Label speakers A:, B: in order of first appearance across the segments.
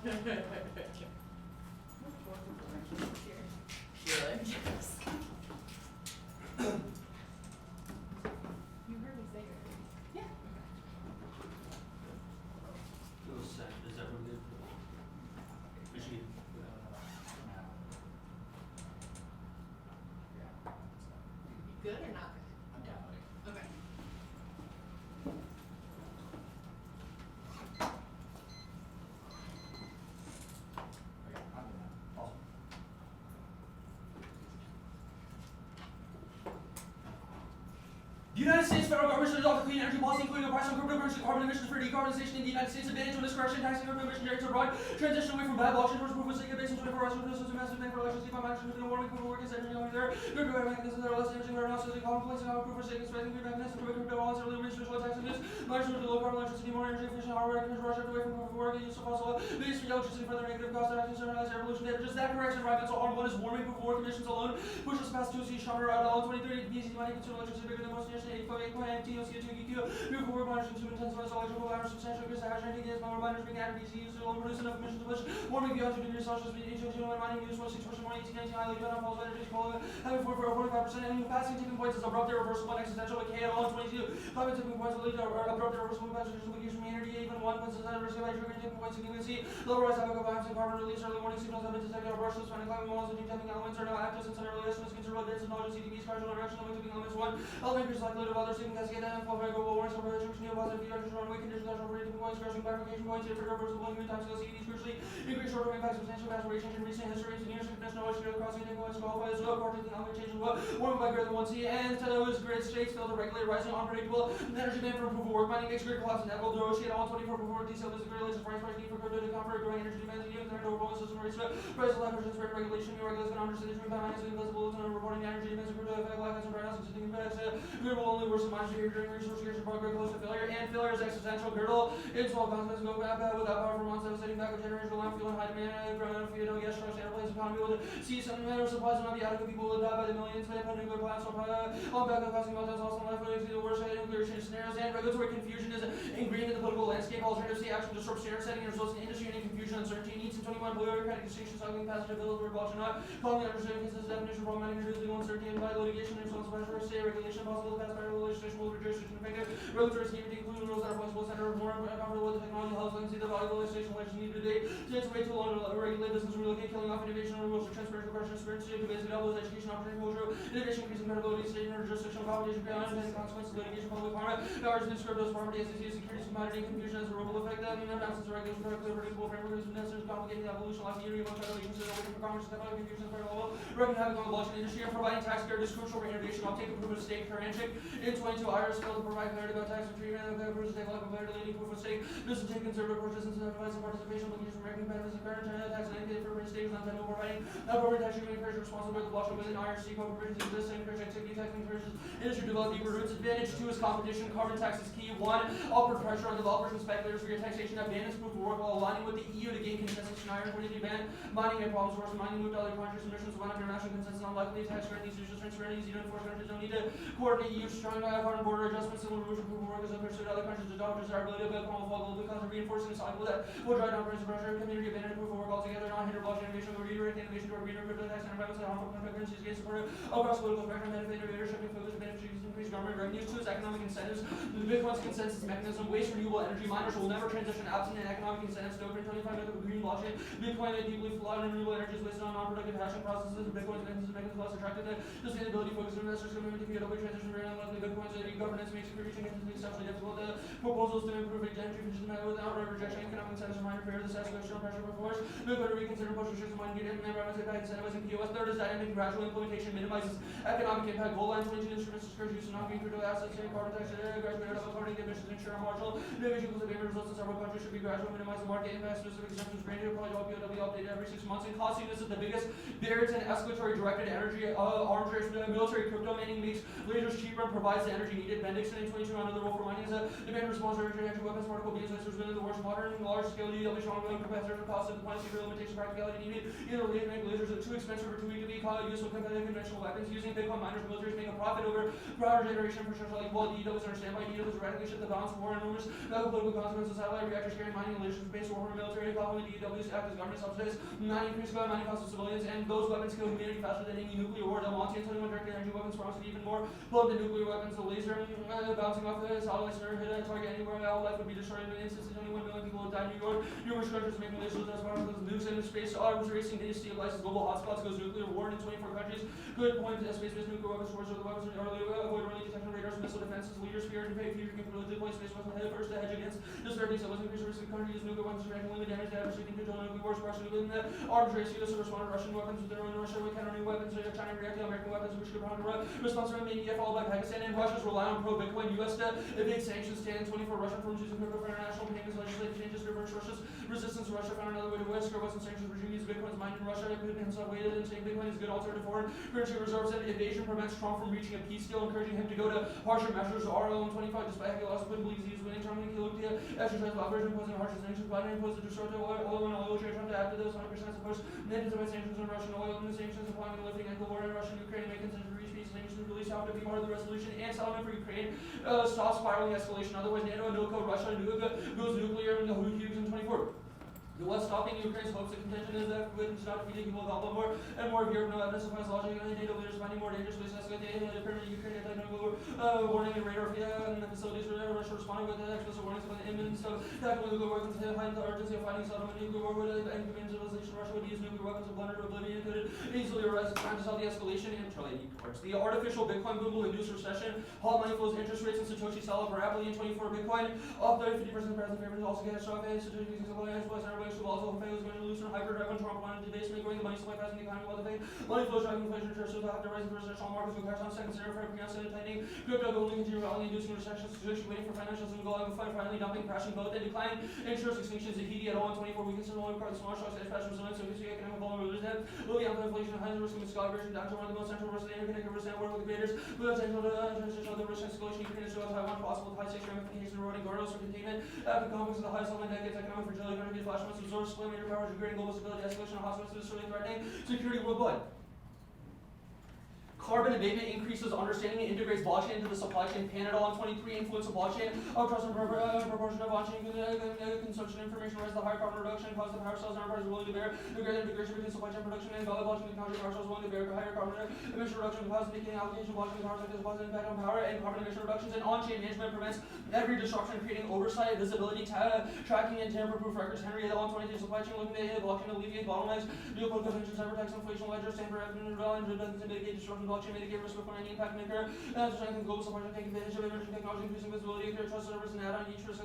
A: Really?
B: Yes. You heard me say it. Yeah.
C: Is everyone good? Is she?
B: Good or not good? Okay.
C: The United States federal government should adopt a clean energy policy, including a price on cryptocurrency, carbon emissions for decarbonization in the United States, advantage on discretion, taxing crypto emission rates abroad, transition away from bad blockchain towards proof of stake based on 24 hours of business, massive demand for electricity by management within a warming proof of work is energy only there. Crypto mechanisms that are less damaging are not using common place and how proof of stake is expecting good mechanisms to make crypto wallets early research low tax induced, management with low carbon electricity, more energy efficient, hardware, and rush away from proof of work and use of fossil based for electricity further negative cost that concerns evolution damages. That corrects environmental harm. One is warming proof of work emissions alone pushes past 2C stronger out all 2030 BC money consume electricity bigger than most nations 8.8 TOC2 EQ. Proof of work miners consume intensifies electrical power substantially increase the hash rate against power miners being added BC used to produce enough emissions to push warming beyond 2 degrees Celsius with each when mining use 6% more 1819 highly dependent on falls energy coal having 45% and passing tipping points is abrupt irreversible and existential decay at all 22. Climate tipping points will lead to abrupt irreversible impacts which implication from energy even 1 puts at risk by triggering tipping points you can see low rise chemical volumes and carbon release early warning signals have been detected on brushless finding climate models and deep tapping elements are now active since early estimates consider bits of knowledge CDB's cardinal direction of tipping elements 1 elevators likelihood of other signals cascade and flow by global warming so production new positive feedback to runway conditions that are tipping points crashing bifurcation points if irreversible in time scale CDB's crucially increased short-term impacts substantial mass rate change in recent history to near significant knowledge to crossing tipping points qualified as low quarter element change in warming by greater than 1C and those grid states fail to regulate rising unpredictable energy demand for proof of work mining makes grid collapse and that will throw shit on 24 proof of work detail is a great relation price need for crypto to account for growing energy demands and unit over bonus system rates price of leverage rate regulation new regulation on understanding stream by minus invisible and reporting the energy demands of crypto effect like and brightness existing impacts grid will only worsen minus behavior during resource scarcity progress close to failure and failure is existential girdle install consequences go back without power for months devastating backup generation line fuel and high demand ground fuel no gas trucks airplanes economy will see some matter of supplies will not be adequate people will die by the millions may have nuclear plants on backup causing meltdowns also life will exceed the worst nuclear change scenarios and regulatory confusion is ingrained in the political landscape alternative state action disrupts standard setting and results in industry and confusion uncertainty needs in 21 bureaucratic distinctions talking passage of bills where abolishing not calling the understanding cases definition problematic introducing legal uncertainty and by litigation and response by state regulation possible to pass by legislation will jurisdiction effective regulatory scheme including rules that are possible center more comfortable with the technology helps them see the valuable legislation needed today takes way too long to regulate business and relocate killing off innovation and rules for transparency transparency to basic levels education opportunity culture innovation increasing credibility state and jurisdictional competition beyond unintended consequences litigation public harm powers and scriptos poverty SEC security commodity confusion as a ripple effect that absence of regulation for clear predictable framework is necessary complicating the evolution loss of unity among federal agencies and working for commerce and technology confusion at federal level wrecking havoc on the blockchain industry and providing taxpayer is crucial for innovation uptake and proof of stake per handshake in 22 IRS failed to provide clarity about tax and treatment and proof of stake lack of clarity leading proof of stake business take conservative approaches incentivizing and participation looking for American competitors and parent China tax and NDT for state is not intended providing appropriate tax treatment encourage responsible by the blockchain within IRC code provisions exist and encourage activity tax encourages industry to develop deeper roots advantage 2 is competition carbon tax is key 1 upward pressure on developers and speculators for your taxation advantage proof of work while aligning with the EU to gain consensus in Ireland 23 ban mining and problems worse mining moved to other countries emissions one of international consensus on likely tax credit these issues transparent easy to enforce countries don't need to coordinate EU strong carbon border adjustments and rules proof of work as opposed to other countries to adopt desirability of global because of reinforcing the cycle that will drive down price pressure community advantage proof of work altogether not hinder blockchain innovation will redirect innovation toward greener crypto tax and environmental harmful currencies against support across political spectrum benefit innovators shipping focus benefits increase government revenues 2 is economic incentives the Bitcoin's consensus mechanism waste renewable energy miners will never transition absent economic incentives to open 25 of a green blockchain Bitcoin is deeply flawed and renewable energy is wasted on non-productive hashing processes Bitcoin's mechanism less attractive to sustainability focused investors commitment to be able to transition very unlikely Bitcoin's governance makes security changes exceptionally difficult proposals to improve energy efficiency without rejection economic incentives are minor fair the external pressure for force Bitcoin to reconsider push restrictions on get environmental impact incentivizing POS third is dynamic gradual implementation minimizes economic impact goal line 22 instruments discourage use of non-green crypto assets and carbon tax graduated of according to emissions ensure a marginal innovation equals the payment results in several countries should be gradual minimize the market impact specific exemptions granted probably all POW updated every 6 months and costing this is the biggest barriers and escalatory directed energy arms race military crypto mining makes lasers cheaper and provides the energy needed Bendix in 22 under the role for mining is a demand response to energy weapons particle beams lasers been the worst modern large scale DW strong willing competitors cost of deployment secret limitation practicality needed either laser make lasers are too expensive or too weak to be useful competitive conventional weapons using Bitcoin miners militaries make a profit over power generation for social equality DWs understand by DWs radically shift the balance of war enormous political consequences satellite reactors carrying mining and lasers based war military equipment. DWs act as government subsidies, increase mining costs of civilians, and those weapons kill humanity faster than any nuclear war. Del Monte and 21 directed energy weapons promise even more potent than nuclear weapons. The laser bouncing off the satellites or hit a target anywhere, all life would be destroyed in an instant. 21 million people would die in New York. Numerous countries making lasers as part of those nukes and space arms racing destabilizes global hotspots, goes nuclear war in 24 countries. Good point. Space-based nuclear weapons towards other weapons avoid early detection radars, missile defenses, leaders fear and pay future can deploy space weapons head first to hedge against disturbing civilians, increase risk of country use nuclear weapons to limit damage, devastating control nuclear wars, Russia nuclear arms race, U.S. to respond to Russian weapons with their own Russia with counter new weapons, China reacting American weapons which could counter response from India followed by Pakistan and Russia's rely on pro-Bitcoin U.S. to evade sanctions, stand 24 Russian firms using crypto for international payments, legislative changes to reverse Russia's resistance. Russia found another way to west, Western sanctions regime uses Bitcoin's mined in Russia, Putin himself waited and saying Bitcoin is a good alternative foreign currency reserves and evasion prevents Trump from reaching a peace deal, encouraging him to go to harsher measures. RL 25 despite having lost Putin believes he is winning. Trump and Kilokia exercise operation imposing harsher sanctions. Biden imposed a disruptive oil and oil trade. Trump to add to those 100% supports negative sanctions on Russian oil and the sanctions applying and lifting ankle war in Russia and Ukraine make consider reach peace. Sanctions release have to be part of the resolution and settlement for Ukraine. Stop spiraling escalation. Otherwise, NATO and NOCO, Russia goes nuclear in the Hughes in 24. The West stopping Ukraine's hopes of contention is that Putin is not defeating people of more and more of Europe. No evidence of his logic and data leaders finding more dangerous ways to escalate the permanent Ukraine anti-nuclear warning and radar and the facilities where Russia responding with explicit warnings of the imminence of tactical nuclear weapons and heightened the urgency of fighting settlement nuclear war would end human civilization. Russia would use nuclear weapons to blunder to oblivion could easily arise time to stop the escalation and Charlie towards the artificial Bitcoin boom will induce recession. Hot money flows, interest rates, and Satoshi sell up rapidly in 24 Bitcoin up 30-50% present favors also get catastrophic. Satoshi supply plus everybody should also fail is going to lose from hyperdrive when Trump wanted to debasement growing the money supply fast in the economy while the money flows driving inflation interest rates will have to rise in the recessional markets will crash on second scenario for pronounced tightening. Crypto gold continue rallying inducing recession situation waiting for financials and gold finally dumping crashing both and declining insurance extinctions at HED at all in 24 weeks and only part of the small shocks edge past resilience so you see economic vulnerabilities that will be inflation and high risk of Scott version down to one of the most central risks of the interconnected risk network with the creators who have potential to transition the risk escalation Ukraine Israel Taiwan possible high stakes ramifications eroding guardrails for containment after conflicts of the highest level in decades economic fragility countries flash months absorb split major powers regarding global stability, escalation of hospitals, destroying threatening security worldwide. Carbon abatement increases understanding and integrates blockchain into the supply chain. Panadol on 23 influence of blockchain. Trust and proportion of blockchain consumption information rise the higher carbon reduction cause the power cells and enterprises willing to bear the greater integration between supply chain production and value blockchain technology. Power cells willing to bear higher carbon emission reduction cause decaying allocation blockchain power sector has a positive impact on power and carbon emission reductions and on-chain management prevents every disruption creating oversight, visibility, tracking and tamper-proof records. Henrietta on 23 supply chain looking to blockchain alleviate bottlenecks, geopolitical tensions, cyber-tax, inflation ledgers, tamper and mitigate disruption blockchain mitigate risk before any impact maker, and strengthen global supply chain, take advantage of emerging technology, increasing visibility, clear trust servers, and add on each risk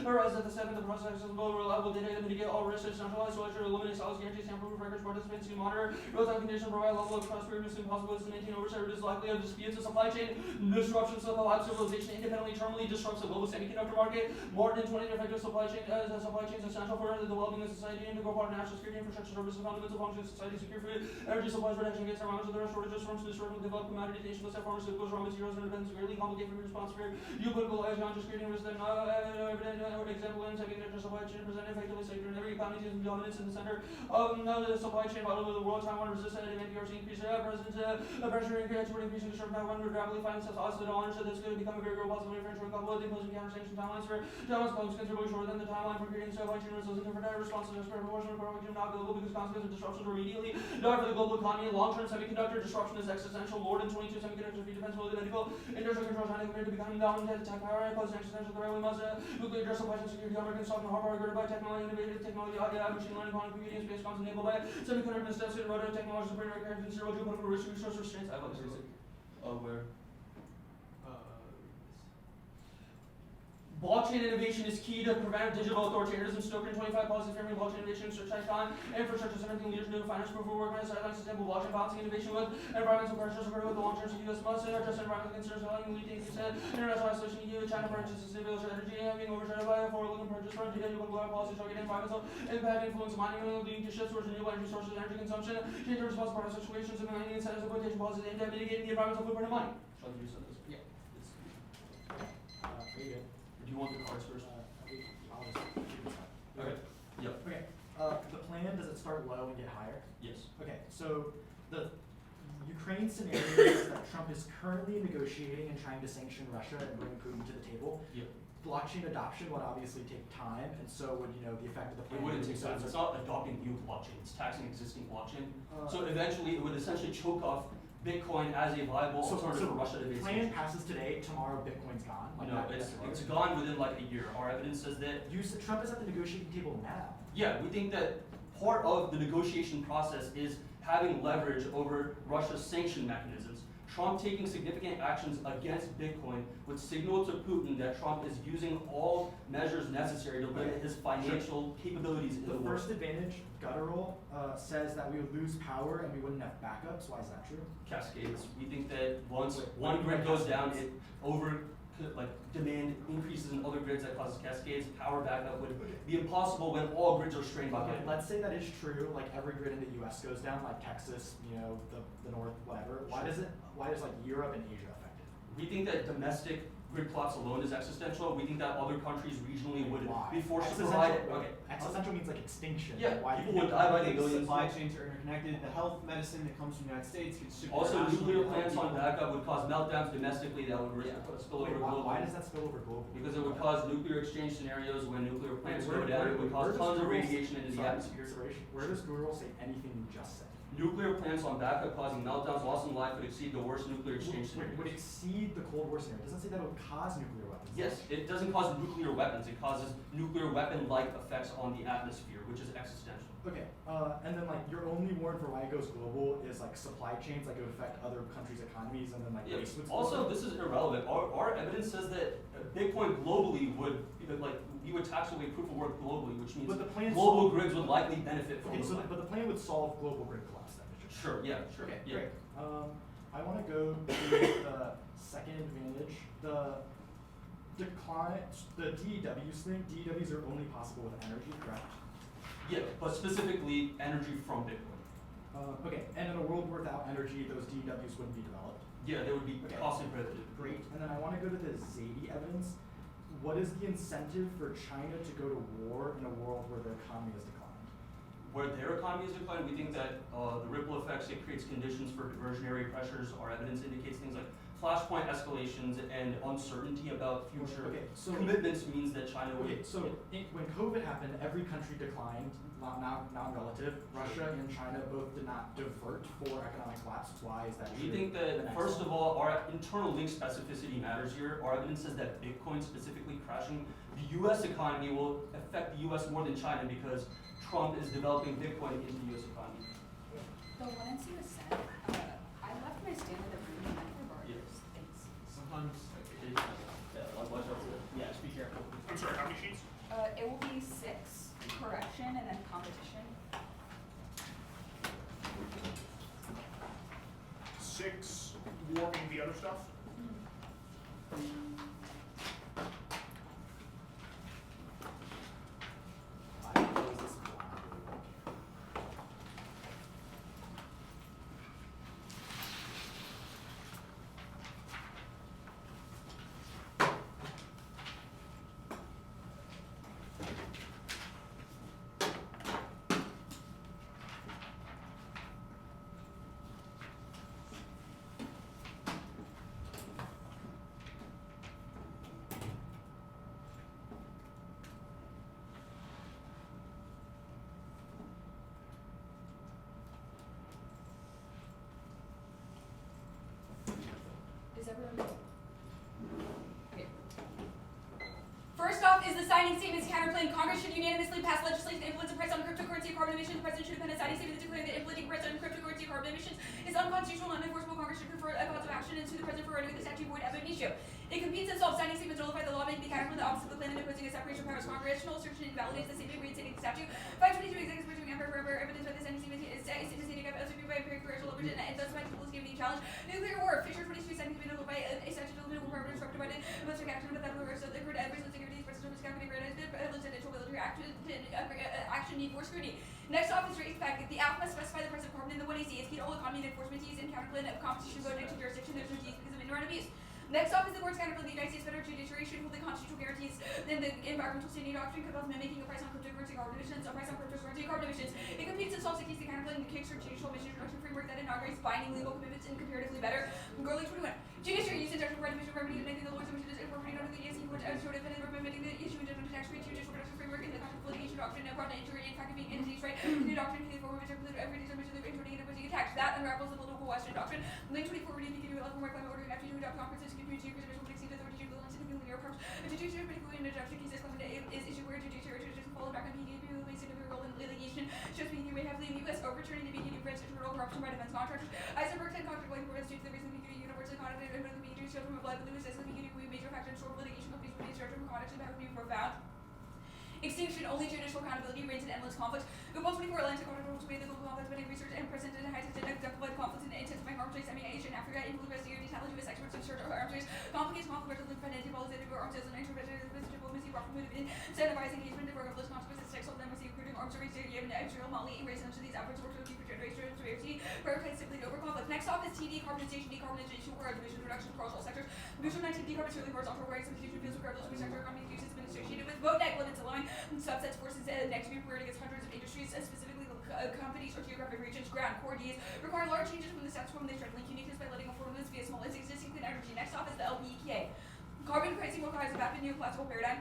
C: arises at the step in the process of reliable data to mitigate all risks, centralized ledger, eliminate silos, guarantees, tamper-proof records, participants to monitor, real-time condition, provide a level of trust, reduce impossible to maintain oversight, reduce likelihood of disputes, and supply chain disruption, so the civilization independently terminally disrupts the global semiconductor market. More than 20 effective supply chains essential for the well-being of society, integral part of national security, infrastructure services, fundamental functions of society, secure food, energy supplies, protection against environmental shortages, forms to disrupt developed commodities, nations, pharmaceuticals, raw materials, and depends greatly complicated for response for geopolitical challenges, creating risk that example in semiconductor supply chain present effectively sector in every economy using dominance in the center of the supply chain vital to the world. Taiwan resist and NPRC increase pressure increasing disruption. Taiwan would rapidly find themselves oscillated on so that's going to become a very real possibility for French couple with imposing counter sanctions timelines for Taiwan's claims considerably shorter than the timeline for creating supply chain risks and different responses as proportional to not global because consequences of disruptions were immediately dire for the global economy. Long-term semiconductor disruption is existential. More than 22 semiconductors be defense medical industrial control China compared to becoming dominant as attack power and cause existential threat. We must nuclear address supply chain security. American soft and hard power guarded by technology, innovative technology, machine learning, quantum computing, space comms enabled by semiconductor steps in rotor technology, supporting record zero geopolitical risk resource restraints. I love this. Where? Blockchain innovation is key to prevent digital authoritarianism. Stoker in 25 policies framing blockchain innovation, search on infrastructure, cementing leaders new finance proof of work on sideline sustainable blockchain balancing innovation with environmental pressures supported with the long-term US must address environmental concerns allowing leading consent, international isolation, EU, China purchase sustainable energy, being overshadowed by a forward-looking purchase from global policy targeting environmental impact, influence mining, leading to shifts towards renewable energy sources, energy consumption, change in response to situations, and mining incentives and quotation policies aimed at mitigating the environmental footprint of mining. Shall I do this?
B: Yeah.
A: Read it.
C: Do you want the cards first?
A: I'll just keep this up.
C: Okay. Yep.
A: Okay. The plan, does it start low and get higher?
C: Yes.
A: Okay, so the Ukraine scenario is that Trump is currently negotiating and trying to sanction Russia and bring Putin to the table.
C: Yep.
A: blockchain adoption would obviously take time, and so would, you know, the effect of the
C: It
A: plan.
C: wouldn't take time. It's not adopting new blockchain. It's taxing existing blockchain. So eventually, it would essentially choke off Bitcoin as a viable alternative for Russia to
A: the
C: evade
A: plan
C: sanctions.
A: passes today, tomorrow Bitcoin's gone. Like
C: No,
A: that-
C: it's
A: that's
C: gone within like a year. Our evidence says that.
A: Trump is at the negotiating table now.
C: Yeah, we think that part of the negotiation process is having leverage over Russia's sanction mechanisms. Trump taking significant actions against Bitcoin would signal to Putin that Trump is using all measures necessary to limit his financial capabilities in the
A: The
C: world.
A: first advantage, guttural, says that we would lose power and we wouldn't have backups. Why is that true?
C: Cascades. We think that once
A: Wait,
C: one
A: what do you
C: grid
A: mean
C: goes down,
A: cascades?
C: demand increases in other grids that causes cascades. Power backup would be impossible when all grids are strained by
A: Okay,
C: Bitcoin.
A: let's say that is true, like every grid in the US goes down, like Texas, you know, the North, whatever. Why does like Europe and Asia affect it?
C: We think that domestic grid collapse alone is existential. We think that other countries regionally would
A: Why?
C: be forced to
A: Existential-
C: provide.
A: wait, Existential means like extinction.
C: Yeah,
A: Why
C: people
A: do you
C: would
A: think
C: die by
A: that?
C: the millions.
D: Supply chains are interconnected. The health medicine that comes from the United States gets shipped
C: Also,
D: internationally
C: nuclear
D: to help
C: plants on
D: people.
C: backup would cause meltdowns domestically that would spill
A: Wait,
C: over
A: why
C: globally.
A: does that spill over globally?
C: Because it would cause nuclear exchange scenarios when nuclear plants
A: Where-
C: go down.
A: where-
C: It would
A: where
C: cause
A: does
C: tons of
A: Google-
C: radiation into the
A: sorry,
C: atmosphere.
A: Where does Google say anything you just said?
C: Nuclear plants on backup causing meltdowns, loss in life would exceed the worst nuclear exchange
A: Would
C: scenarios.
A: exceed the Cold War scenario. It doesn't say that it would cause nuclear weapons.
C: Yes, it doesn't cause nuclear weapons. It causes nuclear weapon-like effects on the atmosphere, which is existential.
A: Okay, and then like your only warrant for why it goes global is like supply chains, like it would affect other countries' economies, and then like
C: Yeah.
A: waste would.
C: Also, this is irrelevant. Our evidence says that Bitcoin globally would, we would tax away proof of work globally, which means
A: But the plan
C: global grids would likely benefit from
A: Okay,
C: the
A: so
C: plan.
A: but the plan would solve global grid collapse then. Richard.
C: Sure, yeah, sure.
A: Okay,
C: Yeah.
A: great. I want to go to the second advantage, the decline, the DEWs thing. DEWs are only possible with energy, correct?
C: Yeah, but specifically energy from Bitcoin.
A: Okay, and in a world without energy, those DEWs wouldn't be developed.
C: Yeah, they would be
A: Okay.
C: costly prohibitive.
A: Great. And then I want to go to the Zadie evidence. What is the incentive for China to go to war in a world where their economy has declined?
C: Where their economy is declining, we think that the ripple effects, it creates conditions for diversionary pressures. Our evidence indicates things like flashpoint escalations and uncertainty about future
A: Okay, so
C: commitments means that China would.
A: Okay, so when COVID happened, every country declined, non-relative. Russia and China both did not divert for economic collapse. Why is that
C: We
A: true?
C: think
A: The
C: that,
A: next
C: first
A: one.
C: of all, our internal link specificity matters here. Our evidence says that Bitcoin specifically crashing the US economy will affect the US more than China because Trump is developing Bitcoin into the US economy.
E: The one in CSN, I left my stand in the room and I forgot
C: Yeah.
E: those things.
D: Sometimes
C: Watch out for that.
D: yeah, just be careful.
F: I'm sorry, how many sheets?
E: It will be 6, correction, and then competition.
F: 6, warming the other stuff.
A: I oppose this blindly.
E: Is everyone? Okay. First off is the signing statements counterclaim Congress should unanimously pass legislation to influence the price on cryptocurrency and carbon emissions. The President should append a signing statement declaring that implementing price on cryptocurrency and carbon emissions is unconstitutional and unenforceable. Congress should confer a cause of action to the President for renewing the statute void ab initio. It competes and solves signing statements nullify the law, making the counterclaim the opposite of the plan and imposing a separation of powers. Congressional assertion invalidates the statement reinstating the statute. 522 executive pursuing effort forever evidence by the signing statement is stated as by empirical commercial liberty and thus by people giving challenge. Nuclear war. Fisher 22 signing statement nullify a statute of limited war disrupted by the most action with that so the current adverse securities president was calculated presidential military action need more scrutiny. Next off is raised back. The act must specify the price of carbon in the 1AC. It's key to all economy and enforcement T's and counterclaim of competition go into jurisdiction. There's no T's because of ignorant abuse. Next off is the board's counterpart. The United States Federal Judiciary should hold the constitutional guarantees in the environmental standing doctrine of making a price on cryptocurrency carbon emissions, a price on cryptocurrency carbon emissions. It competes and solves the case the counterpart in the Kickstarter judicial emission reduction framework that inaugurates binding legal commitments and comparatively better. Girly 21. Judiciary use injunction for emission remedy and making the laws of which it is incorporated under the ESC court as short of and implementing the issue and judgment tax free judicial reduction framework in the contract of litigation doctrine and brought to injury in fact of being entities right. The new doctrine in the form of which include every determination of including and imposing a tax. That unravels the political Western doctrine. Link 24 reading the new level more climate ordering after you adopt conferences to community agreements will exceed authority to balance and linear approach. A judiciary particularly in adoption cases claimant is issued where judiciary judges fall back on PDP who may significant role in litigation shows PDP may heavily in the US overturning the PDP branch internal corruption by defense contractors. Eisenberg said contract like prevents due to the reason PDP universally conducted and the PDP shows from a blood blue says the PDP will be a major factor in short litigation companies with these from conduct and that would be profound. Extinction, only judicial accountability reigns in endless conflict. Goal 24 Atlantic Continental to the global conflict, betting research and present and high tension declared conflicts in the intensifying arms race, Asia and Africa, able to investigate detailed US experts in search of arms race, complicates conflict with financial policy, arms sales and intervention, diplomacy, profit move in, incentivizing engagement, and work of those consequences, sexual diplomacy, including arms race, Yemen, Israel, Mali, and race into these efforts work to achieve for generations, prioritize simply over conflict. Next off is decarbonization for emission reduction across all sectors. Booster 19 decarbonization horizontal rights, substitution fields regardless of which sector economy uses been associated with vote net limits allowing subsets forces next to be reported against hundreds of industries, specifically companies or geographic regions. Ground core Ds require large changes from the status quo when they try to link uniqueness by letting a formulas via small as existing clean energy. Next off is the LPEKA. Carbon pricing will cause a rapid neoclassical paradigm.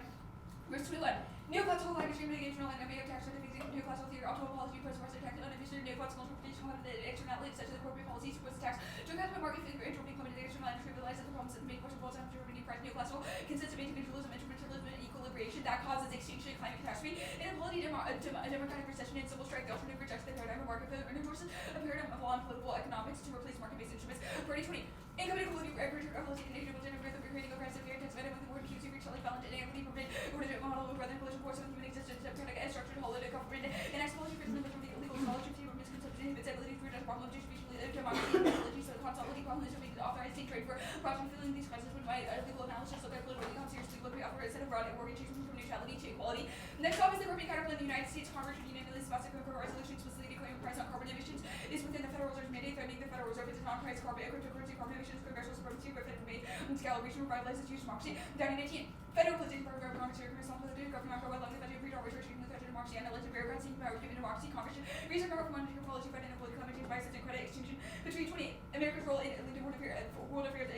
E: Verse 21. Neoclassical language mitigation and negative tax certification, neoclassical theory, optimal policy, preservation, tax, unefficient, neoclassical interpretation, externalities such as the corporate policies, suppose tax, geographic market figure, entropy, implemented external and trivializes the problems that make question boils down to revenue price. Neoclassical consists of individualism, interventionism, and equilibration that causes extinction, climate catastrophe, inability, democratic recession, and civil strike. The alternative rejects the paradigm of market failure and endorses a paradigm of law and political economics to replace market-based instruments. 2020. Income inequality, creating a price of fair tax with the word QC reach like balance and equity permit, order model of rather collision force of human existence, democratic and structured holiday government, and explosion for the illegal scholarship team or misconception of its ability to address problem distribution, democracy, ability to consolidate problems to make the authorized state trade for profit filling these crises when my legal analysis of their political income seriously will be authorized and abroad and mortgage from neutrality to equality. Next off is the European counterpart in the United States. Congress should unanimously sponsor a resolution explicitly declaring price on carbon emissions is within the Federal Reserve's mandate, threatening the Federal Reserve with non-price cryptocurrency carbon emissions, congressional supremacy, but made on scale region revitalizes use democracy. Down in 18. Federal position for government responsibility, government well the budget freedom, researching the country democracy, and elected bureaucrats seeking power given democracy, Congress research our monetary policy, fighting avoid climate change, viruses, and credit extinction. Between 28. America's role in leading world affairs,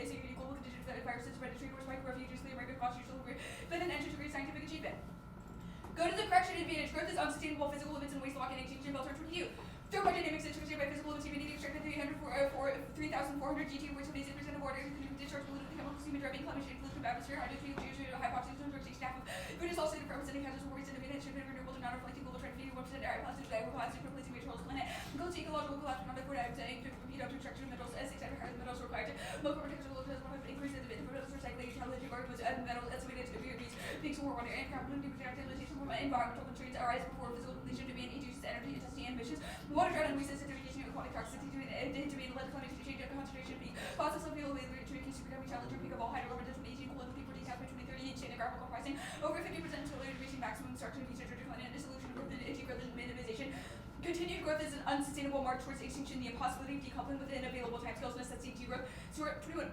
E: security, global conditions, viruses, registry, wars, fight refugees, the American constitutional but an entry to great scientific achievement. Go to the correction advantage. Growth is unsustainable physical limits and waste lock and extinction belt turn 22. Thermodynamics situated by physical limits, humanity extracted 3,400 GT, where 26% of water is discharged polluted chemicals, human driving, climate change, pollution of atmosphere, hydrogen, hypoxia, staff of food is also representing hazards, worries, and advantage, renewable to non-reflecting global trend, 1% air, plastic, plastic, replacing materials, planet, goes to ecological collapse, non liquid items, to compete up to extraction of metals, as 600 metals required, local protection of increase in the metals recycling, utility, garbage, and metals estimated to be abused, peaks war, water, and carbon, depredation from environmental constraints arise before physical depletion, demand, induces energy, intensity, and emissions, water drought, and resuscitation, aquatic toxicity, demand, lead climate change, concentration, peak, fossil fuel, with keeps becoming challenging, peak of all hydrocarbon definition, equal peak for decaf by 2030, and graphical pricing, over 50% until reaching maximum structure, research, decline, and dissolution, growth, and growth, and minimization. Continued growth is an unsustainable march towards extinction, the impossibility of decoupling within available timescales necessitates degrowth. So we're 21.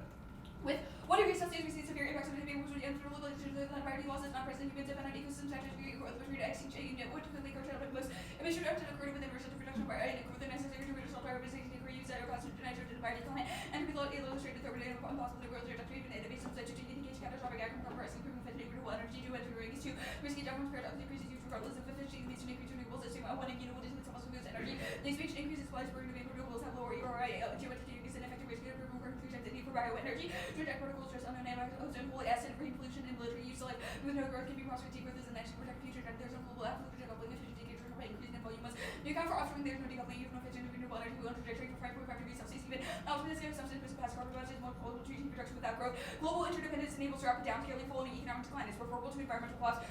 E: With 1 degree Celsius, we see severe impacts of the behavior, which would unfavorable to the environment losses, non-present humans, and ecosystem factors, growth, which would extinction, what typically curtailed most emission reduction occurred within research reduction by growth necessary to reduce all prioritization, reuse that are constant nitrogen, environment, climate, and below illustrated thermodynamic impossible to growth reduction, even innovations that should indicate catastrophic agricultural pricing, improvement of renewable energy, due to is to risky government spread of decreases due to regardless of efficiency, leads to increase renewables, assuming one renewable distance of fossil energy. The expansion increases supplies for renewables have lower ERI, geometry, and effective risk of removal, 3 times the need for bioenergy, to reject particles, stress, unknown ozone, holy acid, marine pollution, and military use. So, like, with no growth can be prosperity, growth is an action protect future, and there's no global absolute decoupling, efficiency, decrease, by increasing in volume. You account for offshoring, there's no decoupling, even if it's renewable energy, we want trajectory for 5.5 degrees Celsius, even optimistic substance, past carbon budget is more global treating production without growth. Global interdependence enables rapid downscaling following economic decline. It's preferable to environmental costs.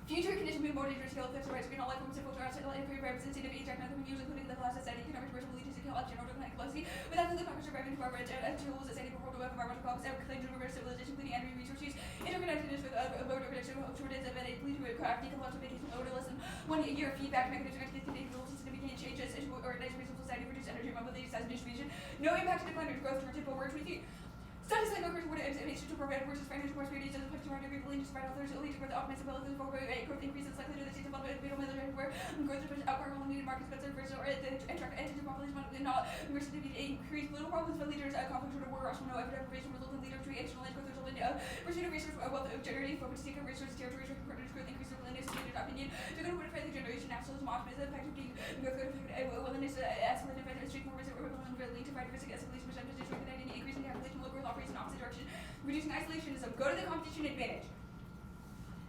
E: Future conditions being more dangerous, scale effects, rights, green, all life forms, simple, and representative age, economic use, including the class society, economic commercial leaders, and election, order, and complexity, without the package of revenue, environment, and tools, as any proposal of environmental costs, and claims of civilization, including energy resources, interconnectedness with border protection, shortage of any lead to craft, decologification, order, less than 1 year feedback mechanism, contain rules, significant changes, organized reasonable society, reduce energy mobility, size, and distribution, no impact to the climate growth, or typical word 23. Studies like occurs when it to provide versus financial prosperity does affect around every billion despite authors only to the optimism ability for growth increases likely to the state development of middle military where growth of alcohol needed markets but service or attract entity population not university increase political problems but leaders conflict or war rational no evidence racial result in leader to external growth result in pursuit of resource wealth of generating focus to take of resources territories or partners growth increase of willingness to lead opinion to go to what affect the generation nationalism optimism effective growth willingness to escalate and street more resilient or lead to fight risk escalation percentage recognize any increase in calculation local growth operates in opposite direction reducing isolationism go to the competition advantage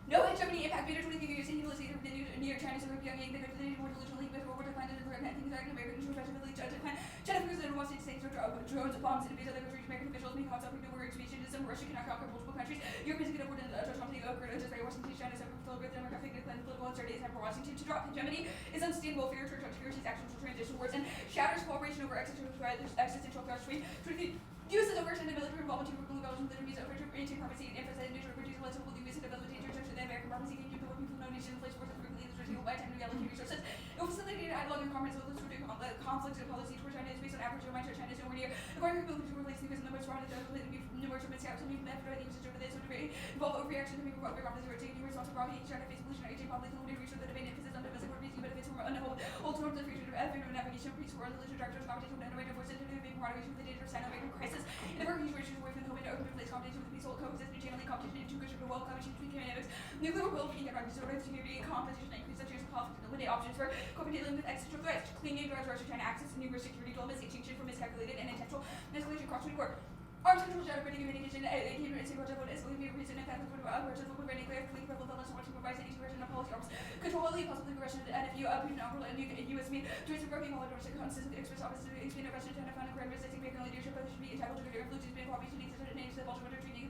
E: no hegemony impact better 23 years in utilization of the New York China so Pyongyang the country more delusionally but over decline and things like American effectively decline China figures that wants to say drones bombs and invade other countries American officials make hostile people were expansionism Russia cannot conquer multiple countries Europe is going to put in something just by Washington China separate with demographic decline political uncertainty time for Washington to drop hegemony is unsustainable fear church securities actions will transition wars and shatters cooperation over existential threats between use of overextended military involvement to global government liberties over anti-pharmacy and emphasize neutral reduce relative use of development to the American pharmacy can keep people no nation in place for the by time to reallocate resources. It will facilitate dialogue and conference with conflicts and policy towards China is based on average of mindset China is nowhere near. According to people who replace the numbers around the numerous of miscaps and even after the usage over this would involve overreaction to people who are taking responsible property China face pollution aging public limited research that debate emphasis on domestic workers benefits from unhold towards the future of effective navigation peace for religious directors competition with innovative voices into being moderation with the data of Sino-American crisis in the work situation away from the home and open place competition with peaceful coexistence channeling competition into good well competition between dynamics nuclear will be economic disorder security competition increase such as conflict and eliminate options for co-dealing with existential threats cleaning drugs Russia China access to numerous security dilemmas extinction for miscalculated and intentional escalation across the war arms control shadow pretty communication single double escalating reason and fact for upwards of the nuclear clean level of watching provide any version of policy arms control only possibly progression and if you approve an umbrella and US me to its working all over consistent express opposite expand Russian China found a crime resisting making leadership but should be entitled to greater influence being cooperation needs to names the Baltimore treaty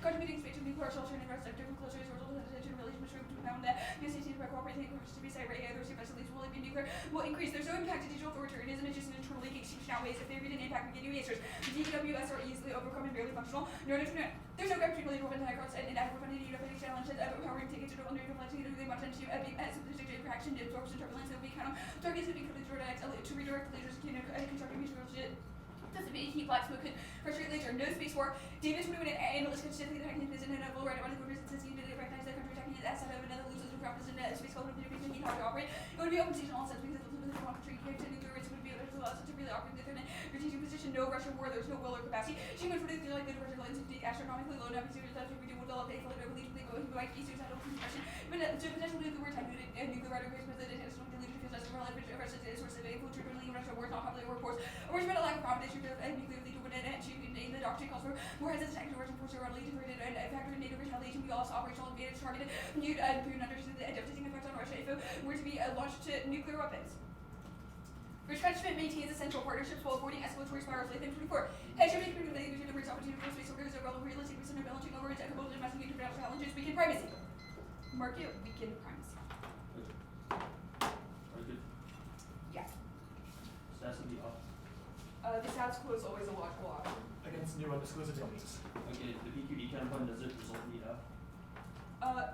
E: contributing space to nuclear shelter and rest of different closure as a result of the tension relationship to found that the United States by cooperating to be site right other specialities will be nuclear will increase there's no impact to digital authoritarianism it's just an internal leak extinction outweighs if they read an impact we get new answers DWS are easily overcome and barely functional there's no gap between related open across and inadequate funding unifying challenges empowering tickets to under implementing the much into as specific interaction absorption turbulence will be kind of targets to be to redirect leaders to constructive mutual shit doesn't mean heat blacks who could frustrate later no space for Davis would an analyst could simply the technique is in a full right on the quarters and since he did recognize that country attacking his asset of another losers who practice in space called the heat hard to operate it would be open season all sense because of the country to nuclear risk would be able to really operate within a strategic position no Russian war there's no will or capacity she would feel like the Russian lines to astronomically low enough to we do develop a fully believe they go like east suicidal compression but to potentially nuclear time and nuclear right agrees with the international leadership feels as well as a source of a culture Russia wars not popular reports or has been a lack of providence of nuclear leader when and she in the doctrine calls for more hesitant to Russian forces are leading to and factor in native retaliation we also operational advantage targeted new understand the devastating effects on Russia if it were to be launched to nuclear weapons. Retrenchment maintains essential partnerships while avoiding escalatory spirals like M24. Hegemony between the leaders and the opportunity for space workers are relevant realistic percent of balancing over its equitable and massive international challenges weaken primacy. Market weaken primacy. Yeah.
C: Stats of the up.
E: The status quo is always a logical option.
A: Against new undisclosed abilities.
C: Okay, the PQD counterpoint does it result in the F?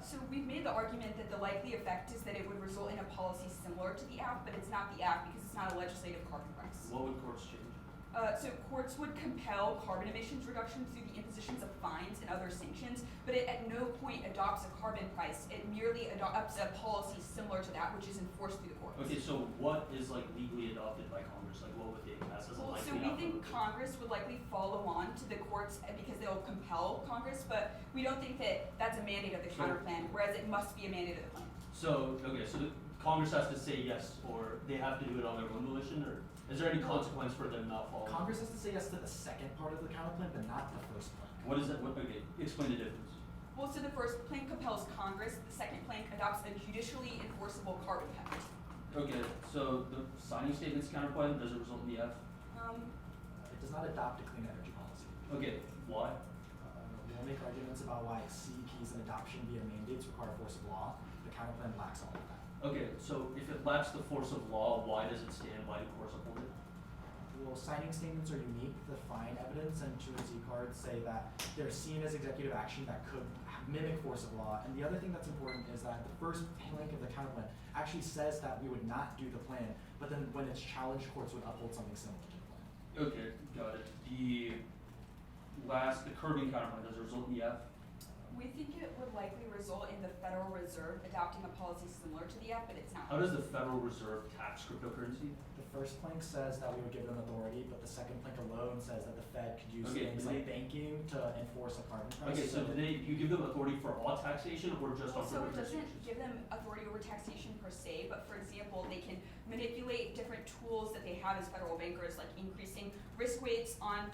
E: So we've made the argument that the likely effect is that it would result in a policy similar to the act, but it's not the act because it's not a legislative carbon price.
C: What would courts change?
E: So courts would compel carbon emissions reduction through the impositions of fines and other sanctions, but it at no point adopts a carbon price. It merely adopts a policy similar to that, which is enforced through the courts.
C: Okay, so what is like legally adopted by Congress? Like what would they pass as a likely
E: so we think Congress would likely follow on to the courts because they'll compel Congress, but we don't think that that's a mandate of the counter plan, whereas it must be a mandate of the plan.
C: So, okay, so Congress has to say yes, or they have to do it on their own volition, or is there any consequence for them not following?
A: Congress has to say yes to the second part of the counter plan, but not the first plan.
C: What is that? Okay, explain the difference.
E: Well, so the first plan compels Congress, the second plan adopts a judicially enforceable carbon penalty.
C: Okay, so the signing statement's counterpoint, does it result in the F?
A: It does not adopt a clean energy policy.
C: Okay, why?
A: We'll make arguments about why CEPs and adoption via mandates require force of law. The counter plan lacks all of that.
C: Okay, so if it lacks the force of law, why does it stand? Why do courts uphold it?
A: Well, signing statements are unique. The fine evidence and truancy cards say that they're seen as executive action that could mimic force of law. And the other thing that's important is that the first plank of the counter plan actually says that we would not do the plan, but then when it's challenged, courts would uphold something similar to the plan.
C: Okay, got it. The last, the curbing counterplan, does it result in the F?
E: We think it would likely result in the Federal Reserve adopting a policy similar to the F, but it's not.
C: How does the Federal Reserve tax cryptocurrency?
A: The first plank says that we would give them authority, but the second plank alone says that the Fed could use
C: Okay,
A: things
C: do
A: like
C: they-
A: banking to enforce a carbon price.
C: Okay, so do you give them authority for all taxation or just on
E: So it doesn't
C: cryptocurrency?
E: give them authority over taxation per se, but for example, they can manipulate different tools that they have as federal bankers, like increasing risk weights on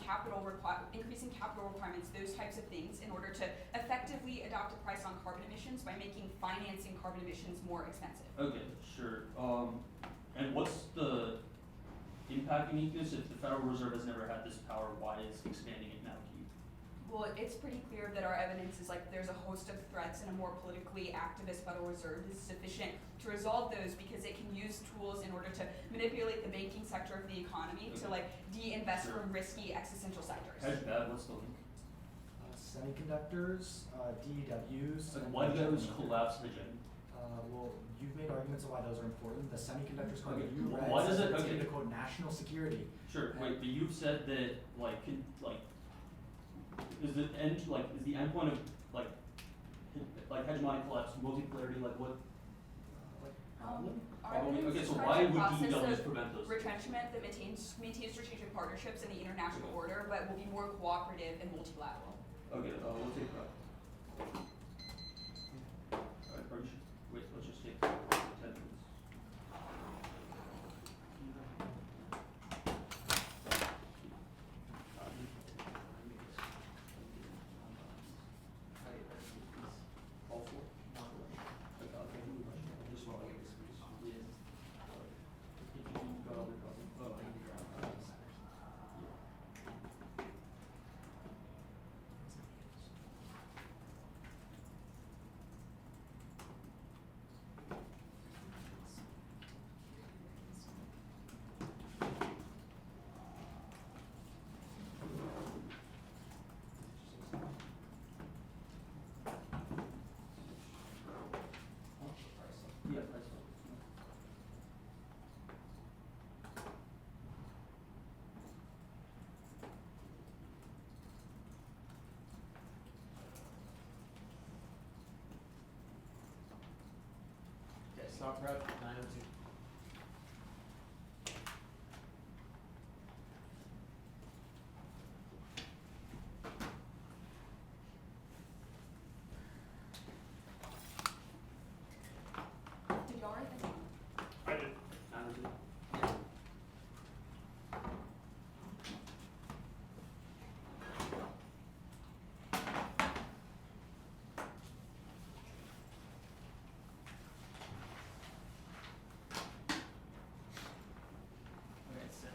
E: increasing capital requirements, those types of things, in order to effectively adopt a price on carbon emissions by making financing carbon emissions more expensive.
C: Okay, sure. And what's the impact uniqueness if the Federal Reserve has never had this power? Why is expanding it now key?
E: Well, it's pretty clear that our evidence is like there's a host of threats, and a more politically activist Federal Reserve is sufficient to resolve those because it can use tools in order to manipulate the banking sector of the economy to like de-invest
C: Sure.
E: from risky existential sectors.
C: Hedge bad, what's the link?
A: Semiconductors, DEWs.
C: Like
A: and
C: why do those
A: hedge-
C: collapse hedging?
A: Well, you've made arguments of why those are important. The semiconductors card
C: Okay,
A: that you read
C: why does
A: says
C: it-
A: it's
C: okay.
A: going to quote national security.
C: Sure, wait, but you've said that is the end point of like hegemonic collapse, multipolarity, like what?
E: Our
C: Probably.
E: evidence
C: Okay, so
E: describes
C: why
E: a
C: would
E: process
C: DEWs
E: of
C: prevent those?
E: retrenchment that maintains strategic partnerships in the international order, but will be more cooperative and multilateral.
C: Okay, we'll take that. Alright, are you sure? Wait, let's just take 10 minutes. All four? Okay, okay. Just one. Yeah. You got all the copies? Oh, I need to grab copies. Yeah, price up.
D: Okay, stop prep, 9:02.
E: Did y'all write that down?
F: I did.
D: Okay, sit.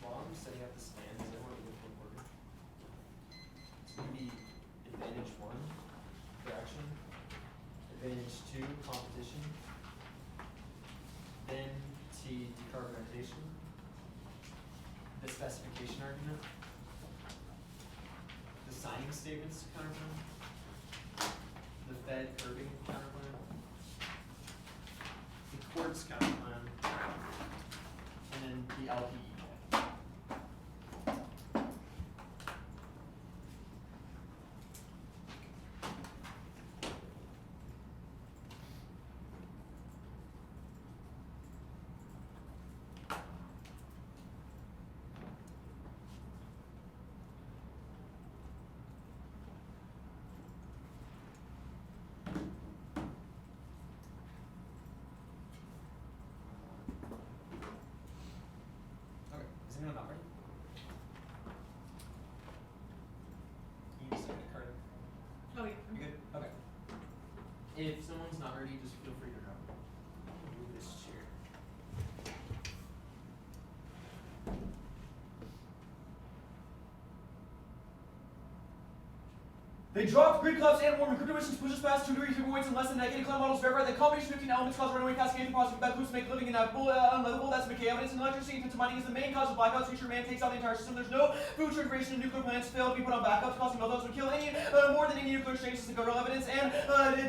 D: While I'm setting up the stands, I want to look for order. It's going to be advantage 1, correction, advantage 2, competition, then T, decarbonization, the specification argument, the signing statements counterplan, the Fed curbing counterplan, the courts counterplan, and then the LPE. Okay, is anyone not ready? Can you just send a card?
B: Oh, yeah.
D: You good? Okay. If someone's not ready, just feel free to drop. Move this chair.
C: They dropped grid collapse and warming. Crypto emissions pushes past 2 degree points and less than negative cloud models verify that combination of 15 elements cause runaway cascade positive back loops make living inevitable, unlivable. That's McKay evidence. And electricity intensive mining is the main cause of blackouts. Future man takes out the entire system. There's no future integration of nuclear plants fail to be put on backups, causing meltdowns would kill any more than any nuclear exchanges to go evidence. And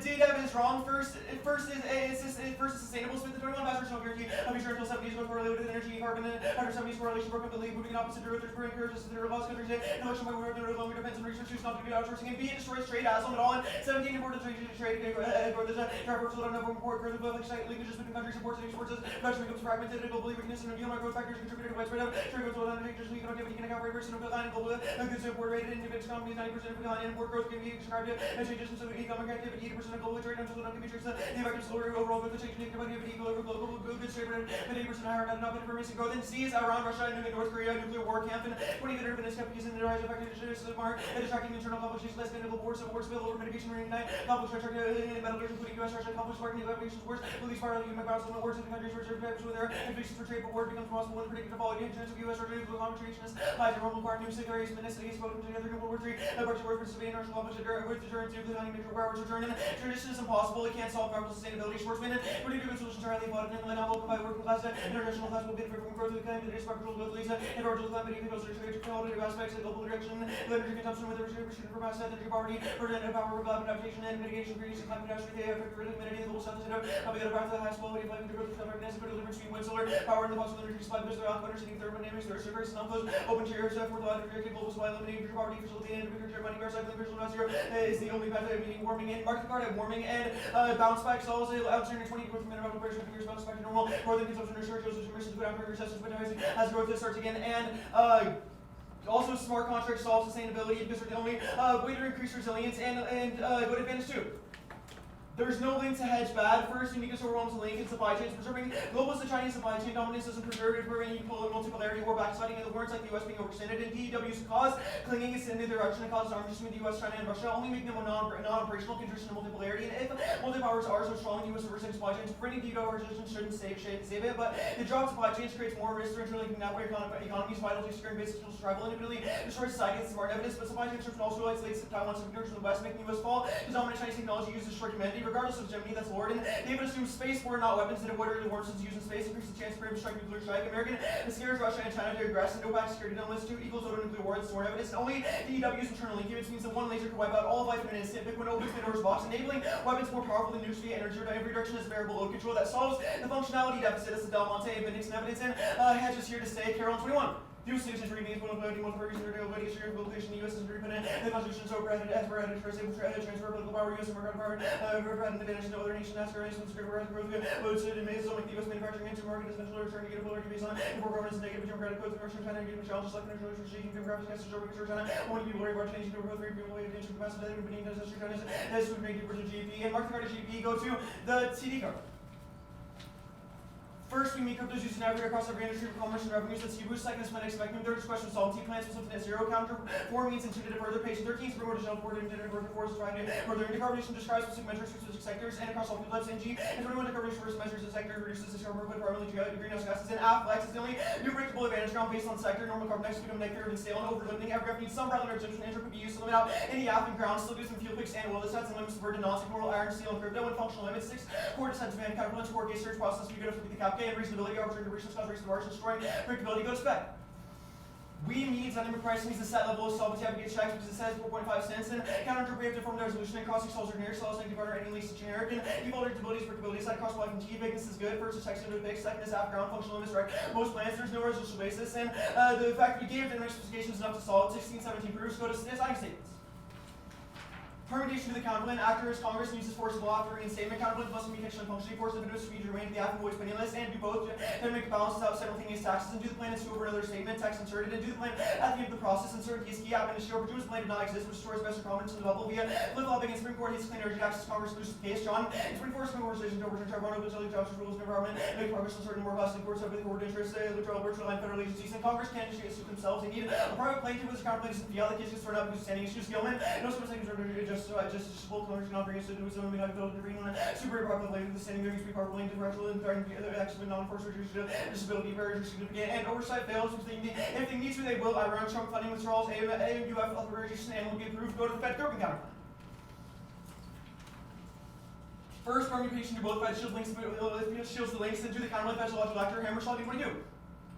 C: data evidence wrong. First is sustainable. Split the 21 passwords no guarantee of future until 70s with correlated with energy, carbon, and 170s correlation broken completely, moving in opposite derivatives, brewing curves, as the lost countries. Election by where the longer depends on research, choose not to do outsourcing, and B, it destroys trade as on it all. And 17 important trade there's a driver for number of import growth of linkages between countries, supports and exports, production becomes fragmented, globally weakness and deal growth factors contributed to widespread of trade growth without changes, we can account for 8% of the line, global goods import rate, and defense economies, 90% of the line, import growth can be described as changes in economic activity, 80% of global trade, and so not can be traced the effect of slower overall growth, change in economic activity, global goods trade rate, and 80% higher, not enough information growth, and C is around Russia and North Korea, nuclear war camp, and 20 that have been skeptics in the rise of activities of the mark, and distracting internal conflicts, less than wars, civil war spill over mitigation, marine night, conflicts, metallurgy, including U.S. Russia, conflicts, sparking new applications, wars, will these spiral human battles, wars in the countries where certain types with their implications for trade, but war becomes possible when predicted to follow the intentions of U.S. Russia, nuclear conversations, lies and Roman require new secularies, ministries, spoken together in World War III, parts of war participating in international conflicts, with deterrence, nuclear hunting, major powers return, and tradition is impossible, it can't solve environmental sustainability, Schwarzman, and pretty good solutions are highly thought, and now welcome by working class, international class will benefit from growth of the climate, the sparkle of Lisa, and original climate, equals to qualitative aspects of global direction, energy consumption with the restriction for mass energy poverty, burden and power, climate adaptation, and mitigation, greenhouse climate catastrophe, they affect the humidity, the global south, how we get back to the highest quality of life, and growth of recognized the difference between wind, solar, power, and the possible energy supply, because they're understanding thermodynamics, there are surveys, and unclosed, open chairs, for the life of global supply, eliminating poverty, facilitating agriculture, money, recycling, visual net zero, is the only method of meeting warming, and market card at warming, and bounce back, solves outside 20 growth from minimum operation, years bounce back to normal, more than consumption, research, those emissions, good after recessions, but as growth starts again, and also, smart contracts solve sustainability because they're the only way to increase resilience and good advantage too. There's no link to hedge bad. First, uniqueness overwhelms the link in supply chains. Preserving global the Chinese supply chain dominance doesn't preserve preventing multipolarity or backsliding in the warrants like the U.S. being overextended. And DEW's cause clinging is in the direction that causes arms between the U.S., China, and Russia, only making them non-operational, condition of multipolarity. And if multipowers are so strong, the U.S. overextending supply chains, preventing DEW resistance shouldn't save it. But the drop of supply chains creates more risk for interlinking network economies, vital to securing basic survival, and inevitably destroys society. It's smart evidence, but supply chain disruption also isolates Taiwan subcontinent from the West, making the U.S. fall to dominant Chinese technology used to destroy humanity, regardless of hegemony. That's Lord, and David assumes space war, not weapons, that avoid early warms used in space, increases the chance for him to strike nuclear strike. American scares Russia and China to aggress, and OPEC security dilemmas 2 equals total nuclear war. That's more evidence. And only DEW's internal linkage means that one laser can wipe out all of life in an instant. Bitcoin opens Pandora's box, enabling weapons more powerful than nukes via energy in every direction as variable load control that solves the functionality deficit as the Del Monte and Nixon evidence, and hedges here to stay. Carol 21. The U.S. citizens reading is one of the most reasons for history of globalization. The U.S. is independent. The Constitution is over as per headed for stable transfer of political power. U.S. and American power. Had an advantage no other nation has for race, growth, loads it may so make the U.S. manufacturing into market is eventually return to get a polarity based on import governance and negative democratic codes. Russia and China give challenges like national regime, demographics, cast over because China. Only people worry about changing the growth rate, people wait attention capacity, and beneath as China has to make deeper to GDP. And market card to GDP go to the CD card. First, we meet cryptos used to navigate across every industry for commerce and revenues. That's Hebrew. Second is Phoenix Spectrum. Third is question solvency plans with net zero counter. 4 means instituted further. Page 13 is for additional forward into further force trying to further decarbonization describes specific measures for specific sectors and across all field types. NG and 21 decarbonization first measures the sector reduces the carbon footprint primarily due to greenhouse gases. And Flex is the only new predictable advantage ground based on sector. Normal carbon next become negative and stale and over limiting. Every graph needs some relevant exemption. Intro could be used to limit out any app and ground. Still do some fuel picks and oil sets and limits the burden non-sectoral iron, steel, and crypto and functional limits. 6 core defensive and counterbalance core case search process to be good with the cap and reasonability arbitrary durations cause race to margin destroying predictability. Go to spec. We means dynamic pricing is the set level of solvency aggregate checks because it says 4.5 cents and counter interpretive form the resolution and cost solves are generic cells negative order any least generic and default predictability is predictability side cost life and T vagueness is good. First is text into fixed, second is half ground functional limits right. Most plans there's no resolution basis and the fact we gave dynamic specifications enough to solve 16, 17 proofs. Go to design statements. Permutation to the counterplan. Actors, Congress uses forcible after reinstatement. Counterplans must be fictional functionally force the benefits to be remain to the act and voice penniless and do both. Then make balances out simultaneous taxes and do the plan and sue over another statement. Text inserted and do the plan at the end of the process. Insert case key app and issue opportunities plan did not exist, which destroys best confidence in the bubble via flip-flopping and Supreme Court hates clean energy taxes. Congress loses the case. John in 24 Supreme Court decision to overturn Chevron utility jobs rules in environment. Make progress on certain more costly courts over the court interests. Literal virtual line federal agencies and Congress can't issue suit themselves. They need a private plaintiff with a counterplaint isn't the case gets thrown up because standing issues Gilman. No such things are justiciable. Congress cannot bring us to do some we have built the green one. Super properly the standing there needs to be properly differential and threatening the actually non-force disability very significant and oversight fails if they need to they will. I run Trump funding withdrawals, AUF authorization and will be approved. Go to the Fed Groping counterplan. First, permutation to both fed shield links, shields the links, and do the counterlink fed logical actor, hammer solving, what do you do?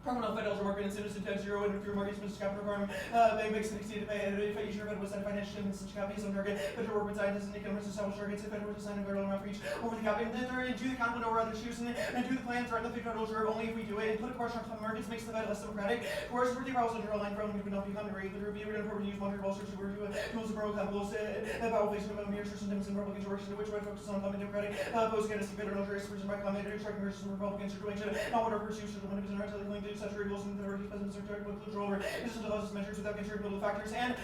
C: Permanent fed elder market incentives in 0 and through markets, Mr. Capital Farm, big big city to pay, if I usually was set financial and such companies on target, federal work with scientists and economists establish targets, if federal design and federal amount for each over the cap, and then do the counterlink over other issues, and do the plan, threaten the federal reserve only if we do it, and put a course on markets makes the Fed less democratic, course for the browse on your line from, we would not become the regular review, and appropriate use monitor bolsters, where you tools of borough capitals, power placement of mere systems and Republicans works, which would focus on climate democratic, opposed against the federal juries, by climate, striking versus Republicans, or doing not whatever pursues, or the limits and rights of the link to such rules and the presidents are charged with control over decisions of those measures without considering political factors, and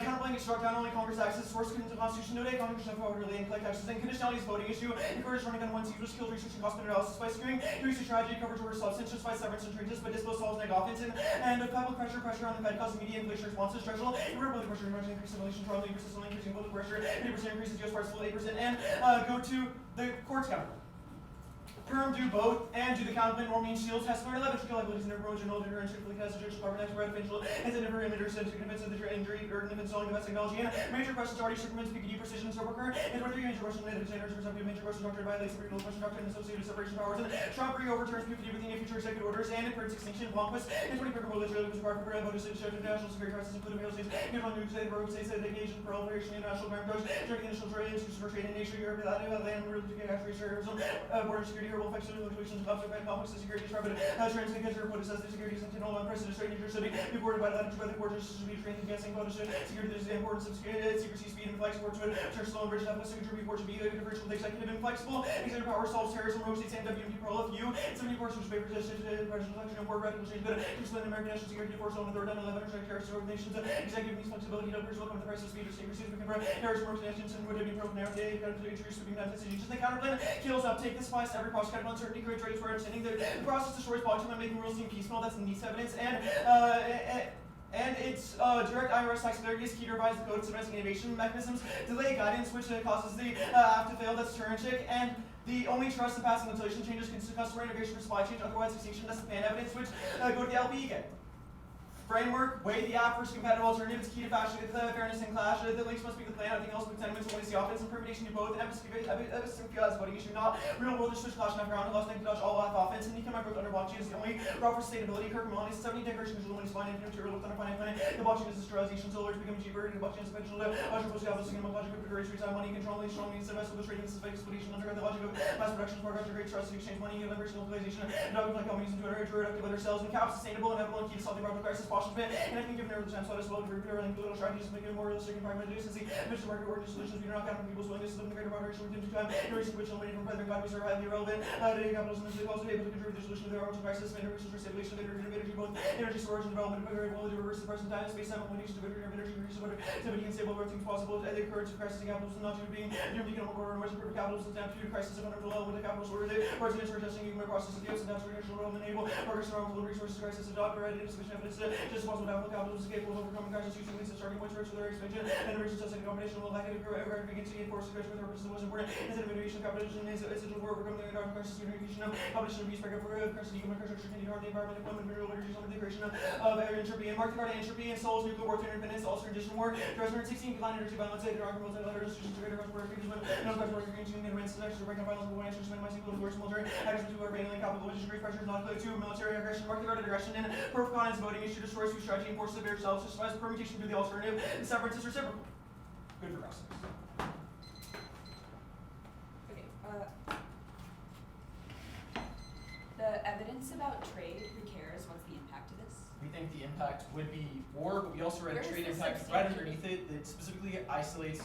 C: counterblanket struck down only Congress access source of the Constitution today, Congress have orderly and collect taxes and conditionalities voting issue, encourage running on one seat, skilled research and cost analysis by skewing research strategy coverage over substance, just by severance and traces, but disposal solves negative offense, and public pressure on the Fed causing media inflation responses, structural, irreparable pressure, increase inflation, strongly persistently increasing public pressure, 80% increase in US parts 8%, and go to the courts counter. Perm do both, and do the counterplane or mean shields, has 11 tricky liabilities in their approach and all different strictly test the department expert official, and then never emitter says to convince of the injury or installing the best technology, and major questions already circumvents PPD precision so worker, and whether major questions related to standards or something major questions doctrine violates the original question doctrine and associated separation powers, and Trump overturns PPD within the future executive orders, and it permits extinction, conquest, and 20 per goal Israel was required for voters to show to national security crisis, including real states, neutral new state, rogue states, that engage in proliferation of international crime drugs, during initial trade, institutions for trade in nature, Europe, land, religion, actually, terrorism, border security, horrible effects of fluctuations, complex security disrupted, transmitted report says the security is no unprecedented straight New Jersey, reported by latitude by the court, just to be trained against quotas, security, there's the importance of secrecy, speed, and flexible to it, church slow and bridge up, signature report should be differential, the executive and flexible, executive power solves terrorism, rogue states, and WMD pro of you, 70 courses which paper position, presidential election, and war radical change, but Switzerland, American national security force on the third, 11 terrorist organizations, executive needs flexibility, numbers, welcome to the price of speed, or secrecy, we can terrorism organizations, and would be broken out, they got to introduce sweeping that decision, just the counterplan, kills uptake, this applies to every prosecutor, uncertainty, great trades for understanding the process destroys politics by making rules seem piecemeal. That's the needs evidence, and its direct IRS tax clarity is key to revise the code of domestic innovation mechanisms, delay guidance, which causes the app to fail. That's turn-chick, and the only trust in passing legislation changes customer integration for supply chain, otherwise extinction. That's the pan evidence, which go to the LP again. Framework, weigh the app versus competitive alternative. It's key to fashion fairness and clash. The links must be the plan. Everything else with tenements only the offense and permutation to both. And emphasis voting issue, not real world switch clash and ground. Lost to dodge all off offense. And economic growth under blockchain is the only route for sustainability. Kirk Maloney 70 integration visual when he's finding material with under finite planet. The blockchain is industrialization, so alerts become cheaper. And the blockchain is potential to usher post office and logic of great reach money control. And strong needs to invest with the trading. This is fake exploitation under the logic of mass production, smart great trust to exchange money, liberation, localization, dogma like companies into productive other cells and cap sustainable and inevitable and key to solving problem crisis, possible bit. And I think given every time so as well to prepare and political strategies to make it more realistic and pragmatic decency, mission market order solutions, we do not count on people's willingness to live in the greater moderation within time, in recent which eliminating from president economies are highly irrelevant. Today capitalism is also able to contribute to the solution of their own crisis, and resource stabilization of energy, both energy storage and development, but very well to reverse the present time, space time, elimination of energy, increase of activity and stable everything possible, at the occurrence of crisis in capitalism, not to being near economic order, and perfect capitalism, down to crisis of under with the capitalist order, the presidents are adjusting human process of the ups and downs of international realm, enable progress around the resources crisis, adopt or edit insufficient evidence, just possible to capitalism is capable of overcoming crisis using these starting points for their expansion, and the research testing combination will likely begin to enforce the question with the purpose of the most important instead of innovation competition is essential for overcoming the environment crisis, unification of competition of use for crisis, human infrastructure, can harm the environment, employment, renewable energy, the creation of entropy, and market entropy, and souls, nuclear war, independence, also tradition war, 2016, decline energy balance, the drug promotes other institutions to greater prosperity, no customer green and rents, to break down violence, one action, minimizing political force, military action to urban and capital, which is great pressure, not to military aggression, market aggression, and pro cons voting issue destroys through strategy and forces of yourselves, justifies permutation through the alternative, and severance is reciprocal. Good for us.
E: Okay, the evidence about trade, who cares? What's the impact of this?
D: We think the impact would be war, but we also read
E: Where
D: a
E: is
D: trade
E: the
D: impact right
E: substantial-
D: underneath it that specifically isolates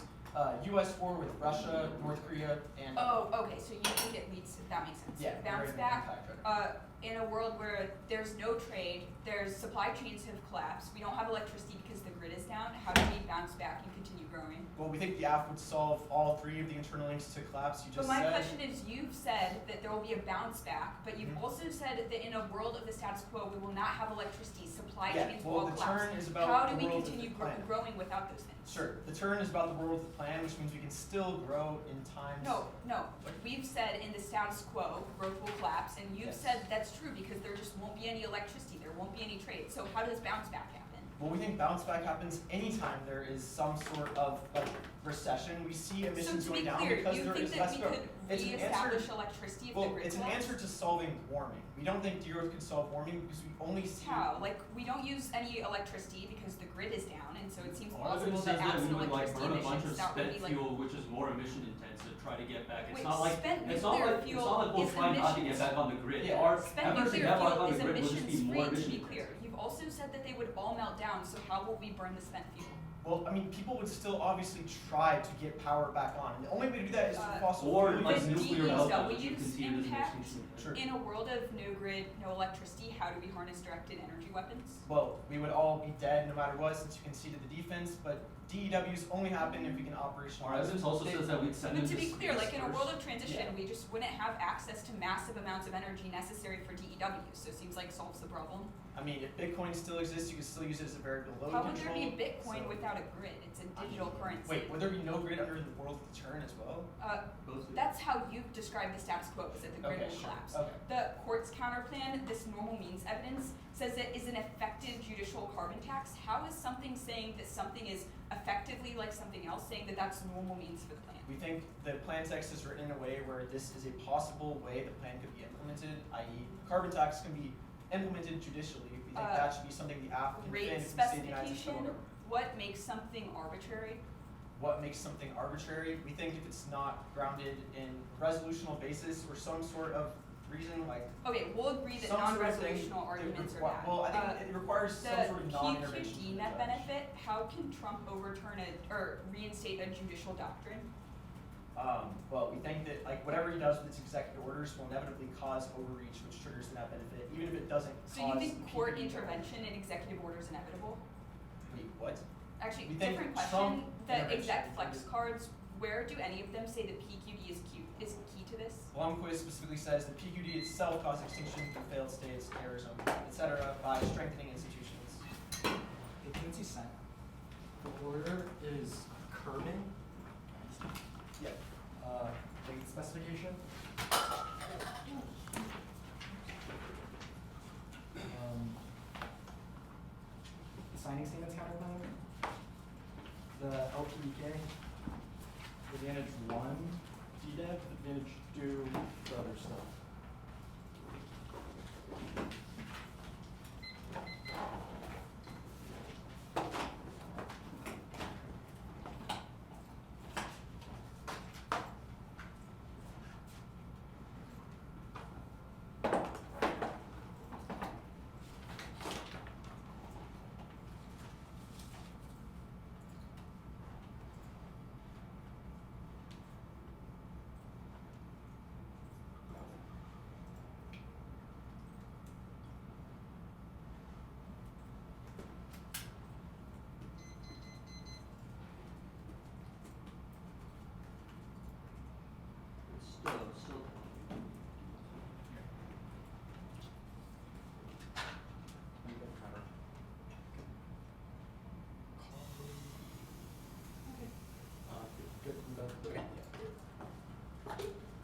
D: U.S. war with Russia, North Korea, and
E: Oh, okay, so you think it leads to, that makes sense.
D: yeah,
E: Bounce
D: right
E: back,
D: impact right.
E: in a world where there's no trade, there's supply chains have collapsed, we don't have electricity because the grid is down, how do we bounce back and continue growing?
D: Well, we think the app would solve all three of the internal links to collapse. You
E: But
D: just
E: my
D: said.
E: question is, you've said that there will be a bounce back, but you've
D: Mhm.
E: also said that in a world of the status quo, we will not have electricity, supply
D: Yeah,
E: chains
D: well,
E: will all
D: the
E: collapse.
D: turn is about
E: How
D: the
E: do we
D: world with
E: continue
D: the plan.
E: growing without those things?
D: Sure. The turn is about the world with the plan, which means we can still grow in times.
E: No. We've said in the status quo, growth will collapse, and you've
D: Yes.
E: said that's true because there just won't be any electricity, there won't be any trade. So how does bounce back happen?
D: Well, we think bounce back happens anytime there is some sort of like recession. We see emissions
E: so to be
D: going down
E: clear,
D: because
E: you
D: there
E: think
D: is
E: that
D: less
E: we
D: growth.
E: could
D: It's an answer.
E: re-establish electricity if the
D: Well,
E: grid
D: it's an
E: collapsed?
D: answer to solving warming. We don't think degrowth can solve warming because we only see.
E: How? Like, we don't use any electricity because the grid is down, and so it seems
C: Our
E: plausible
C: evidence
E: that
C: says that
E: absent
C: we would like
E: electricity
C: burn a bunch of
E: emissions, that would
C: spent
E: be like.
C: fuel, which is more emission intensive, try to get back. It's
E: Wait,
C: not like
E: spent
C: it's not
E: nuclear
C: like
E: fuel
C: it's not like we'll
E: is
C: try not to get
E: emissions.
C: back on the grid.
D: Yeah.
C: Our
E: Spent
C: efforts to
E: nuclear
C: get back
E: fuel
C: on
E: is
C: the grid will just
E: emissions
C: be more
E: free, to
C: emission
E: be clear.
C: intensive.
E: You've also said that they would all melt down, so how will we burn the spent fuel?
D: Well, I mean, people would still obviously try to get power back on, and the only way to do that is through fossil
C: Or
D: fuel.
C: like
E: But
C: nuclear
E: DEs,
C: meltdown,
E: we
C: which you
E: use
C: conceded as an
E: impact
C: extinction event.
D: Sure.
E: In a world of no grid, no electricity, how do we harness directed energy weapons?
D: Well, we would all be dead no matter what since you conceded the defense, but DEWs only happen if we can
C: Our
D: operationalize.
C: evidence also
D: They-
C: says that we'd send
E: But
C: them
E: to be clear, like in a
C: space
E: world
C: first.
E: of transition,
D: Yeah.
E: we just wouldn't have access to massive amounts of energy necessary for DEWs, so it seems like solves the problem.
D: I mean, if Bitcoin still exists, you can still use it as a variable load
E: How would
D: control.
E: there be Bitcoin
D: so-
E: without a grid? It's a digital currency.
D: Wait, would there be no grid under the world of turn as well?
C: Both do.
E: That's how you describe the status quo, is that the grid
D: Okay,
E: will
D: sure.
E: collapse.
D: Okay.
E: The court's counterplan, this normal means evidence, says it is an effective judicial carbon tax. How is something saying that something is effectively like something else, saying that that's normal means for the plan?
D: We think the plan text is written in a way where this is a possible way the plan could be implemented, i.e. carbon tax can be implemented judicially. We think that should be something the app can
E: Rate
D: defend if we say the United States
E: specification,
D: federal government.
E: what makes something arbitrary?
D: What makes something arbitrary? We think if it's not grounded in resolutional basis or some sort of reason like
E: Okay, we'll agree that
D: some sort of thing
E: non-resolutional
D: that
E: arguments are
D: requi-
E: bad.
D: Well, I think it requires some
E: The
D: sort of non-intervention.
E: PQD
D: from the
E: net
D: judge.
E: benefit, how can Trump overturn or reinstate a judicial doctrine?
D: Well, we think that like whatever he does with his executive orders will inevitably cause overreach, which triggers the net benefit, even if it doesn't
E: So
D: cause.
E: you think
D: the
E: court
D: PQD
E: intervention in executive orders inevitable?
D: Wait, what?
E: Actually,
D: We think
E: different
D: Trump
E: question, the
D: intervention
E: exec flex
D: is-
E: cards, where do any of them say that PQD is key to this?
D: Blomquist specifically says the PQD itself caused extinction through failed states, terrorism, etc., by strengthening institutions.
A: The agency sent. The order is curbing,
D: Yeah.
A: rate specification. The signing statements counterclaim. The LPEK. Advantage 1 DDEV, advantage 2 the other stuff.
C: Still.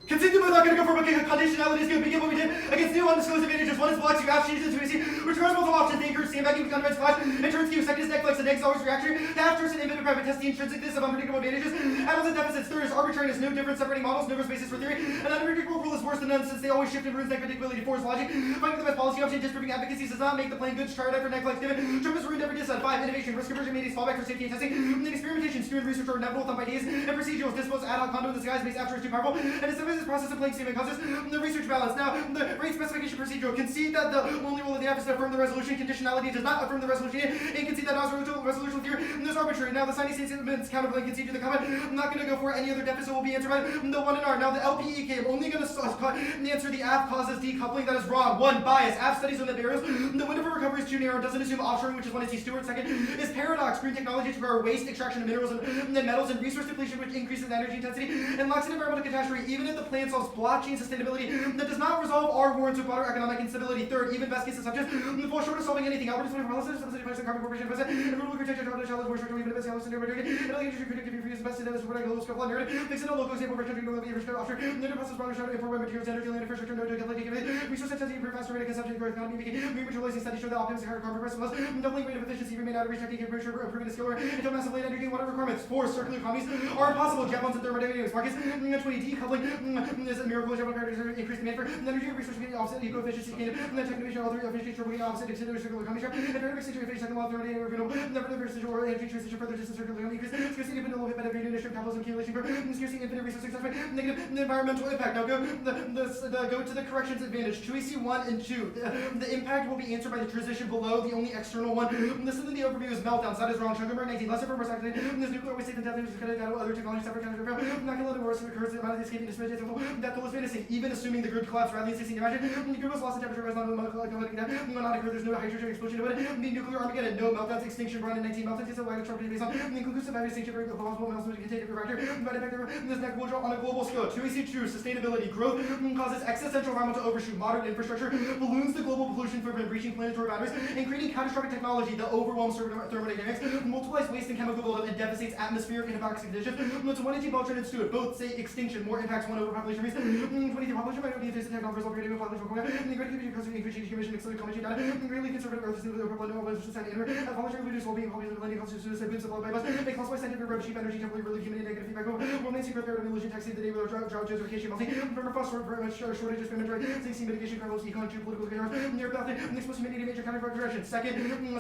G: Continue, we're not going to go for booking. Conditionality is going to begin what we did against new undisclosed advantages. One is blocks, you have changes into AC, returns multiple options, the encourage stand back, you become red flash, and turns Q, second is neck flex, and next always reaction. The half turns and infinite private test the intrinsicness of unpredictable advantages. Adults and deficits. Third is arbitrariness, no difference separating models, numerous basis for theory. An unpredictable rule is worse than none since they always shift in rules, neck predictability, force logic. Finding the best policy option, disproving advocacy does not make the plan good. Try it out for neck flex given. Trump is ruined every discipline. 5. Innovation, risk aversion, mandates fallback for safety and testing. And then experimentation, student research are inevitable, thumb ideas, and procedurals, dispose ad hoc conduit in disguise, based after is too powerful. And it's the process of playing statement causes the research balance. Now, the rate specification procedural. Concede that the only rule of the app is to affirm the resolution. Conditionality does not affirm the resolution. And concede that resolution theory is arbitrary. Now, the signing statements counterplay concede to the comment. I'm not going to go for any other deficit will be answered by the 1 and R. Now, the LPEK, I'm only going to answer the app causes decoupling. That is wrong. 1. Bias. App studies on the barriers. The window for recovery is too narrow. Doesn't assume offshoring, which is 1 is C. Stewart. 2nd is paradox. Green technology to power waste extraction of minerals and then metals and resource depletion, which increases energy intensity and locks in environmental catastrophe. Even if the plan solves blockchain sustainability, that does not resolve R warrants with broader economic instability. 3rd, even best case assumptions fall short of solving anything. Albert is 24%, 75% carbon corporation, and rule protect your child more short-term even if it's house and every day. And like you critic if you use best in this what I go scope on nerd. Fix it all local stable for country no be after. No process stronger short for materials energy and infrastructure no to like resource intensity improve faster rate of consumption growth economy making revisualizing studies show that optimism higher carbon principles doubling rate of efficiency remain out of reach technique improving the skill until massively energy water requirements. 4 circular economies are impossible. Jet bonds and thermodynamics markets 20 decoupling is a miracle. Jet bond increased demand for energy resource getting offset eco efficiency gain and then technology all 3 efficiency triple gain offset extended circular economy share and very big situation second law thermodynamic renewable never the versus or energy transition further distance circular economy increase scarcity infinite little bit better initiative capitalism accumulation growth scarcity infinite resource success rate negative environmental impact. Now go to the corrections advantage 2AC1 and 2. The impact will be answered by the transition below. The only external one. Listen to the overview is meltdowns. That is wrong. Sugar 19. Lesser for accident. This nuclear waste safe and death is going to other technologies separate kind of not going to let it worse occurs the amount of escaping dismissed that was fantasy. Even assuming the grid collapse rather than 16. Imagine the grid was lost in temperature rise not not occur. There's no hydrogen explosion to it. The nuclear Armageddon. No meltdowns. Extinction run in 19 meltdowns. It's a wide trouble based on the conclusive value extinction rate of possible meltdowns can take a factor. But effective this next will draw on a global scale. 2AC2 sustainability growth causes excess central environment to overshoot modern infrastructure, balloons the global pollution footprint, breaching planetary boundaries, and creating catastrophic technology that overwhelms thermodynamics, multiplies waste and chemical buildup, and devastates atmospheric and hypoxic conditions. It's 1 Beltran and Stewart. Both say extinction more impacts one overpopulation rates. 23 population might be facing technology result creating a population for the great community because of increasing emission, extended climate change data, greatly conservative earth is the overblown over society and voluntary reduce well-being, population blending, constitutes suicide, booms, followed by bus, they classify scientific rubber, cheap energy, temporarily really human negative feedback. Will maintain growth, paradigm illusion, taxi the day with drought, gentrification, multi, farmer phosphor, shortages, famine, dry, CC mitigation, criminals, econ, geopolitical chaos, near nothing, exposed humanity, major counter direction. Second,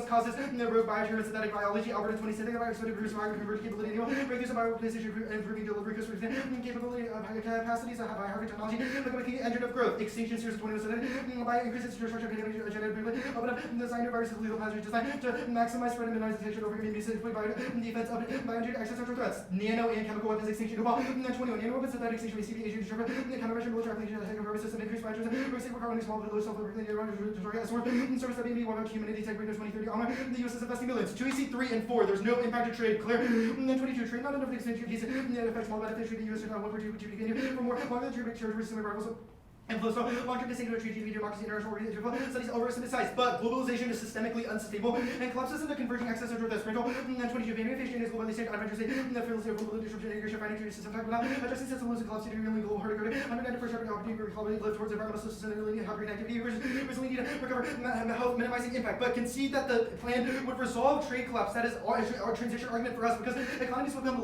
G: causes rogue biochar and synthetic biology. Albert 27, virus to produce convert capability animal, breakthroughs of bioreplacement, improving delivery capability capacities of bioharvest technology, becoming engine of growth. Extinction series of 2007 by increasing structure of genetic open up design of viruses lethal pathogens designed to maximize spread and minimize detection over immune system by defense of bioengineered existential threats. Nano and chemical weapons extinction global. 21 nano weapons synthetic extinction receive agent determined countermeasure military application attack of system increased biogen recycle carbon small low sulfur destroy a sword service that maybe one of humanity tech breakers 2030 honor. The US is investing millions. 2AC3 and 4. There's no impact to trade. Clear. And then 22 trade not enough extension piece. It affects small benefits to the US not 1 for 2 for more longer the trade charge recently rivals. And flows from long-term distinguished treaty democracy international organization studies overestimate size, but globalization is systemically unsustainable and collapses into converging excess into the sprinkled. And 22 manufacturing is globally safe, adventurously, and the fearless global disruption integration financial system talk about addressing system losing collapse to really global hard coding. 191st opportunity to recover live towards environmental sustainability and green activity. Recently need to recover health minimizing impact, but concede that the plan would resolve trade collapse. That is our transition argument for us because economies will become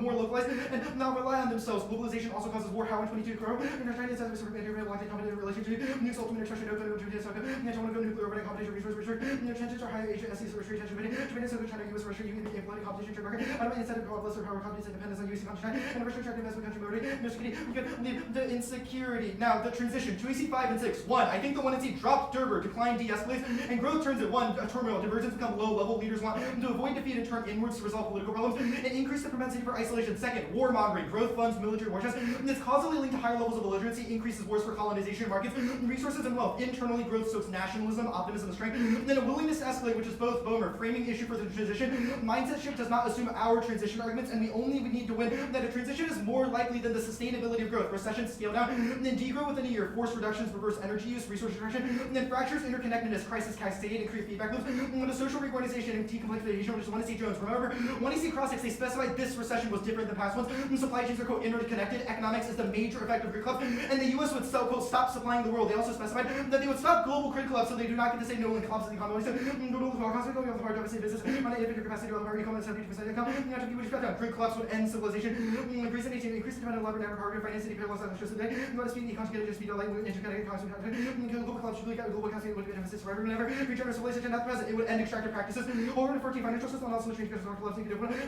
G: more localized and not rely on themselves. Globalization also causes war. How in 22 grow and China is as a like competitive relationship. Nukes ultimate expression open to the second. National go nuclear overnight competition resource restrict. Chances are high HSCs restrict tension between Japan and China US Russia union in political competition trade market. Out of incentive to lesser power companies independence on US country and restrict investment country mobility. No security. We could leave the insecurity. Now the transition 2AC5 and 6. 1. I think the 1 and C drop Durber, decline de-escalates, and growth turns at 1 turmoil. Divergence become low level. Leaders want to avoid defeat and turn inwards to resolve political problems and increase the propensity for isolation. Second, warmongering, growth funds, military war chest. This causally linked to higher levels of belligerency, increases wars for colonization markets, resources and wealth. Internally, growth stokes nationalism, optimism, and strength. And then a willingness to escalate, which is both Boehmer, framing issue for the transition. Mindset shift does not assume our transition arguments, and we only need to win that a transition is more likely than the sustainability of growth. Recessions scale down, and then degrow within a year. Forced reductions, reverse energy use, resource reduction, and then fractures, interconnectedness, crisis cascade, and create feedback loops. And when a social reorganization and decomplexification, which is 1AC Jones. Remember, 1AC Crossix, they specified this recession was different than past ones. And supply chains are quote interconnected. Economics is the major effect of grid collapse, and the U.S. would quote stop supplying the world. They also specified that they would stop global grid collapse, so they do not get to say no when collapse in the economy. So, we have the hard deficit business on a capacity to our income and 70% income. You have to keep down. Grid collapse would end civilization. Increase in 18, increase the demand on labor, never hard finance, city, parallel electricity. You want to speed the economy, just speed the light, interconnected constant. Global collapse should global capacity would be deficits forever. Whenever return civilization not present, it would end extractive practices. Over 14 financial system and also the change because of collapse.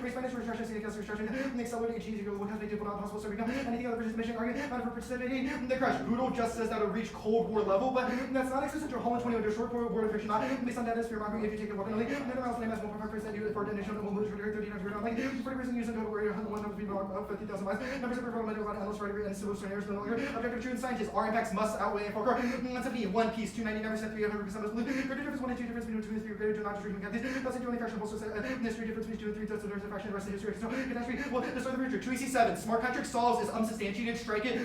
G: Raise financial restructuring, city capital restructuring, accelerate change global capacity not possible. So we come anything other participation argument for participating the crash. Boodle just says that it'll reach Cold War level, but that's not existential. Holland 20 under short war of fiction, not based on data sphere marking if you take it weaponly. None else name as 1.5% for donation of military 1300 like 40% use of total area 1 feet of 50,000 miles. Numbers of performance on endless right and civil scenarios no longer. Objective true and scientists. Our impacts must outweigh for 170, 1 piece, 299%, 300% most blue. Greater difference 1 and 2 difference between 2 and 3 greater do not just recount these. That's the only fraction also history difference between 2 and 3 that's the fraction of the rest of history. So catastrophe. Well, this are the future. 2EC7. Smart contract solves is unsubstantiated. Strike it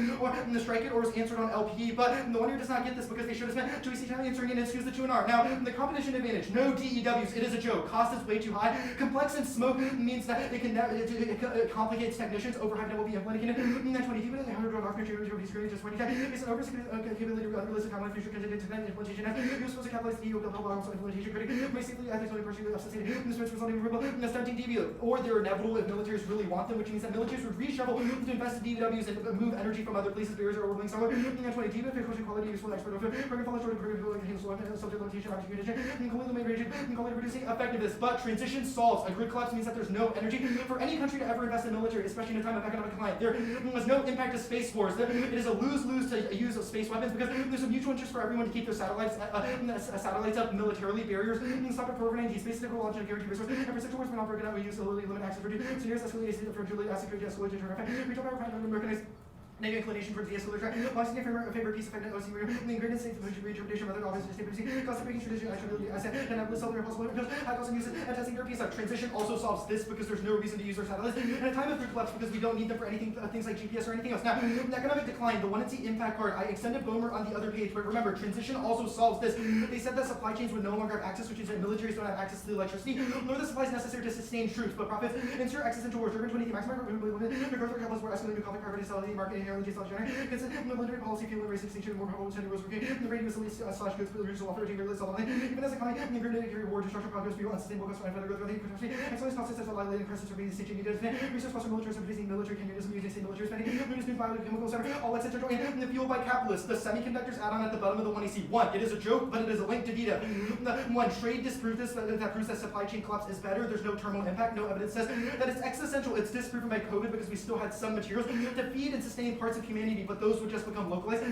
G: or is answered on LP. But the one who does not get this because they should have spent 2EC7 answering it and excuse the 2 and R. Now the competition advantage. No DEWs. It is a joke. Cost is way too high. Complex and smoke means that it can it complicates technicians. Overhyped will be implemented. 22 minutes. 100 on architecture. Just 20 times. It's an capability of unrealistic timeline future contingent to implementation. You're supposed to capitalize the EU will help also implementation critic. Basically, I think only partially associated. This is resulting in rebel stunting DBO. Or they're inevitable if militaries really want them, which means that militaries would reshovel to invest in DWs and move energy from other places, barriers, or overlaying solar. 20 DBO, efficient quality, useful expert of bringing follow short of subject limitation, object mutation, and completely main region, and quality reducing effectiveness. But transition solves. A grid collapse means that there's no energy for any country to ever invest in military, especially in a time of economic decline. There was no impact to space wars. It is a lose-lose to use of space weapons because there's a mutual interest for everyone to keep their satellites up militarily. Barriers stop it program space technology and guarantee resource. Every sector was not broken out. We use to limit access for serious escalation for Julie security escalation to effect. We don't ever find Americanized negative inclination towards the escalator. Lost in favorite piece of offended OC the ingredient states of interpretation rather than obvious stability. Cost of making tradition actually asset and have self possible because high cost uses and testing their piece of transition also solves this because there's no reason to use our satellites in a time of grid collapse because we don't need them for anything things like GPS or anything else. Now economic decline, the 1C impact card, I extended Bomer on the other page, but remember transition also solves this. They said that supply chains would no longer have access, which is that militaries don't have access to the electricity, nor the supplies necessary to sustain troops, but profits insert existential war driven 20 maximum the growth of capitalist war escalating to conflict privatization market inherently generate. Military policy fuel and race extinction more probable than was working. The rate of slash goods reduces welfare to regulate self even as a economy, the grid carry war to structure progress, fuel unsustainable cost and further growth. Excellence costs as a liability crisis are being distinction needed. Resource costs of military subsidizing military communism using state military spending. Reduce new biochemical center. All that's central and the fuel by capitalists. The semiconductors add on at the bottom of the 1EC1. It is a joke, but it is a link to data. One trade disproves this. That proves that supply chain collapse is better. There's no terminal impact. No evidence says that it's existential. It's disproven by COVID because we still had some materials to feed and sustain parts of humanity, but those would just become localized.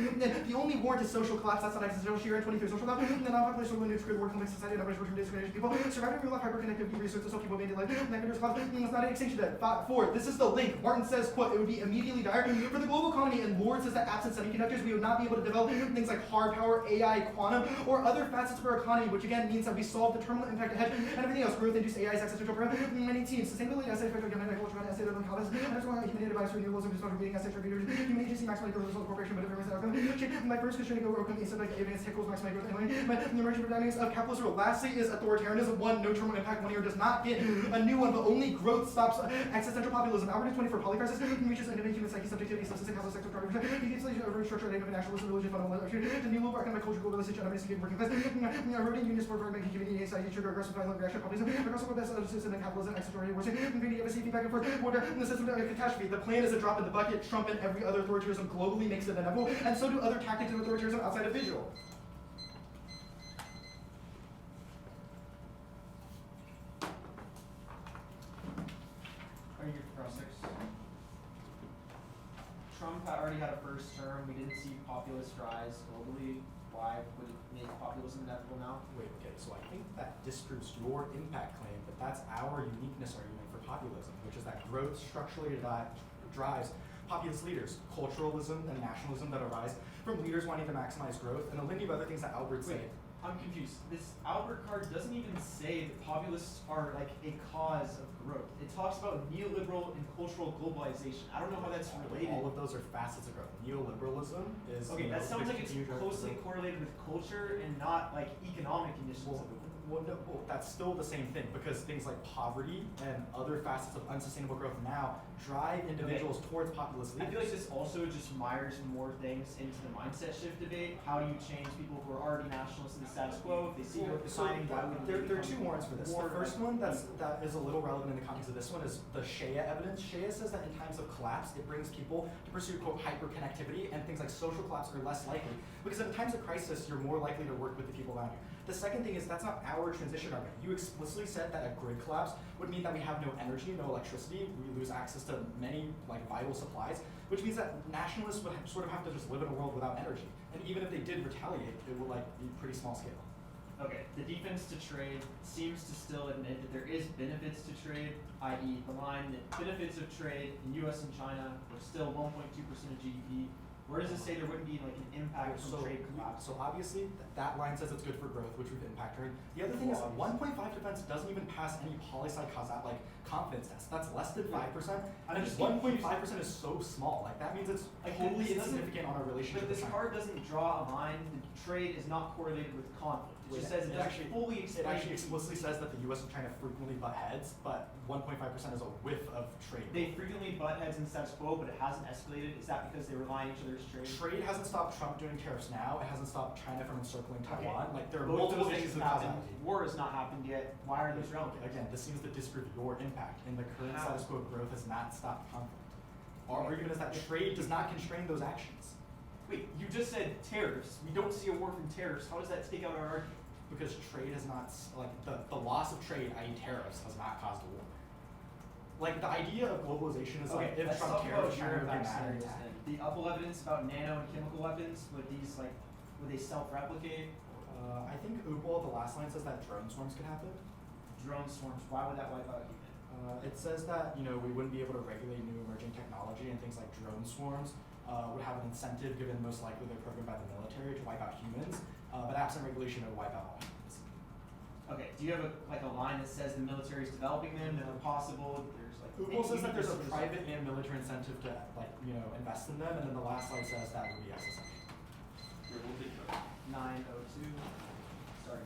G: The only warrant is social collapse. That's not existential. Sheer 23 social law. The non-population will news grid war complex society. Numbers short-term discrimination people. Surviving real life hyperconnectivity resources so people made life. Negative collapse. It's not an extinction debt. 4. This is the link. Martin says, quote, it would be immediately dire for the global economy, and Lord says that absent semiconductors, we would not be able to develop things like hard power, AI, quantum, or other facets of our economy, which again means that we solve the terminal impact ahead and everything else. Growth induced AI is existential for many teams. Sustainability, essay, factor, culture, essay, college, and that's why humanity advice renewables and responsible reading, essay, readers, human agency, maximizing growth of the corporation, but if outcome. My first constraint to go overcome is like evidence heckles maximizing growth anyway. But the emerging dynamics of capitalist rule. Lastly is authoritarianism. 1, no terminal impact. 1 year does not get a new one, but only growth stops existential populism. Albert 24 polycrisis reaches into human psyche, subjectivity, substance, capital sector, property, deeply over structure, identity, nationalism, religion, fundamental, the new global economic culture, globalization, economic working class, eroding union sport for making community, society, trigger, aggressive, violent reaction, populism, aggressive, best system, and capitalism, extraordinary worship, greedy, ever back and forth, border, and the system of catastrophe. The plan is a drop in the bucket. Trump and every other authoritarianism globally makes it inevitable, and so do other tactics of authoritarianism outside of visual.
D: Are you good for cross-six? Trump already had a first term. We didn't see populist rise globally. Why would it make populism inevitable now?
A: Wait, okay, so I think that disproves your impact claim, but that's our uniqueness argument for populism, which is that growth structurally drives populist leaders, culturalism and nationalism that arise from leaders wanting to maximize growth, and a litany of other things that Albert said.
D: I'm confused. This Albert card doesn't even say that populists are like a cause of growth. It talks about neoliberal and cultural globalization. I don't know how that's related.
A: All of those are facets of growth. Neoliberalism is
D: okay. That sounds like it's closely correlated with culture and not like economic conditions.
A: Well, that's still the same thing because things like poverty and other facets of unsustainable growth now drive individuals towards populist leaders.
D: I feel like this also just mires more things into the mindset shift debate. How do you change people who are already nationalists in the status quo? If they see growth declining, why would
A: there are 2 warrants for this. The first one that is a little relevant in the context of this one is the Shea evidence. Shea says that in times of collapse, it brings people to pursue, quote, hyperconnectivity, and things like social collapse are less likely because in times of crisis, you're more likely to work with the people around you. The second thing is that's not our transition argument. You explicitly said that a grid collapse would mean that we have no energy, no electricity, we lose access to many like vital supplies, which means that nationalists would sort of have to just live in a world without energy. And even if they did retaliate, it would like be pretty small scale.
D: Okay, the defense to trade seems to still admit that there is benefits to trade, i.e. the line that benefits of trade in US and China were still 1.2% of GDP. Where does it say there wouldn't be like an impact from trade collapse?
A: So obviously that line says it's good for growth, which we've impacted. The other thing is 1.5 defense doesn't even pass any poli-sci causa like confidence test. That's less than 5%.
D: I'm
A: And
D: just
A: 1.5% is so small. Like that means it's
D: Like,
A: wholly
D: it doesn't-
A: insignificant on our relationship
D: But
A: with
D: this
A: China.
D: card doesn't draw a line. The trade is not correlated with conflict. It just says it doesn't fully
A: It
D: explain.
A: actually explicitly says that the US and China frequently butt heads, but 1.5% is a whiff of trade.
D: They frequently butt heads in the status quo, but it hasn't escalated. Is that because they rely on each other's trade?
A: Trade hasn't stopped Trump doing tariffs now. It hasn't stopped China from encircling
D: Okay.
A: Taiwan. Like there are
D: Both
A: multiple
D: those
A: issues
D: things
A: of
D: have happened.
A: causality.
D: War has not happened yet. Why are these relevant?
A: Again, this seems to disprove your impact. In the current
D: How?
A: status quo, growth has not stopped conflict. Our argument is that trade does not constrain those actions.
D: Wait, you just said tariffs. We don't see a war from tariffs. How does that take out our argument?
A: Because trade has not, like, the loss of trade, i.e. tariffs, has not caused a war. Like, the idea of globalization is like, if
D: let's
A: Trump
D: talk about
A: tariffs, China would get
D: Eurovac
A: mad and
D: scenarios
A: attack.
D: then. The upper evidence about nano and chemical weapons, would they self-replicate?
A: I think Upal, the last line says that drone swarms could happen.
D: Drone swarms, why would that wipe out human?
A: It says that, we wouldn't be able to regulate new emerging technology, and things like drone swarms would have an incentive, given most likely they're programmed by the military, to wipe out humans. But absent regulation, it would wipe out all humans.
D: Okay, do you have a line that says the military is developing them, that they're possible, there's like...
A: Upal says that there's a
D: any
A: private and military incentive to, invest in them, and then the last slide says that would be SSM.
D: 902, sorry.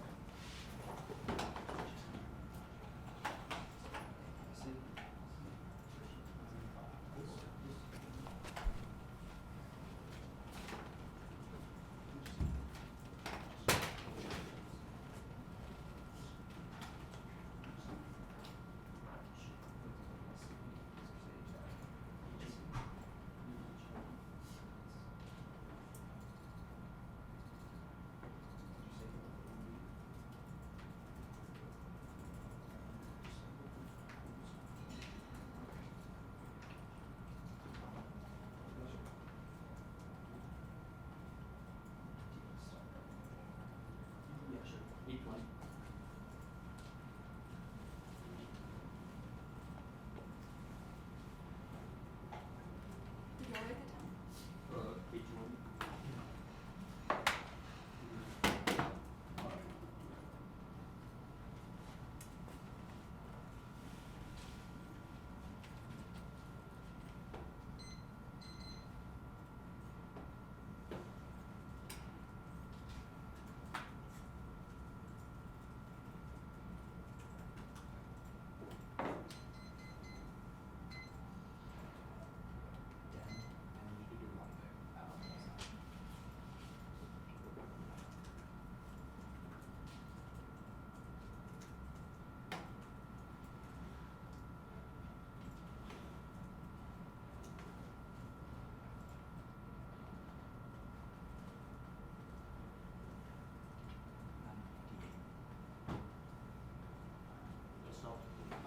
D: Yeah, sure. 820.
E: Did you write that down?
D: Page 1.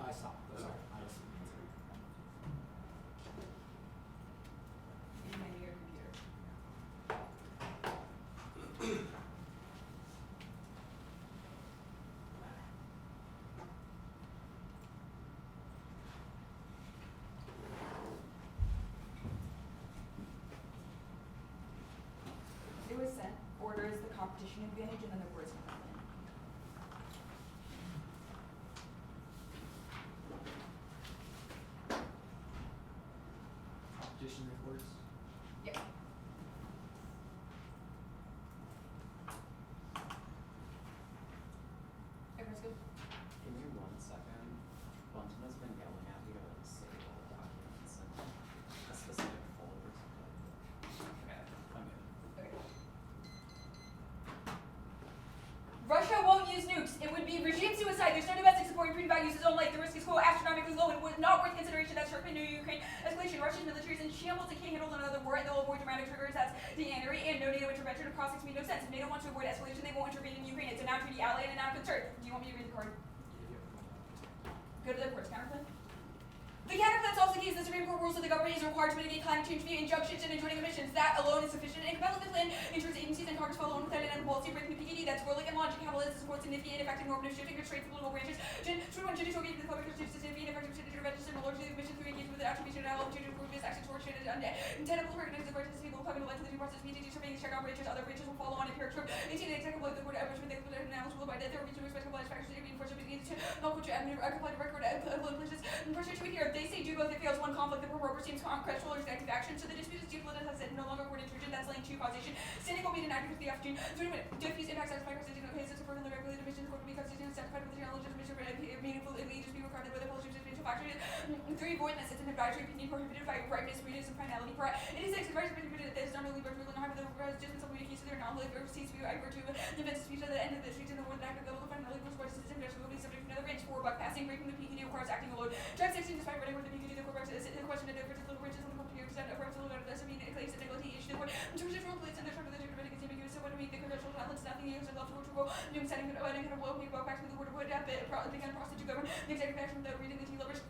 A: I stopped. Sorry.
E: In my near computer. It was sent, order is the competition advantage, and then the words come in.
D: Competition reports.
E: Yep. Everyone's good?
H: Give me 1 second. Bunton has been yelling at me to like save all the documents and a specific folder. Okay, I'm good.
E: Okay. Russia won't use nukes. It would be regime suicide. There's no domestic support and freedom values its own life. The risk is, quote, astronomically low and was not worth consideration. That's Turkey, New Ukraine escalation. Russia's military is in shambles. It can't handle another war, and they'll avoid dramatic triggers. That's the January, and no NATO intervention of prospects made no sense. If NATO wants to avoid escalation, they won't intervene in Ukraine. It's a now-treaty ally and a now-concern. Do you want me to read the card? Go to the courts. Counterclaim? The counterclaim's also key is the the Supreme Court rules that the government is required to mitigate climate change via injunctions and enjoining emissions. That alone is sufficient and compelled the plan ensures agencies and Congress follow on with an policy breaking the PKD that's squirrely and logic catalyst supports significant and effective normative shifting constraints of political branches. Judicial engagement with the public constitutes significant and effective interventions and largely the mission through engagement with the attribution and opportunity to improve this action towards shared and intended to recognize the participation of climate legislative process. PKD surveying check on branches. Other branches will follow on in period term. 18 executive the board average with the analysis will by death. There will be two respectable factors to be enforced begins to not put you admin comply to record political places. And pressure to here. They say do both. It fails one conflict. The proper seems concrete or active action. So the dispute is due to has said no longer court intrusion. That's linked to causation. Standing will be denied because the opportunity. So diffuse impacts as by constitution of cases for the regulated emissions court to be constituted and satisfied with the general legitimation for meaningful it just be regarded by the policy of factor. 3 voidness. It's an advisory opinion prohibited by rightness, readiness, and finality. 86 advisory prohibited. It is not only virtual and harm the just some way to their knowledge or sees to I virtue of the events speech at the end of the street in the one act of the finality was for system will be subject to another range 4 buck passing breaking the PKD requires acting alone. Drive 16 despite writing with the PKD the court is the question of the particular branches of the company or extent of particular doesn't mean it claims that illegality issue the court interpretation rule plates and the term of the judgment against ambiguous so when we think of the outlets nothing use and love to go new setting and kind of will people back to the court would have been began a process to govern the executive action without reading the T lovers.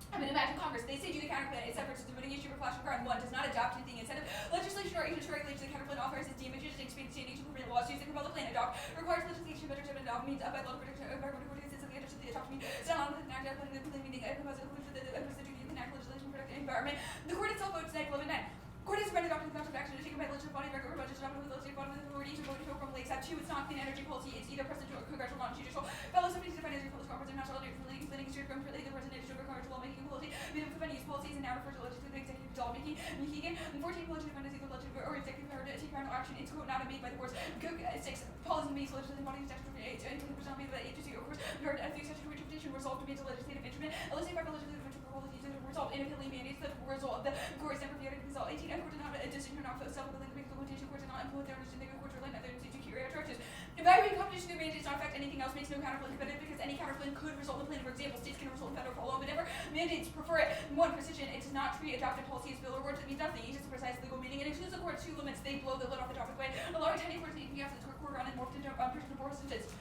E: I mean, imagine Congress. They say do the counterplan. It separates the voting issue for flash ground. 1 does not adopt anything instead of legislation or agency regulations. The counterplan authorizes damages and expediting to prevent lawsuits that compel the plan adopt. Requires legislation measures and adopt means by law protection environmental coordinates and the interest of the adopt means not on the act of the meaning and proposal for the duty of the act legislation to protect the environment. The court itself votes 9/11/9. Court has recommended adopting the concept of action to take by legislative body record or budget adopted with legislative body with authority to vote to from lakes. 2, it's not clean energy policy. It's either presidential or congressional, not judicial. Fellow subcommittees define energy policy conference and national planning institute from the president to congressional lawmaking policy. We have defended use policies and now refer to legislative and executive lawmaking. Michigan and 14 legislative defendants equal legislative or executive power to take final action. It's quote not made by the courts. 6 policies based legislative bodies statutory 8 and 20% made by the agency or course. Nor the statutory interpretation resolved to be a legislative instrument. Eliciting by the legislative instrument policies and resolved independently mandates the result of the court's never periodic result. 18 and court did not have a decision not self-fulfilling the implementation court did not implement their understanding of court or other to carry out charges. Evaluating competition through mandates not affect anything else makes no counterplan competitive because any counterplan could result in the plan. For example, states can result in federal follow-up, whatever mandates prefer it. 1 precision, it does not treat adopted policy as bill or words that means nothing. It's just a precise legal meaning. It excludes the court's 2 limits. They blow the lid off the topic way. Allowing tiny courts to even after the court ground and morphed into unpredictable substance.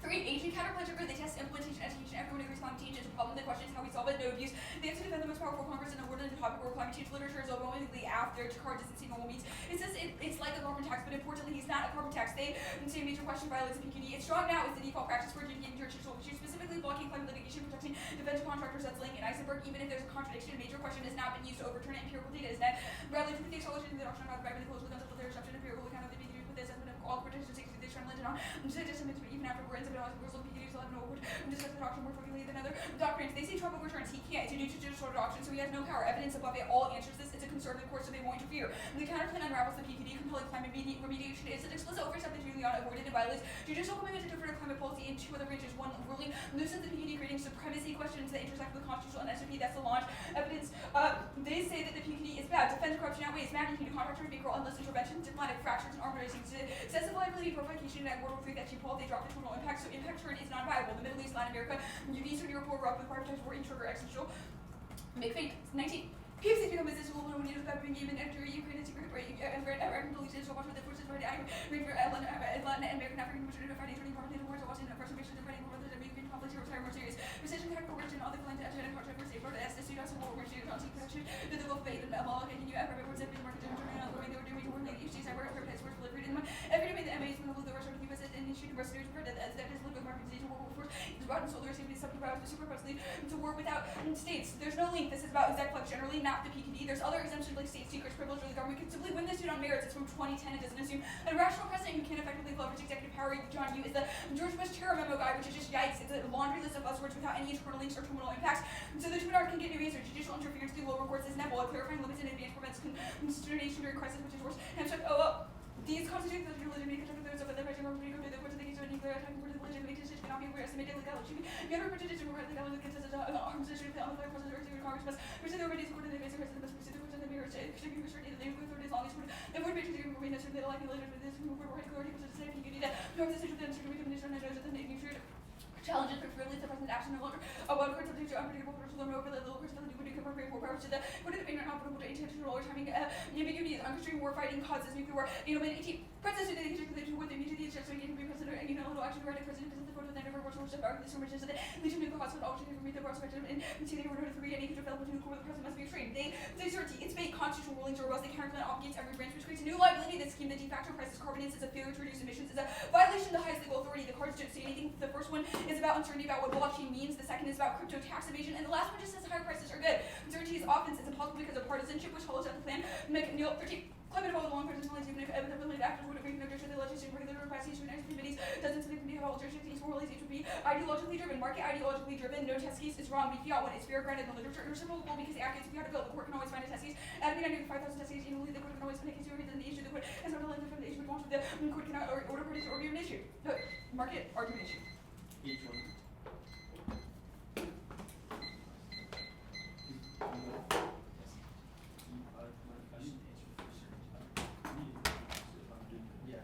E: 3, Asian counterplans are good. They test implementation, education. Everyone agrees climate change is a problem. The question is how we solve it. No abuse. They have to defend the most powerful Congress in the world in the topic where climate change literature is overwhelmingly after card doesn't see normal means. It says it's like a carbon tax, but importantly, he's not a carbon tax. They say major question violates the PKD. It's strong now is the default practice for adjudicating jurisdictional issues, specifically blocking climate litigation, protecting defense contractors. That's laying an iceberg. Even if there's a contradiction, a major question has not been used to overturn it. Empirical data is that Bradley for the acknowledgement of the auction about the close with concept of their assumption. Empirical account of the PKD with this and all protections take the trend legend on. Even after we're in some rules of PKD. Discuss the doctrine more frequently than other doctrines. They say Trump overturns. He can't. It's a new judicial doctrine, so he has no power. Evidence above it all answers this. It's a conservative court, so they won't interfere. The counterplan unravels the PKD, compelling climate remediation. It's an explicit oversight between the avoided and violates judicial commitment to defer to climate policy in 2 other branches. 1 ruling loosens the PKD, creating supremacy questions that intersect with the constitutional and SOP. That's the launch. Evidence. They say that the PKD is bad. Defense corruption outweighs magnitude. Contractors make grow unless intervention. Diplomatic fractures and arm racing. Excessive liability, provocation, and World War III that cheap they drop the total impact. So impact turn is not viable. The Middle East, Latin America, Eastern Europe will erupt with privatized war in trigger existential. Make fake. 19. PFC become business will when you look up in game and enter Ukraine and secret break American police so much with the forces ready. I read for Latin and American African which are fighting 20 parties in the war so watching the first mission and fighting more than the Ukraine conflict here more serious. Precision kind of origin all the climate action and contract for safe order as the students of war which is not secret action to the Gulf Bay and Amal and you ever words have been marketed and turning out the way they were doing to work like issues I work for place were delivered in one. Every domain the MAs from the Russia to US and issued ambassadors for that is legal market to war force is brought in solar safety superpowers lead to war without states. There's no link. This is about exec flex generally, not the PKD. There's other exemptions like state secrets, privilege, or the government can simply win this suit on merits. It's from 2010. It doesn't assume a rational president who can effectively leverage executive power. John Yoo is the George Bush terror memo guy, which is just yikes. It's a laundry list of buzzwords without any internal links or terminal impacts. So the Twin Arc can get new answers. Judicial interference through lower courts is nebula. Clarifying limits in advance prevents consternation during crisis, which is worse. And so, these constitute the legitimate contributors of the regime of the court of the case of nuclear attack for the legitimate decision cannot be overestimated legality. The other prejudice over legality consists of arms issue with the unfair process or Congress must pursue the remedies according to the basic president must pursue the courts of the mirror should be restricted to the authorities long as the word makes you remain as the like later with this move for authority which is the same you need that no decision then should be commissioned and knows that the name should Challenges for release the present action no longer a wild card subject to unpredictable potential over the local course ability would become appropriate for powers to the what are the main operable to intentional or timing ambiguities unconstrained war fighting causes nuclear war princess to the interconnected with the immediate so you can be president and you know little action right president because the photo then ever was worship argue so much as the legion nuclear hospital opportunity for me the perspective and continuing order to read any could develop into nuclear the president must be restrained. They certainty its fate constitutional rulings or else the counterplan obligates every branch which creates a new liability that scheme the de facto prices carbon is a failure to reduce emissions is a violation of the highest legal authority. The cards don't say anything. The first one is about uncertainty about what blockchain means. The second is about crypto tax evasion, and the last one just says higher prices are good. Uncertainty is often is impossible because of partisanship, which follows out the plan. Neil 13. Climate evolved along personalities, even if evidently the actors would agree no direction the legislation regulatory capacity to enact activities doesn't seem to be how all jurisdictions morally it would be ideologically driven. Market ideologically driven. No test case is wrong. Be fiat when it's fair granted in the literature. Irreciprocal because it acts fiat to build. The court can always find a test case. At 5,000 test cases, annually the court can always find a case than the issue. The court has not elected from the issue but wants the court cannot order parties or give an issue. Market argument issue.
D: Each one.
A: Yeah.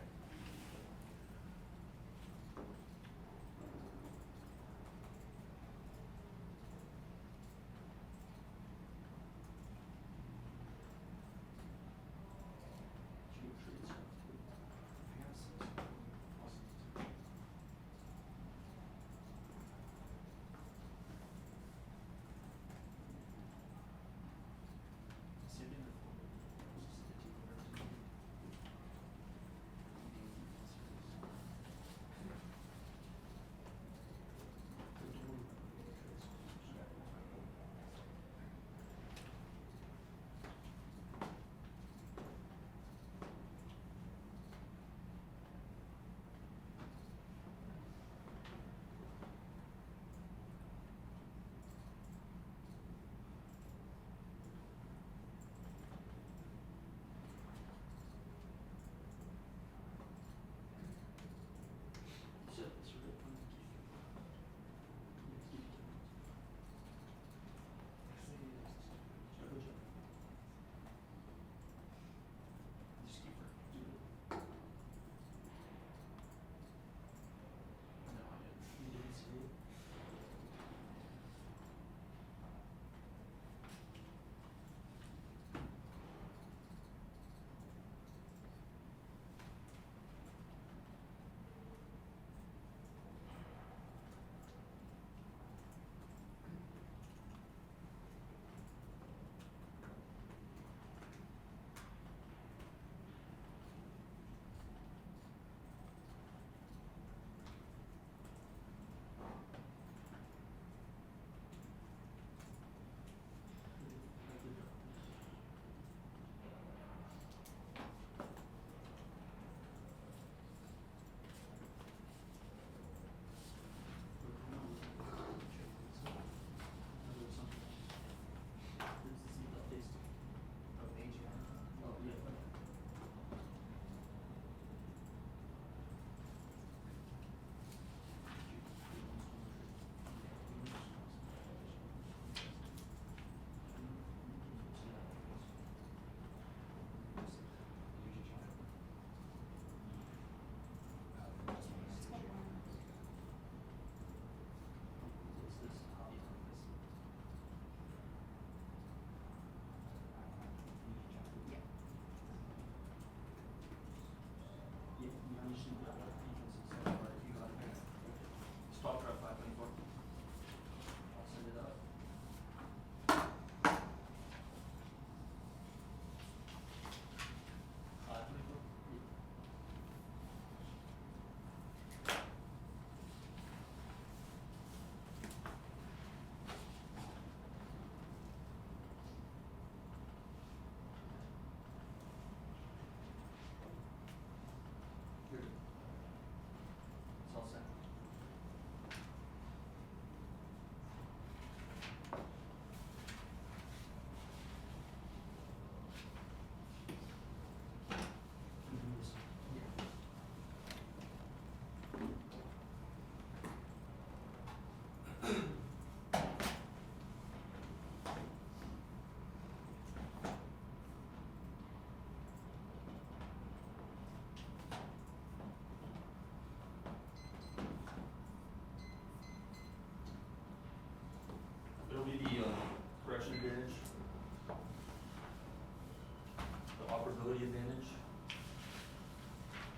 C: operability advantage,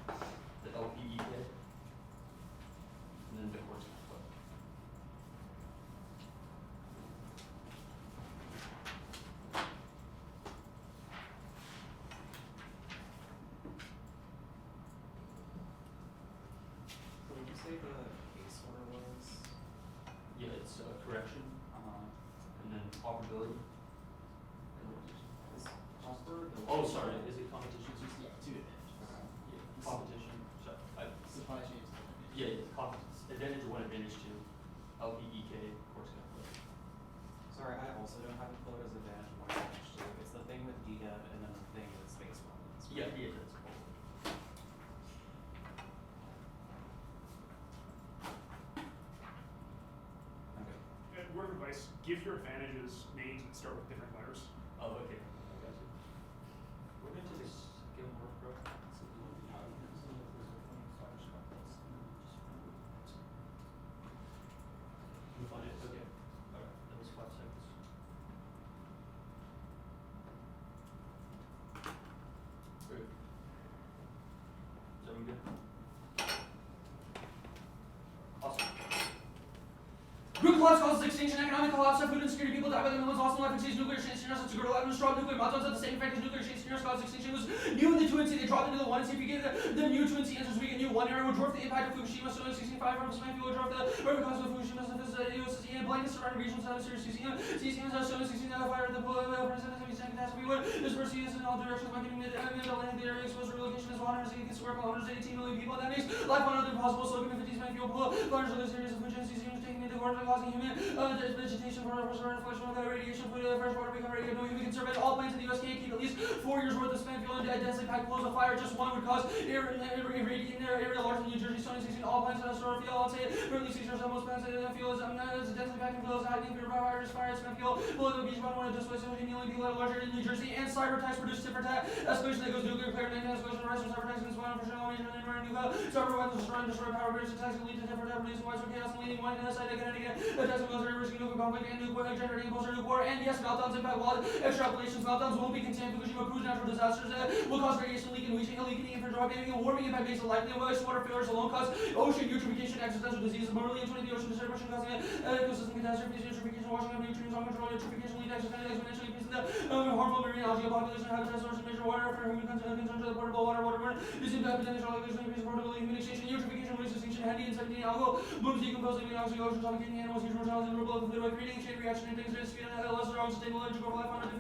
C: the LPEK, and then the course conflict.
H: What did you say the case order was?
C: Yeah, it's correction, and then operability.
H: Is Prosper the?
C: Oh, sorry, is it competition?
D: Yeah, two advantages.
C: Yeah, competition, sorry,
D: Supply chains.
C: yeah, advantage one, advantage two, LPEK, course conflict.
H: Sorry, I also don't have it pulled as advantage one, advantage two. It's the thing with DDEV and then the thing with space weapons.
C: Yeah, that's cool.
H: Okay.
F: Word of advice, give your advantages names that start with different letters.
C: Oh, okay, I got you. We're going to this Gilmore Pro. You find it? Okay. Alright, that was 5 seconds. Great. Is everyone good? Awesome. Root collapse causes extinction, economic collapse, food insecurity, people die by the millions, lost in life, and nuclear chain scenarios, to grow alive and strong nuclear meltdowns have the same effect as nuclear chain scenarios cause extinction was new in the 2 and C, they dropped into the 1 and C, if you get the new 2 and C answers, we get new 1 area would dwarf the impact of Fukushima, so in 65 from Smith, would dwarf the urban cause of Fukushima, so this USC, and blanket surrounding regions, hemispheres, CCM, so in 16 fire, the president of the catastrophe would disperse is in all directions, by getting the area exposed to relocation as 180 square kilometers, 18 million people, and that makes life on other possible, so looking at 50 fuel pool, large of this areas of food chain, CCM, taking into order, causing human vegetation for reflection of radiation, fresh water become radiation. No human can survive. All plants in the U.S. can't keep at least 4 years worth of spent fuel and densely packed pools of fire. Just one would cause irradiating area larger than New Jersey, Stony 16. All plants that store fuel, I'll say for at least 6 years. Most plants that fuel is densely packed in fuels, hiding for virus, fire, spent fuel. Below the beach, one wanted to displace 17 million people that are larger than New Jersey. And cyber attacks produce different escalation that goes nuclear, player, and escalation, rise from cyber attacks and spawn for sure. Cyber weapons destroy power grids, attacks can lead to different producing wise chaos, leading one to the side again and again. Attacks military risking nuclear conflict and nuclear generating impulse nuclear war. And yes, meltdowns impact while extrapolations. Meltdowns won't be contained. Fukushima cruise natural disasters will cause radiation leak and weakening infrastructure, and warming impact based on likely wastewater failures alone cause ocean eutrophication, accidental diseases, mortally in 20 the ocean distribution causing ecosystem catastrophes, eutrophication, washing of nutrients, uncontrolled eutrophication lead exponentially increasing the harmful marine algae population, habitat source, and major water for human consumption of the portable waterborne. Using the epidemic, increasing portability, human extinction, eutrophication, waste extinction, handy and 17 algal blooms decomposing living oxygen, oceans, suffocating animals, huge mortality, and ruble of creating a chain reaction and things that speed and lesser unsustainable energy for life on Earth.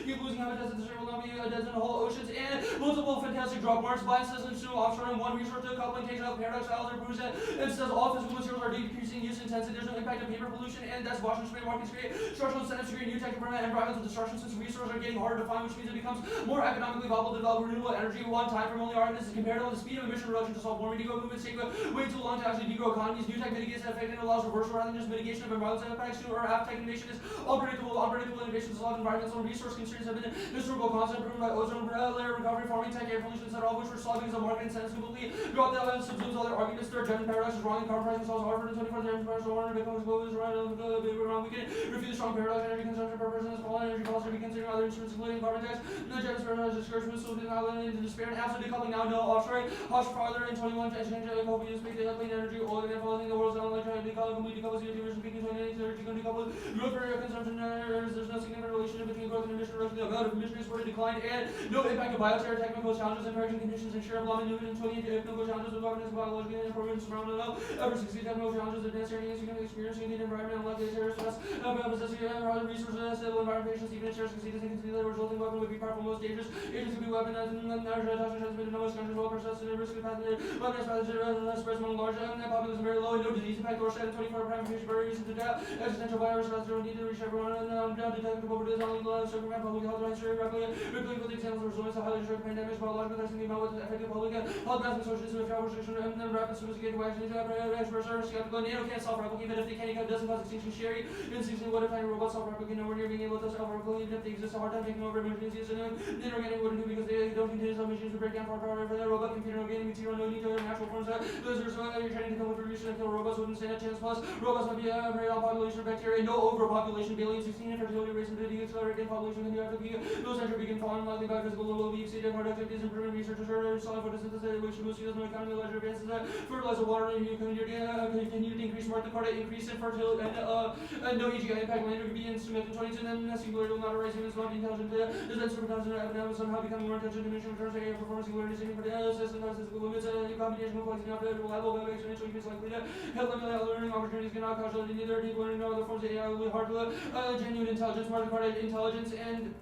C: Keep losing habitats that will not be dead in the whole oceans, and multiple fantastic drop marks, blind systems to offshore, and one resource to coupling, takes out paradox styles or proves that and says all physical materials are decreasing use intensity. There's no impact of paper pollution, and that's washing spray markets create structural incentives to create new tech to prevent environmental destruction since resources are getting harder to find, which means it becomes more economically viable to develop renewable energy one time from only our this is comparable to the speed of emission reduction to solve warming. Degrow movements take way too long to actually degrow economies. New tech mitigates that effect and allows reversal rather than just mitigation of environmental impacts. To or half tech innovation is unpredictable innovation to solve environmental and resource constraints have been historical concept proven by ozone layer recovery, farming tech, air pollution, etc. All which were solving as a market incentives completely drop the evidence subsumes other arguments. Third, German paradox is wrong and carbon pricing solves Harvard and 24 German paradox water becomes global is wrong. We can refute the strong paradox energy consumption per person is falling energy costs are be considering other instruments including carbon tax. The German paradox discouragement so now into despair and absolute decoupling now no offshoring. Hush farther in 21 to exchange coal use make the clean energy oil and following the world's not like trying to decouple completely decouple CO2 emission peaking 20 energy going to decouple growth per consumption there's no significant relationship between growth and emission reduction. The amount of emission is declined and no impact of bioterror, technical challenges, encouraging conditions, and share of love and new and 20 technical challenges of governance, biological and improvements around the world. Ever 60 technical challenges, advanced areas, you can experience in the environment, unlike the terrorist threats, possessing resources, stable environment, patients, even shares, succeed, and the resulting weapon would be powerful, most dangerous. Agents could be weaponized and transmitted in the most countries, well processed, and risk of weaponized pathogen, spreads among large populations very low, and no disease impact, or 24 prime patient very reason to death, existential virus, don't need to reach everyone, and undetectable disease, only circumvent public health rights, rapidly with examples of resilience to highly restricted pandemics, biological testing, about with effective public health management, social distancing, travel restriction, and then rapid sophisticated vaccines, skeptical, NATO can't self-replicate, but if they can, it doesn't cause extinction. Sherry, in what if tiny robots self-replicate, nowhere near being able to self-replicate, even if they exist, a hard time taking over emergencies, and inorganic wouldn't do because they don't contain some machines to break down for their robot computer, organic material, no need to natural forms. Those are so you're trying to come with revolution and kill robots wouldn't stand a chance. Plus, robots might be a very population of bacteria, no overpopulation, billion, 16 infertility rates, and accelerated population. population can do after peak. Those enter begin falling likely by physical level of exceeded productivities, improving research, solid photosynthesis, which boosts the economy, larger advances, fertilizer, water, and continue to increase market credit, increase in fertility, and no EGI impact land or be in Smith in 22, and then singularity will not arise humans not be intelligent, is then superpowers and somehow become more intelligent, diminishing returns to performance, singularity, saving for the system, physical limits, combination complexity, not reliable, exponential increase likely to help limit learning opportunities, cannot causality, neither deep learning nor other forms of AI will be hard to genuine intelligence, market credit, intelligence, and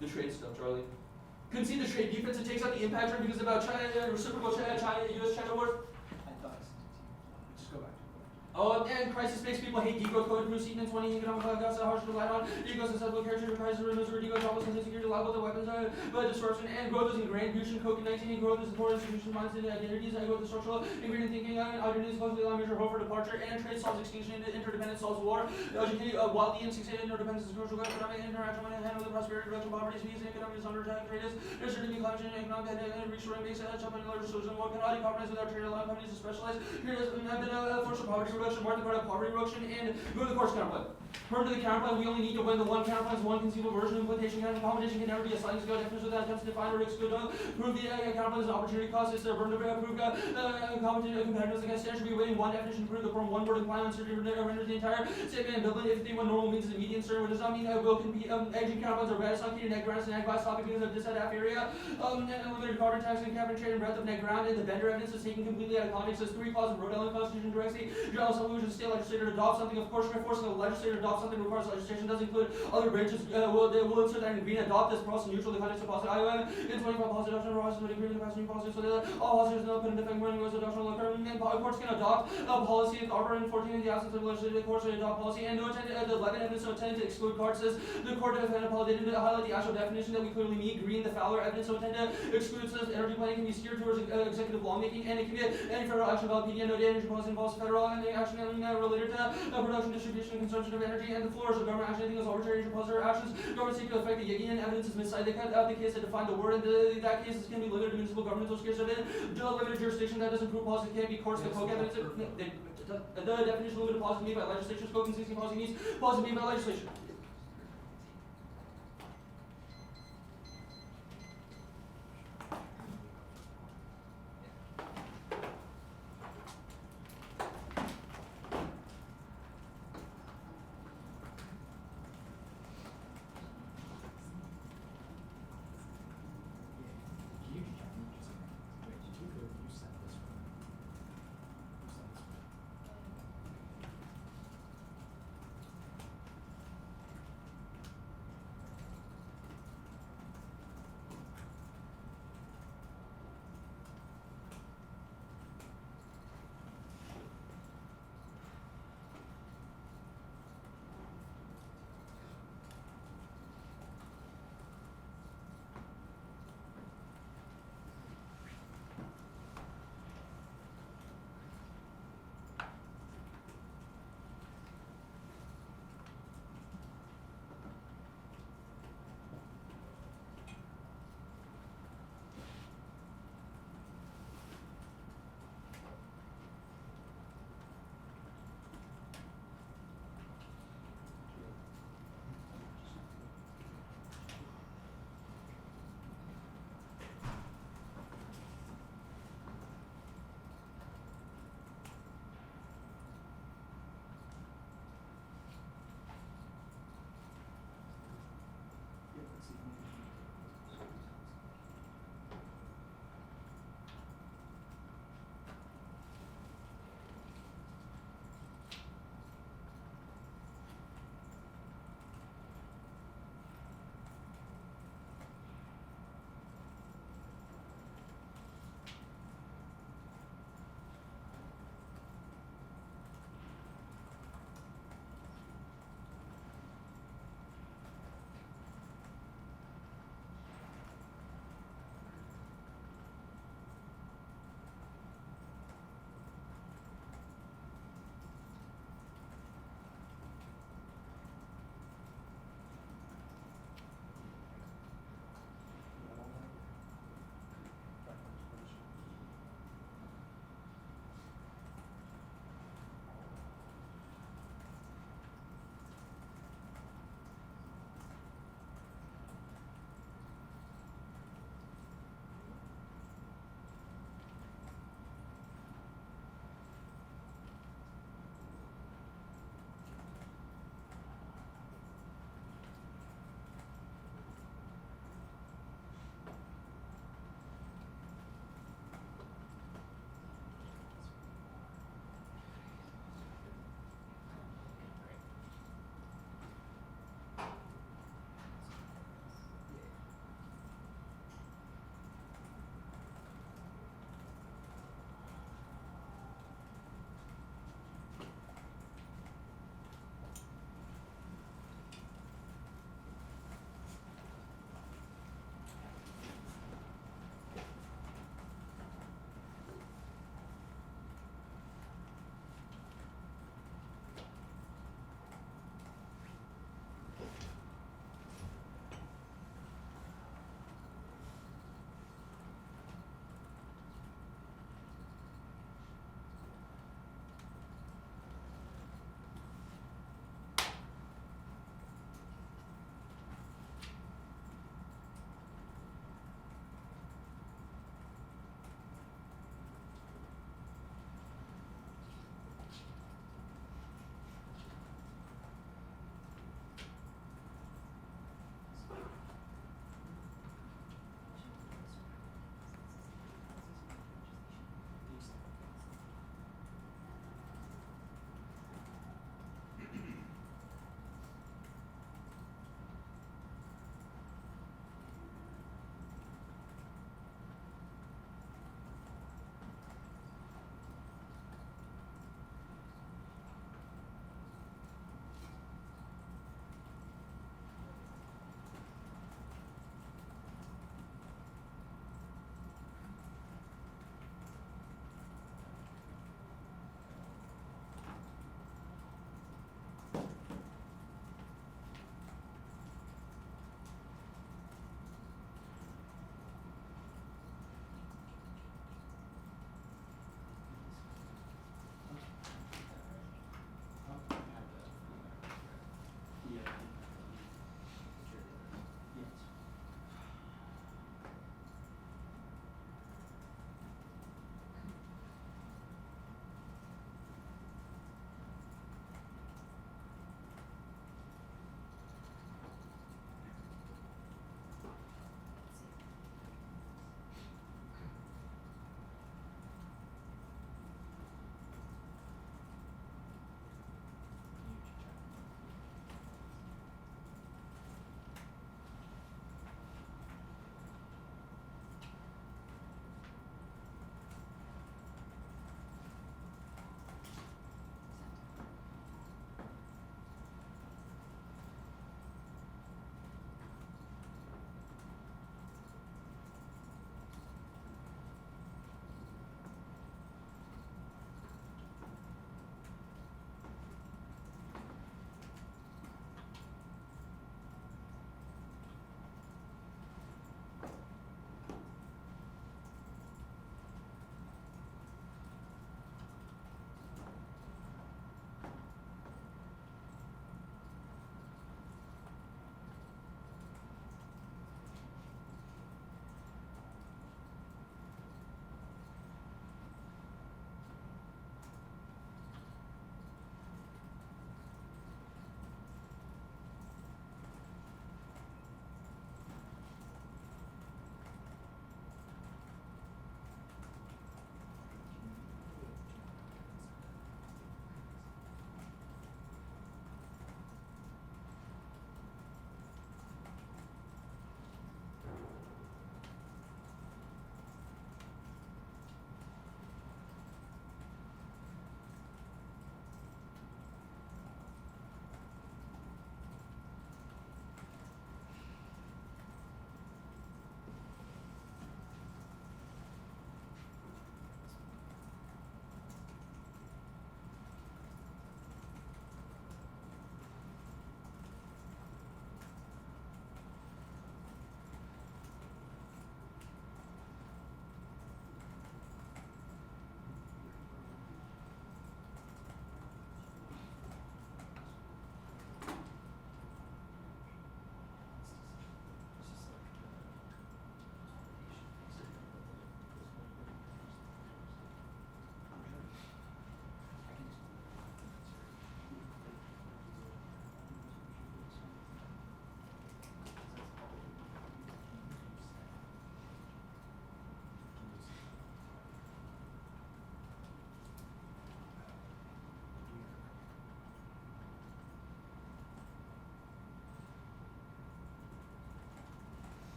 C: the trade stuff, Charlie. Concede the trade defense, it takes out the impact trade because about China, reciprocal China, US-China wars.
D: I thought I said just go back.
C: Oh, and crisis-based people hate degrowth code, Bruce Eaton in 20, economic gas, harsh to rely on, degrowth susceptible characters, crisis, rumors, or degrowth, troubles, and insecurity, liable to weapons, but disruption, and growth is ingrained, fusion, COVID-19, growth is important, institution, mindset, identities, and growth is structural, ingredient thinking, identities, closely allow measure, hope for departure, and trade solves extinction, interdependence solves war, educate, wildly and succeeded, interdependence is crucial, economic interaction, when handle the prosperity, reduction, poverty, peace, and economic is under attack, trade is, there's certain climate change, economic, and restoring base, jumping larger sources, and more cannot decarbonize without trade, allowing companies to specialize, here has been a force of poverty reduction, market credit, poverty reduction, and go to the course counterplay. Turn to the counterplay, we only need to win the one counterplay, one conceivable version, implementation, and competition can never be a sliding scale definition without attempts to define or exclude, prove the counterplay is an opportunity cost, it's their burden to prove competitiveness against it, should be waiting one definition to prove the form one word implying uncertainty renders the entire statement ambivalent if the one normal means is immediate certain, which does not mean will can be edging counterplays are bad, sunken neck grounds and neck by stopping because of this at half area, and limited carbon tax and cap and trade and breadth of neck ground, and the vendor evidence is taken completely out of context, says 3 clauses of Rhode Island Constitution directly, general assembly which is state legislature to adopt something, of course, forcing the legislature to adopt something requires legislation does include other branches will insert that in green adopt this process neutral the context of policy IOM in 25 policy adoption process with agreement to pass new policy so that all policies no put in effect when goes adoption will occur and courts can adopt policy if Arbor in 14 in the absence of legislative courts will adopt policy and no intent the 11 evidence no intent to exclude cards says the court defendant policy didn't highlight the actual definition that we clearly meet green the Fowler evidence no intent to exclude says energy planning can be steered towards executive lawmaking and it can be any federal action about PDN no energy policy involves federal and the action related to production distribution and consumption of energy and the floors of government action anything is arbitrary interposer actions government seek to affect the Yagian evidence is miscited they cut out the case that defined the word and that case can be limited to municipal governmental scales of it limited jurisdiction that doesn't prove policy can't be courts the coke evidence the definition of limited policy made by legislature scope and existing policy needs policy made by legislation.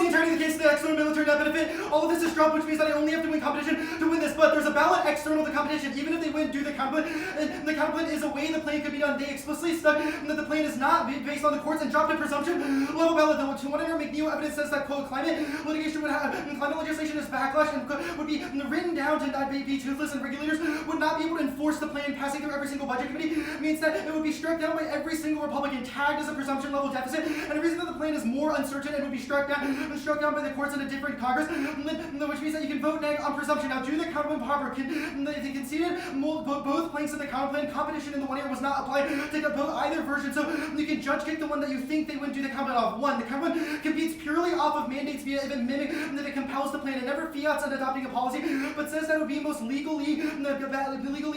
G: the entirety of the case, the external military net benefit, all of this is dropped, which means that I only have to win competition to win this. But there's a ballot external to competition. Even if they win, do the counterplan. And the counterplan is a way the plan could be done. They explicitly stuck that the plan is not based on the courts and dropped a presumption level ballot. Though to whatever McNeil evidence says that quote climate litigation would have climate legislation is backlash and would be written down to not be toothless, and regulators would not be able to enforce the plan passing through every single budget committee. Means that it would be struck down by every single Republican, tagged as a presumption level deficit. And the reason that the plan is more uncertain and would be struck down by the courts in a different Congress, which means that you can vote neg on presumption. Now, do the counterplan proper? They conceded both planks of the counterplan. Competition in the 1 year was not applied to vote either version, so you can judge kick the one that you think they would do the counterplan off. One, the counterplan competes purely off of mandates via if it mimic that it compels the plan. It never fiats on adopting a policy, but says that it would be most legally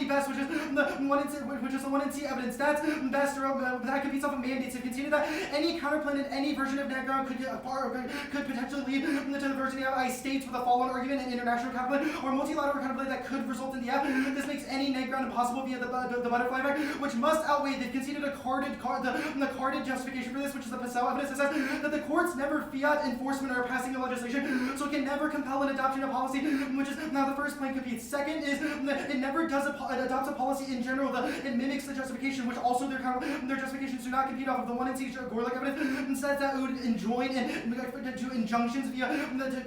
G: best, which is the 1 in C evidence. That's best, or that competes off of mandates. It conceded that any counterplan in any version of NetGround could potentially lead to the version of I states with a follow-on argument in international counterplan or multilateral counterplan that could result in the F. This makes any NetGround impossible via the butterfly effect, which must outweigh. They've conceded the carded justification for this, which is the Passau evidence that says that the courts never fiat enforcement or passing of legislation, so it can never compel an adoption of policy, which is now the first plan competes. Second is it never adopts a policy in general. It mimics the justification, which also their justifications do not compete off of the 1 in C Gorlick evidence, and says that it would enjoin and do injunctions via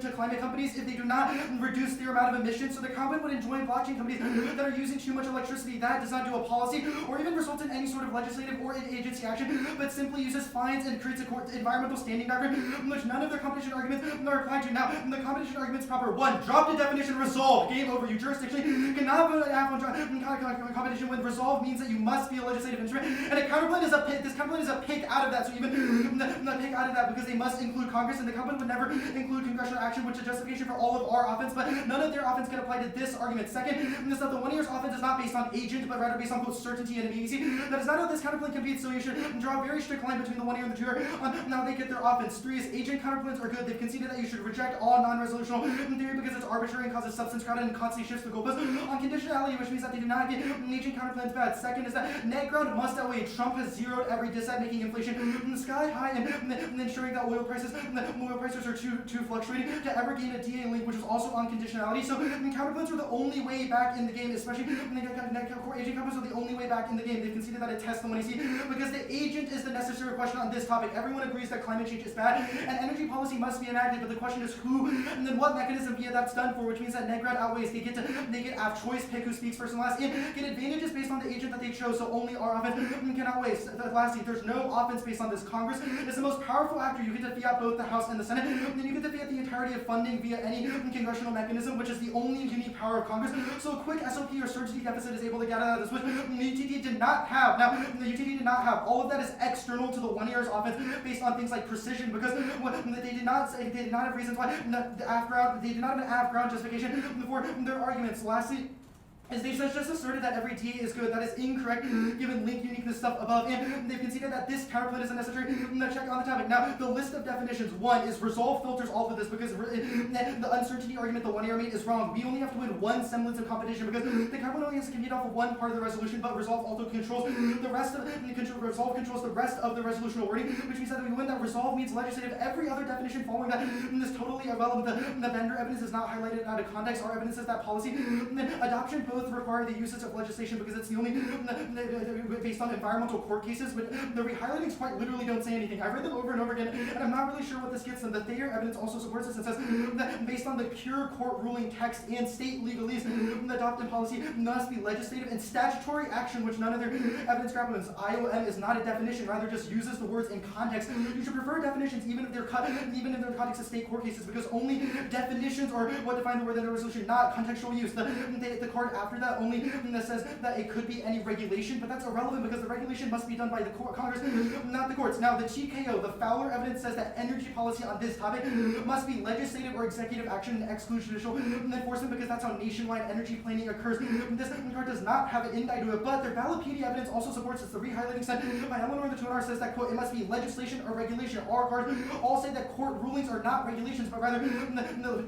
G: to climate companies if they do not reduce their amount of emissions. So the comment would enjoin blockchain companies that are using too much electricity. That does not do a policy or even result in any sort of legislative or agency action, but simply uses fines and creates a environmental standing doctrine, which none of their competition arguments are applied to. Now, the competition arguments proper. 1, drop the definition, resolve, game over. You jurisdictionally cannot vote on competition when resolve means that you must be a legislative instrument, and a counterplan is a pick. This counterplan is a pick out of that. So even the pick out of that because they must include Congress, and the counterplan would never include congressional action, which is justification for all of our offense, but none of their offense can apply to this argument. Second, is that the 1 year's offense is not based on agent, but rather based on both certainty and immediacy. That is not how this counterplan competes, so you should draw a very strict line between the 1 year and the 2 year on how they get their offense. 3 is agent counterplans are good. They've conceded that you should reject all non-resolutional theory because it's arbitrary and causes substance crowded and constantly shifts the goalpost. On conditionality, which means that they do not get agent counterplans bad. Second is that net ground must outweigh. Trump has zeroed every dissent, making inflation sky high and ensuring that oil prices are too fluctuating to ever gain a DA link, which is also on conditionality. So counterplans are the only way back in the game, especially agent counterplans are the only way back in the game. They've conceded that it tests the 1 AC because the agent is the necessary question on this topic. Everyone agrees that climate change is bad and energy policy must be enacted, but the question is who and then what mechanism via that's done for, which means that net ground outweighs. They get have choice, pick who speaks first and last, and get advantages based on the agent that they chose, so only our offense can outweigh. Lastly, there's no offense based on this. Congress is the most powerful actor. You get to fiat both the House and the Senate, and then you get to fiat the entirety of funding via any congressional mechanism, which is the only unique power of Congress. So a quick SOP or certainty deficit is able to get out of this, which the UTD did not have. Now, the UTD did not have. All of that is external to the 1 year's offense based on things like precision, because they did not have reasons why they did not have an AF-ground justification for their arguments. Lastly, as they just asserted that every DA is good. That is incorrect, given link uniqueness stuff above, and they've conceded that this counterplan is unnecessary. Check on the topic. Now, the list of definitions. 1 is resolve filters all of this because the uncertainty argument the 1 year made is wrong. We only have to win one semblance of competition because the counterplan only has to compete off of one part of the resolution, but resolve also controls the rest of resolve controls the rest of the resolutional wording, which means that if we win that resolve means legislative. Every other definition following that is totally irrelevant. The vendor evidence is not highlighted out of context. Our evidence is that policy adoption both require the usage of legislation because it's the only based on environmental court cases, but the highlightings quite literally don't say anything. I've read them over and over again, and I'm not really sure what this gets them. The Thayer evidence also supports this and says that based on the pure court ruling text and state legalese, the adopted policy must be legislative and statutory action, which none of their evidence grapples. IOM is not a definition, rather just uses the words in context. You should prefer definitions even if they're context of state court cases, because only definitions are what define the word in the resolution, not contextual use. The card after that only says that it could be any regulation, but that's irrelevant because the regulation must be done by the Congress, not the courts. Now, the TKO, the Fowler evidence says that energy policy on this topic must be legislative or executive action and exclude judicial enforcement because that's how nationwide energy planning occurs. This card does not have an indie to it, but their Ballotpedia evidence also supports this. The rehighlighting sent by Eleanor the 2R says that, quote, it must be legislation or regulation. Our cards all say that court rulings are not regulations, but rather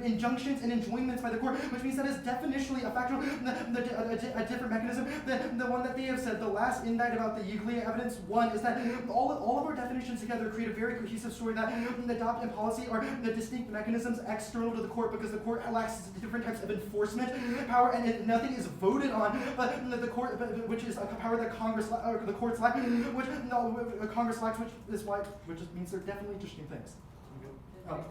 G: injunctions and enjoinments by the court, which means that is definitionally a factual a different mechanism than the one that they have said. The last indictment about the Uglia evidence one is that all of our definitions together create a very cohesive story that the adopt and policy are the distinct mechanisms external to the court because the court lacks different types of enforcement power and nothing is voted on, but the court, which is a power that Congress or the courts lack, which Congress lacks, which just means they're definitely interesting things. Okay.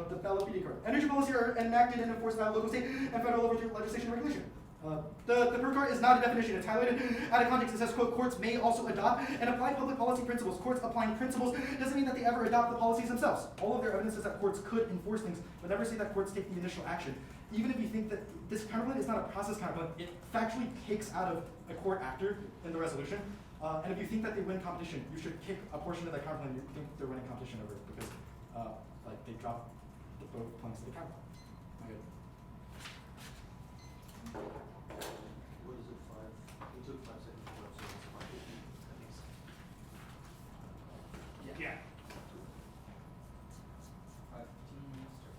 G: The ballot PD card. Energy policy are enacted and enforced by local, state, and federal level through legislation and regulation. The per card is not a definition. It's highlighted out of context. It says, quote, courts may also adopt and apply public policy principles. Courts applying principles doesn't mean that they ever adopt the policies themselves. All of their evidence is that courts could enforce things, but never say that courts take the initial action. Even if you think that this counterclaim is not a process counterclaim, it factually takes out of a court actor in the resolution. And if you think that they win competition, you should kick a portion of that counterclaim you think they're winning competition over because like they dropped the both planks of the counterclaim. Okay.
I: What is it, 5? It took 5 seconds to go, so it's 5:15, I think so.
F: Yeah.
D: 5:15, start.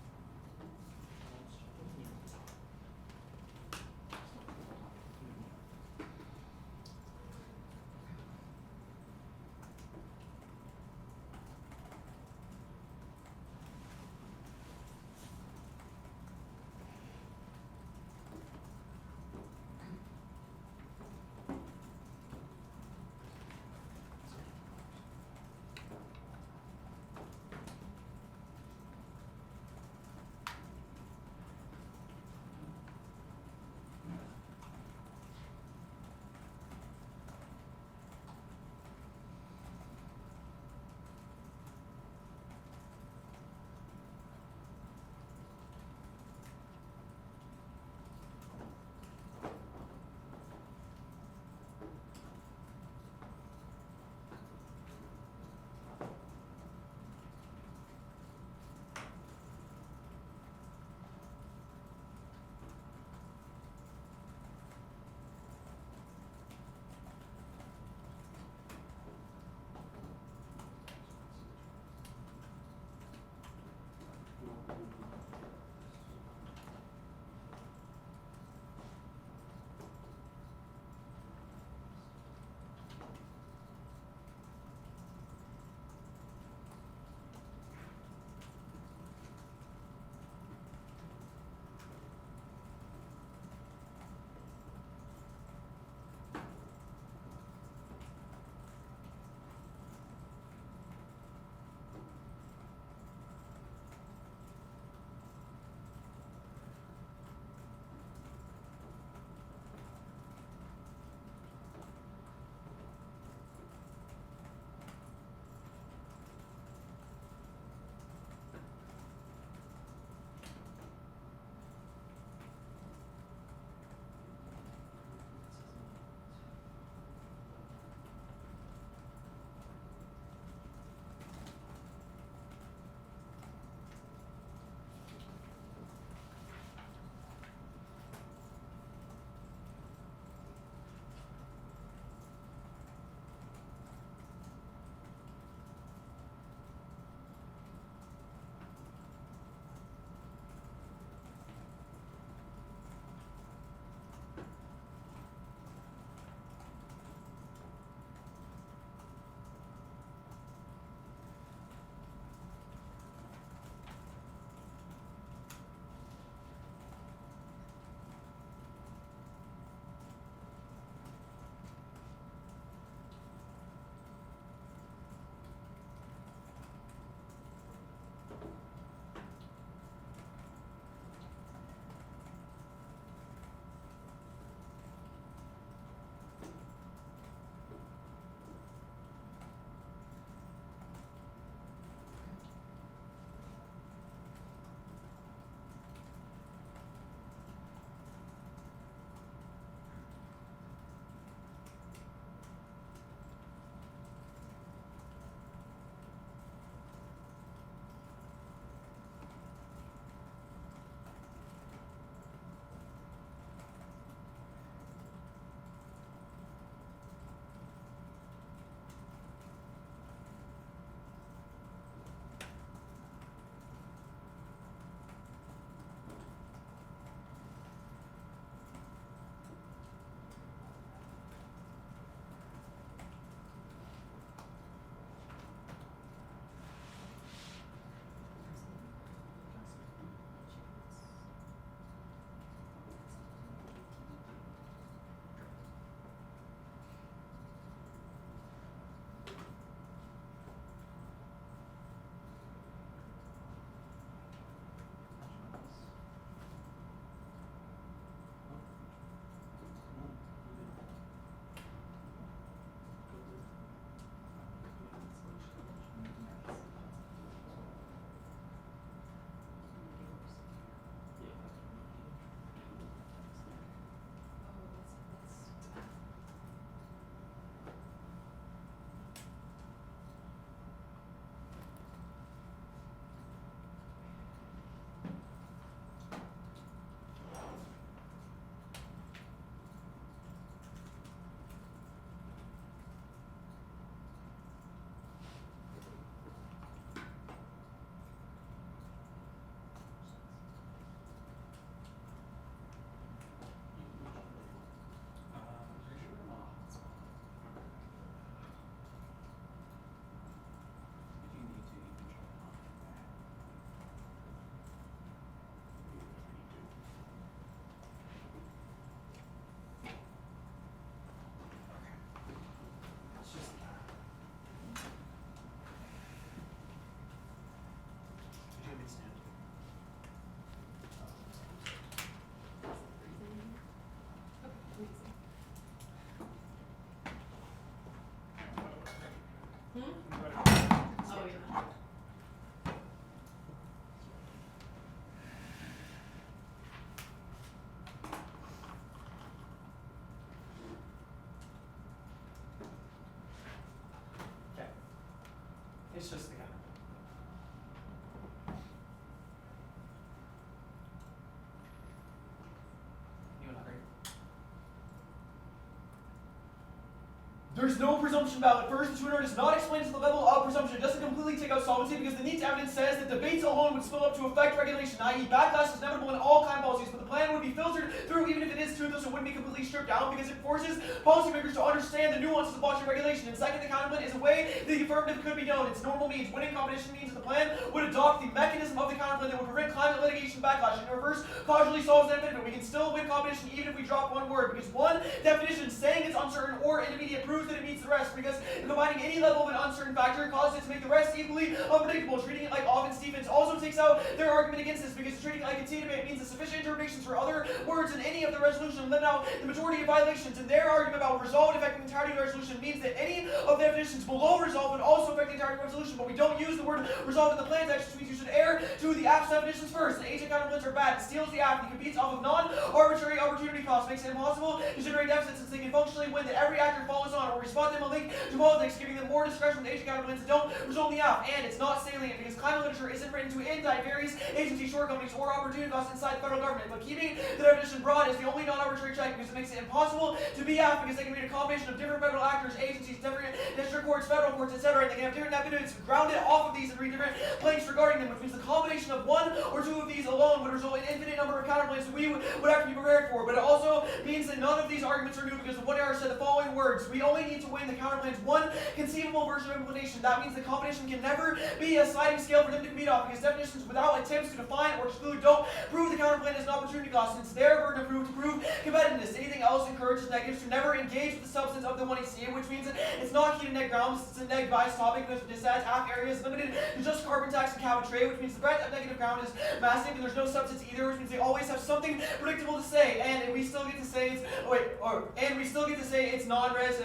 C: It's just the counterplane. Anyone agree?
D: There's no presumption valid. First, the tutor does not explain to the level of presumption. It doesn't completely take out solvency because the needs evidence says that debates alone would spill up to affect regulation, i.e. backlash is inevitable in all kind of policies, but the plan would be filtered through even if it is toothless, it wouldn't be completely stripped down because it forces policymakers to understand the nuances of blockchain regulation. And second, the counterplan is a way that the affirmative could be known. Its normal means. Winning competition means that the plan would adopt the mechanism of the counterplan that would prevent climate litigation backlash. And in reverse, causally solves that benefit. We can still win competition even if we drop one word because one definition saying it's uncertain or intermediate proves that it meets the rest because combining any level of an uncertain factor causes it to make the rest equally unpredictable. Treating it like Ovid Stevens also takes out their argument against this because treating it like a T debate means that sufficient interpretations for other words in any of the resolution limit out the majority of violations. And their argument about resolved affecting the entirety of the resolution means that any of the definitions below resolved would also affect the entirety of the resolution. But we don't use the word resolved in the plan text, which means you should err to the app's definitions first. And agent counterplans are bad. It steals the app. It competes off of non-arbitrary opportunity costs, makes it impossible to generate deficits since they can functionally win that every actor follows on or respond them a link to politics, giving them more discretion with agent counterplans that don't result in the app. And it's not salient because climate literature isn't written to indict various agency shortcomings or opportunity costs inside the federal government. But keeping the definition broad is the only non-arbitrary check because it makes it impossible to be app because they can read a combination of different federal actors, agencies, different district courts, federal courts, etc. And they can have different evidence grounded off of these and read different claims regarding them, which means the combination of one or two of these alone would result in infinite number of counterplaints that we would have to be prepared for. But it also means that none of these arguments are new because the one error said the following words: we only need to win the counterplain's one conceivable version of implementation. That means the combination can never be a sliding scale for them to compete off because definitions without attempts to define or exclude don't prove the counterplan as an opportunity cost. It's their burden to prove competitiveness. Anything else encourages negatives to never engage with the substance of the 1AC, which means that it's not heated neg grounds, it's a neg bias topic because this adds half area is limited to just carbon tax and capital trade, which means the breadth of negative ground is massive and there's no substance either, which means they always have something predictable to say, and we still get to say it's we still get to say it's non-res.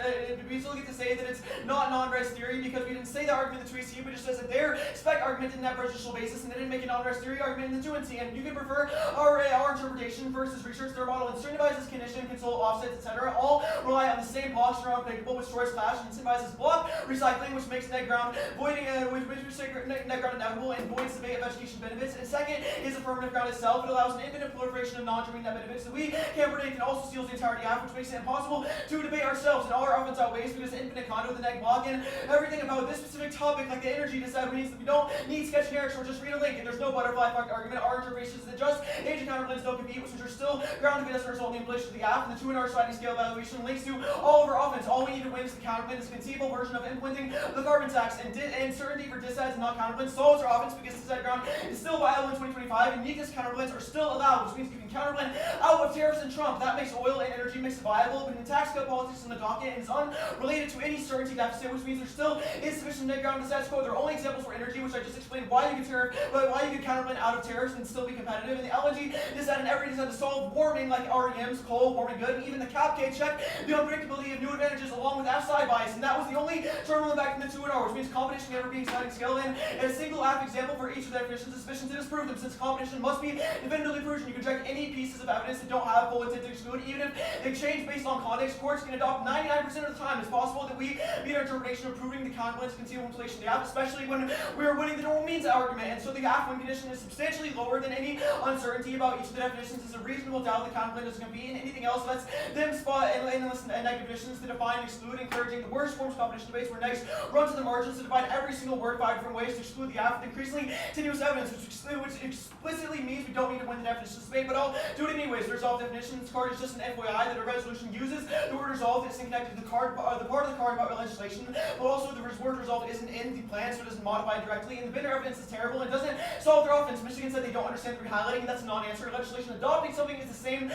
D: We still get to say that it's not non-res theory because we didn't say the argument in the 2AC, but just says that their spec argument didn't have prejudicial basis and they didn't make a non-res theory argument in the 2NC. And you can prefer our interpretation versus research their model. Incentivizes condition, console, offsets, etc. all rely on the same blocks that are unpredictable, which destroys clash, and incentivizes block recycling, which makes net ground voiding, which makes net ground inevitable and voids the debate of education benefits. And second is affirmative ground itself. It allows an infinite proliferation of non-germane net benefits that we can't predict and also steals the entirety app, which makes it impossible to debate ourselves. And all our offense outweighs because infinite condo with the neg block and everything about this specific topic, like the energy decide means that we don't need sketch generics or just read a link. And there's no butterfly effect argument. Our interpretations that just agent counterplains don't compete, which are still grounded as a result of the inflation of the app. And the 2 in our sliding scale evaluation links to all of our offense. All we need to win is the counterplan is a conceivable version of implementing the carbon tax, and certainty for disads and not counterplans solves our offense because disad ground is still viable in 2025 and uniqueness counterplans are still allowed, which means you can counterplan out of tariffs and Trump. That makes oil and energy mix viable, but in tax cut politics in the docket and is unrelated to any certainty deficit, which means there still is sufficient net ground in the status quo. There are only examples for energy, which I just explained why you could counterplan out of tariffs and still be competitive. And the LNG disad and every disad to solve warming like REMs, coal, warming good, and even the cap K check the unpredictability of new advantages along with outside bias. And that was the only terminal back from the 2 and R, which means competition never being sliding scale in. And a single app example for each of the definitions is sufficient to disprove them. Since competition must be definitively proven, you can reject any pieces of evidence that don't have full intent to exclude, even if they change based on context. Courts can adopt 99% of the time. It's possible that we meet our interpretation of proving the counterplans to conceal inflation. The app, especially when we are winning the normal means argument. And so the app win condition is substantially lower than any uncertainty about each of the definitions. Is a reasonable doubt the counterplan doesn't compete, and anything else lets them spot and negative definitions to define and exclude, encouraging the worst forms of competition debates where negs run to the margins to define every single word 5 different ways to exclude the app with increasingly tenuous evidence, which explicitly means we don't need to win the definitions debate, but I'll do it anyways. The resolved definitions card is just an FYI that a resolution uses. The word resolved isn't connected to the card, the part of the card about legislation, but also the word resolved isn't in the plan, so it doesn't modify it directly. And the bidder evidence is terrible and doesn't solve their offense. Michigan said they don't understand the highlighting, and that's a non-answer. Legislation adopting something is the same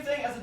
D: thing as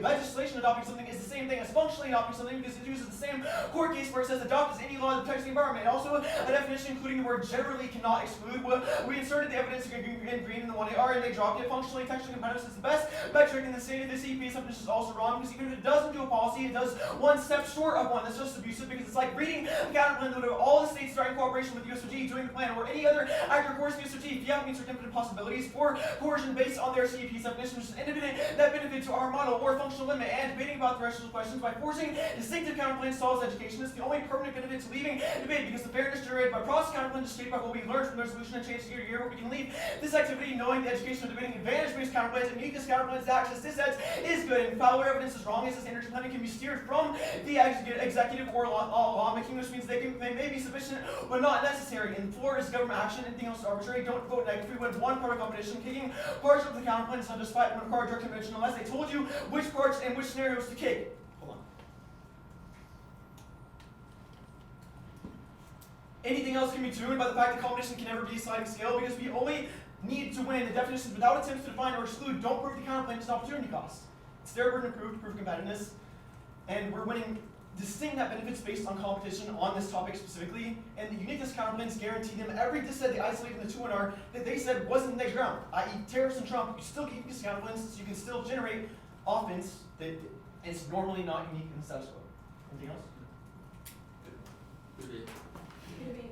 D: legislation adopting something is the same thing as functionally adopting something because it uses the same court case where it says adopt as any law that protects the environment. And also a definition including the word generally cannot exclude. We inserted the evidence in green in the 1AR and they dropped it. Functionally, textually competitiveness is the best metric, and the state of this EP's definition is also wrong because even if it doesn't do a policy, it does one step short of one. That's just abusive because it's like reading a counterplan that would have all the states starting cooperation
C: cooperation with the USOG doing the plan, or any other actor coercing the USOG, FIAC means certificate possibilities for coercion based on their CEP's definition, which is independent, that benefit to our model or functional limit, and debating about threshold questions by forcing distinctive counterplans solves education. This is the only permanent benefit to leaving debate, because the fairness generated by process counterplans is shaped by what we learned from the resolution and change year to year, where we can leave this activity knowing the education of debating advantage-based counterplans and uniqueness counterplans to access this sets is good, and foul where evidence is wrong, as this energy planning can be steered from the executive or lawmaking, which means they may be sufficient but not necessary. In Florida's government action, anything else is arbitrary. Don't vote negatively when one part of competition, kicking parts of the counterplan is not justified when required direct convention unless they told you which parts and which scenarios to kick. Hold on. Anything else can be tuned by the fact that competition can never be a sliding scale, because we only need to win the definitions without attempts to define or exclude. Don't prove the counterplan is an opportunity cost. It's their burden to prove competitiveness, and we're winning distinct net benefits based on competition on this topic specifically, and the uniqueness counterplans guarantee them every dissent they isolated in the 2NR that they said wasn't the next ground, i.e. tariffs and Trump. You still keep these counterplans, so you can still generate offense that is normally not unique in the status quo. Anything else?
I: Good day.
E: Good debate.
F: Thank you.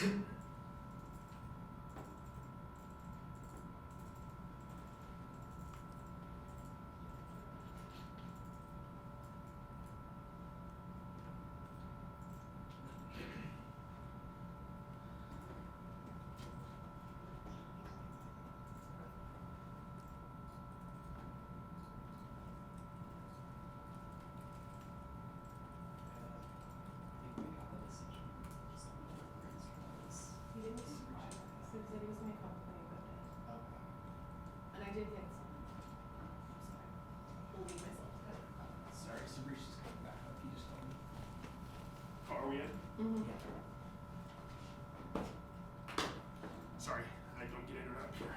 H: I think we got the decision. Just on the brainstorm.
B: He didn't describe it. He said he was gonna come up with any about it.
A: Okay.
B: And I did get some. So I believe myself to it.
D: Sorry, Sabrice is coming back up. He just told me.
F: Oh, are we in?
B: Mm-hmm.
F: Sorry, I don't get in or out here.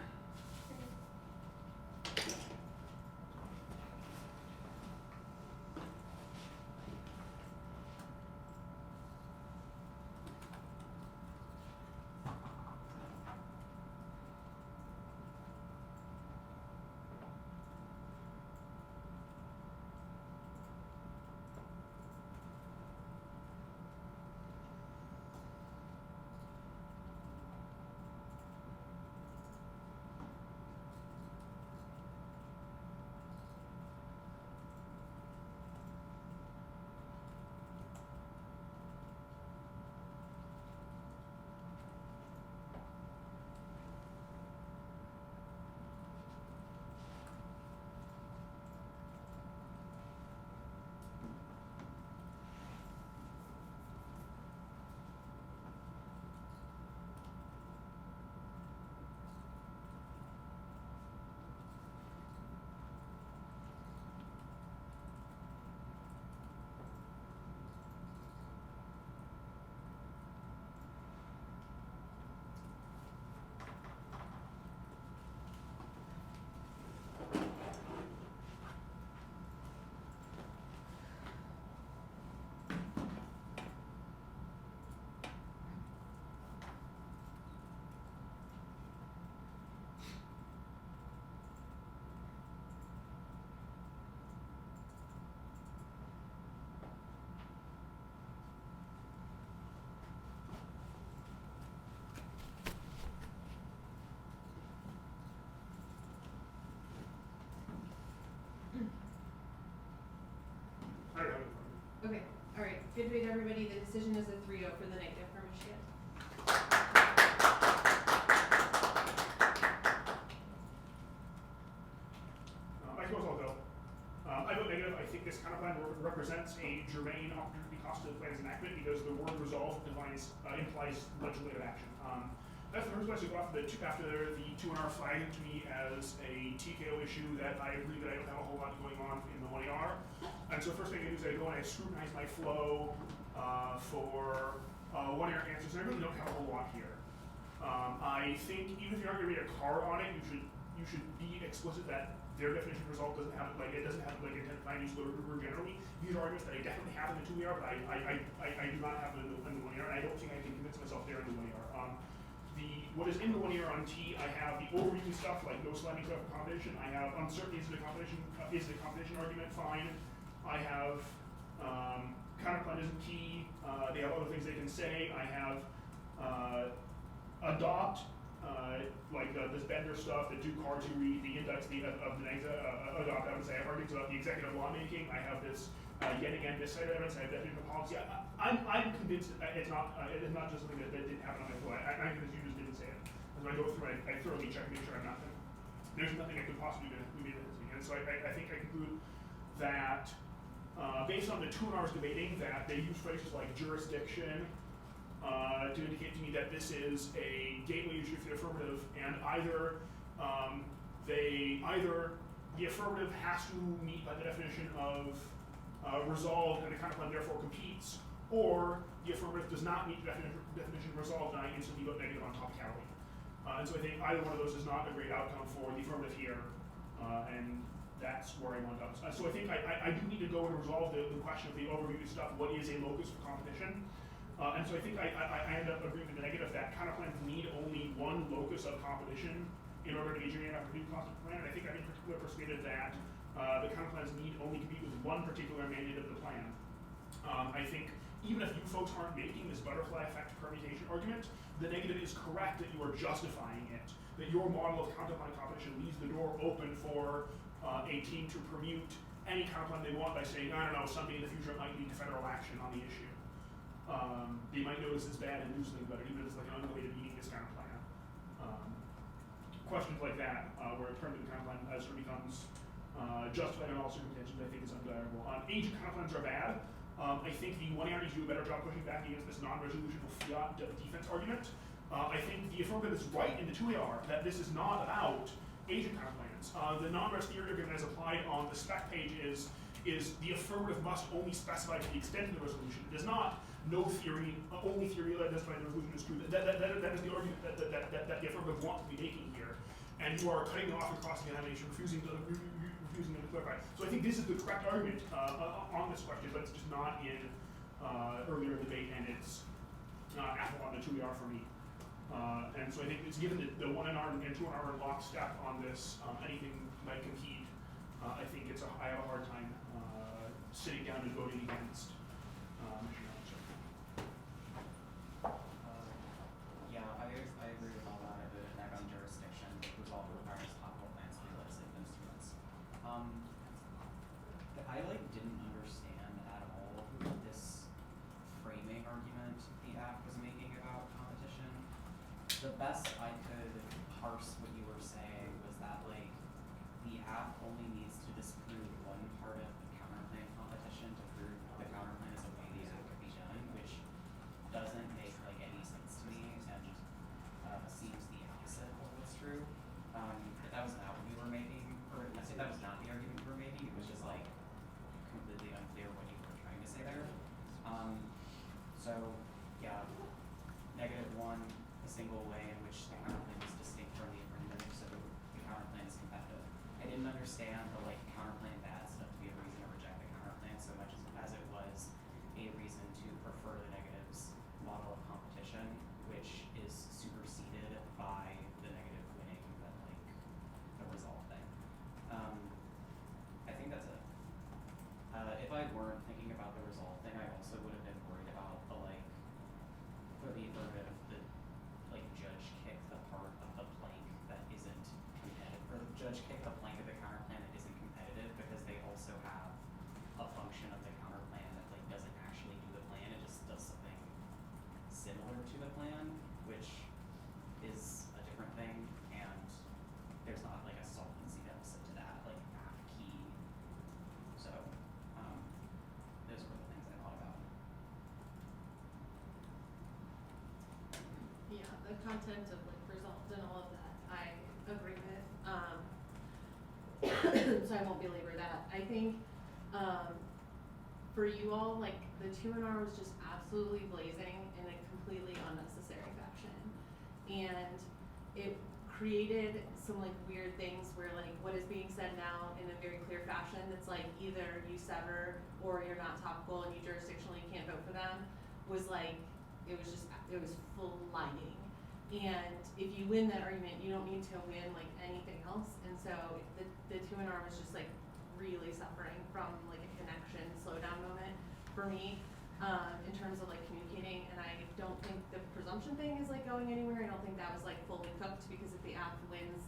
F: I don't have it in front of me.
B: Okay, alright, good debate everybody, the decision is a 3-0 for the negative for Michigan.
F: I suppose I'll go. I vote negative. I think this kind of plan represents a germane opportunity cost to the plan's enactment because the word resolve implies legislative action. That's the first place to go after the 2NR flagged to me as a TKO issue that I agree that I don't have a whole lot going on in the 1AR. And so first thing I do is I go and I scrutinize my flow for 1AR answers, and I really don't have a whole lot here. I think even if you're not going to read a card on it, you should be explicit that their definition of result doesn't have intent to find use literature generally. These are arguments that I definitely have in the 2AR, but I do not have them in the 1AR, and I don't think I can convince myself they're in the 1AR. What is in the 1AR on T, I have the overview stuff like no slamming stuff for combination. I have uncertainty is the combination argument fine. I have counterplan isn't key. They have other things they can say. I have adopt, this Bender stuff, the two cards you read, the index of the next adopt evidence. I have arguments about the executive lawmaking. I have this yet again miscited evidence. I have definition of policy. I'm convinced it's not just something that didn't happen on my floor. I'm convinced you just didn't say it. As I go through, I thoroughly check to make sure I'm not. There's nothing I could possibly do to make this. And so I think I conclude that based on the 2 hours debating that they use phrases like jurisdiction to indicate to me that this is a gateway issue for the affirmative, and either the affirmative has to meet by the definition of resolved and the counterplan therefore competes, or the affirmative does not meet the definition of resolved and I instantly vote negative on topicality. And so I think either one of those is not a great outcome for the affirmative here, and that's where I wound up. So I think I do need to go and resolve the question of the overview stuff. What is a locus for competition? And so I think I end up agreeing with the negative that counterplans need only one locus of competition in order to be generated after a new cost of plan. And I think I'm in particular persuaded that the counterplans need only compete with one particular mandate of the plan. I think even if you folks aren't making this butterfly effect permutation argument, the negative is correct that you are justifying it, that your model of counterplan competition leaves the door open for a team to permute any counterplan they want by saying, I don't know, someday in the future it might lead to federal action on the issue. They might notice it's bad and do something about it, even if it's like an unrelated meaningless counterplan. Questions like that, where a term of the counterplan sort of becomes justified in all circumstances, I think is undesirable. Agent counterplans are bad. I think the one area needs to do a better job pushing back against this non-resolutional fiat defense argument. I think the affirmative is right in the 2AR that this is not about agent counterplans. The non-res theory argument as applied on the spec page is the affirmative must only specify to the extent of the resolution. It does not no theory, only theory that identifies the resolution is true. That is the argument that the affirmative wants to be making here. And you are cutting them off and cross-examination, refusing them to clarify. So I think this is the correct argument on this question, but it's just not in earlier debate, and it's apple on the 2AR for me. And so I think it's given the 1NR and 2NR lockstep on this, anything might compete. I think I have a hard time sitting down and voting against Michigan.
H: Yeah, I agree with all that. I voted neg on jurisdiction. Resolve requires topical plans to be legislative instruments. I didn't understand at all this framing argument the app was making about competition. The best I could parse what you were saying was that the app only needs to disprove one part of the counterclaim competition to prove the counterclaim is a way the app could be done, which doesn't make any sense to me and seems the opposite of what's true. But that was not what we were making, or I say that was not the argument we were making. It was just completely unclear what you were trying to say there. So yeah, -1, a single way in which the counterclaim is distinct from the agreement, so the counterclaim is competitive. I didn't understand the counterclaim bad stuff to be a reason to reject the counterclaim so much as it was a reason to prefer the negatives model of competition, which is superseded by the negative winning the result thing. I think that's it. If I weren't thinking about the result thing, I also would have been worried about the affirmative, the judge kick the part of the plank that isn't competitive, or the judge kick the plank of the counterplan that isn't competitive, because they also have a function of the counterplan that doesn't actually do the plan. It just does something similar to the plan, which is a different thing, and there's not a solvency deficit to that app key. So those were the things I thought about.
B: Yeah, the content of resolved and all of that, I agree with. So I won't belabor that. I think for you all, the 2NR was just absolutely blazing in a completely unnecessary fashion. And it created some weird things where what is being said now in a very clear fashion that's either you sever or you're not topical and you jurisdictionally can't vote for them was it was full lying. And if you win that argument, you don't need to win anything else. And so the 2NR was just really suffering from a connection slowdown moment for me in terms of communicating. And I don't think the presumption thing is going anywhere. I don't think that was fully cooked, because if the app wins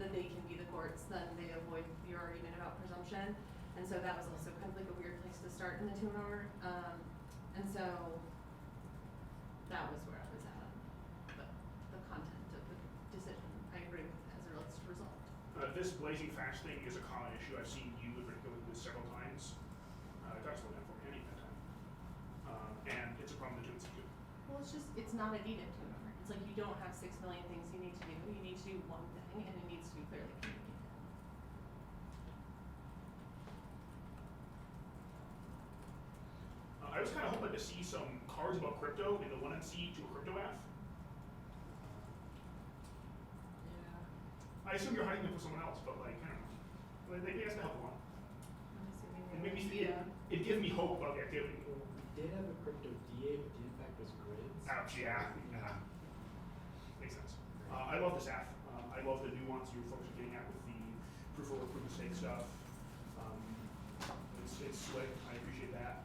B: that they can be the courts, then they avoid your argument about presumption. And so that was also kind of a weird place to start in the 2NR. And so that was where I was at. But the content of the decision, I agree with as it relates to result.
F: This blazing fast thing is a common issue. I've seen you articulate this several times. It got slowed down for me any that time. And it's a problem to do it too.
B: Well, it's not a needed 2NR. It's you don't have 6 million things you need to do. You need to do one thing, and it needs to be clearly communicated.
F: I was kind of hoping to see some cards about crypto in the 1NC to a crypto app.
B: Yeah.
F: I assume you're hiding them for someone else, but I don't know. They asked to help one. It made me it gives me hope about the activity.
A: We did have a crypto DA, but the impact was grids.
F: Ouch, yeah. Makes sense. I love this app. I love the nuance you folks are getting at with the proof of stake stuff. It's slick. I appreciate that.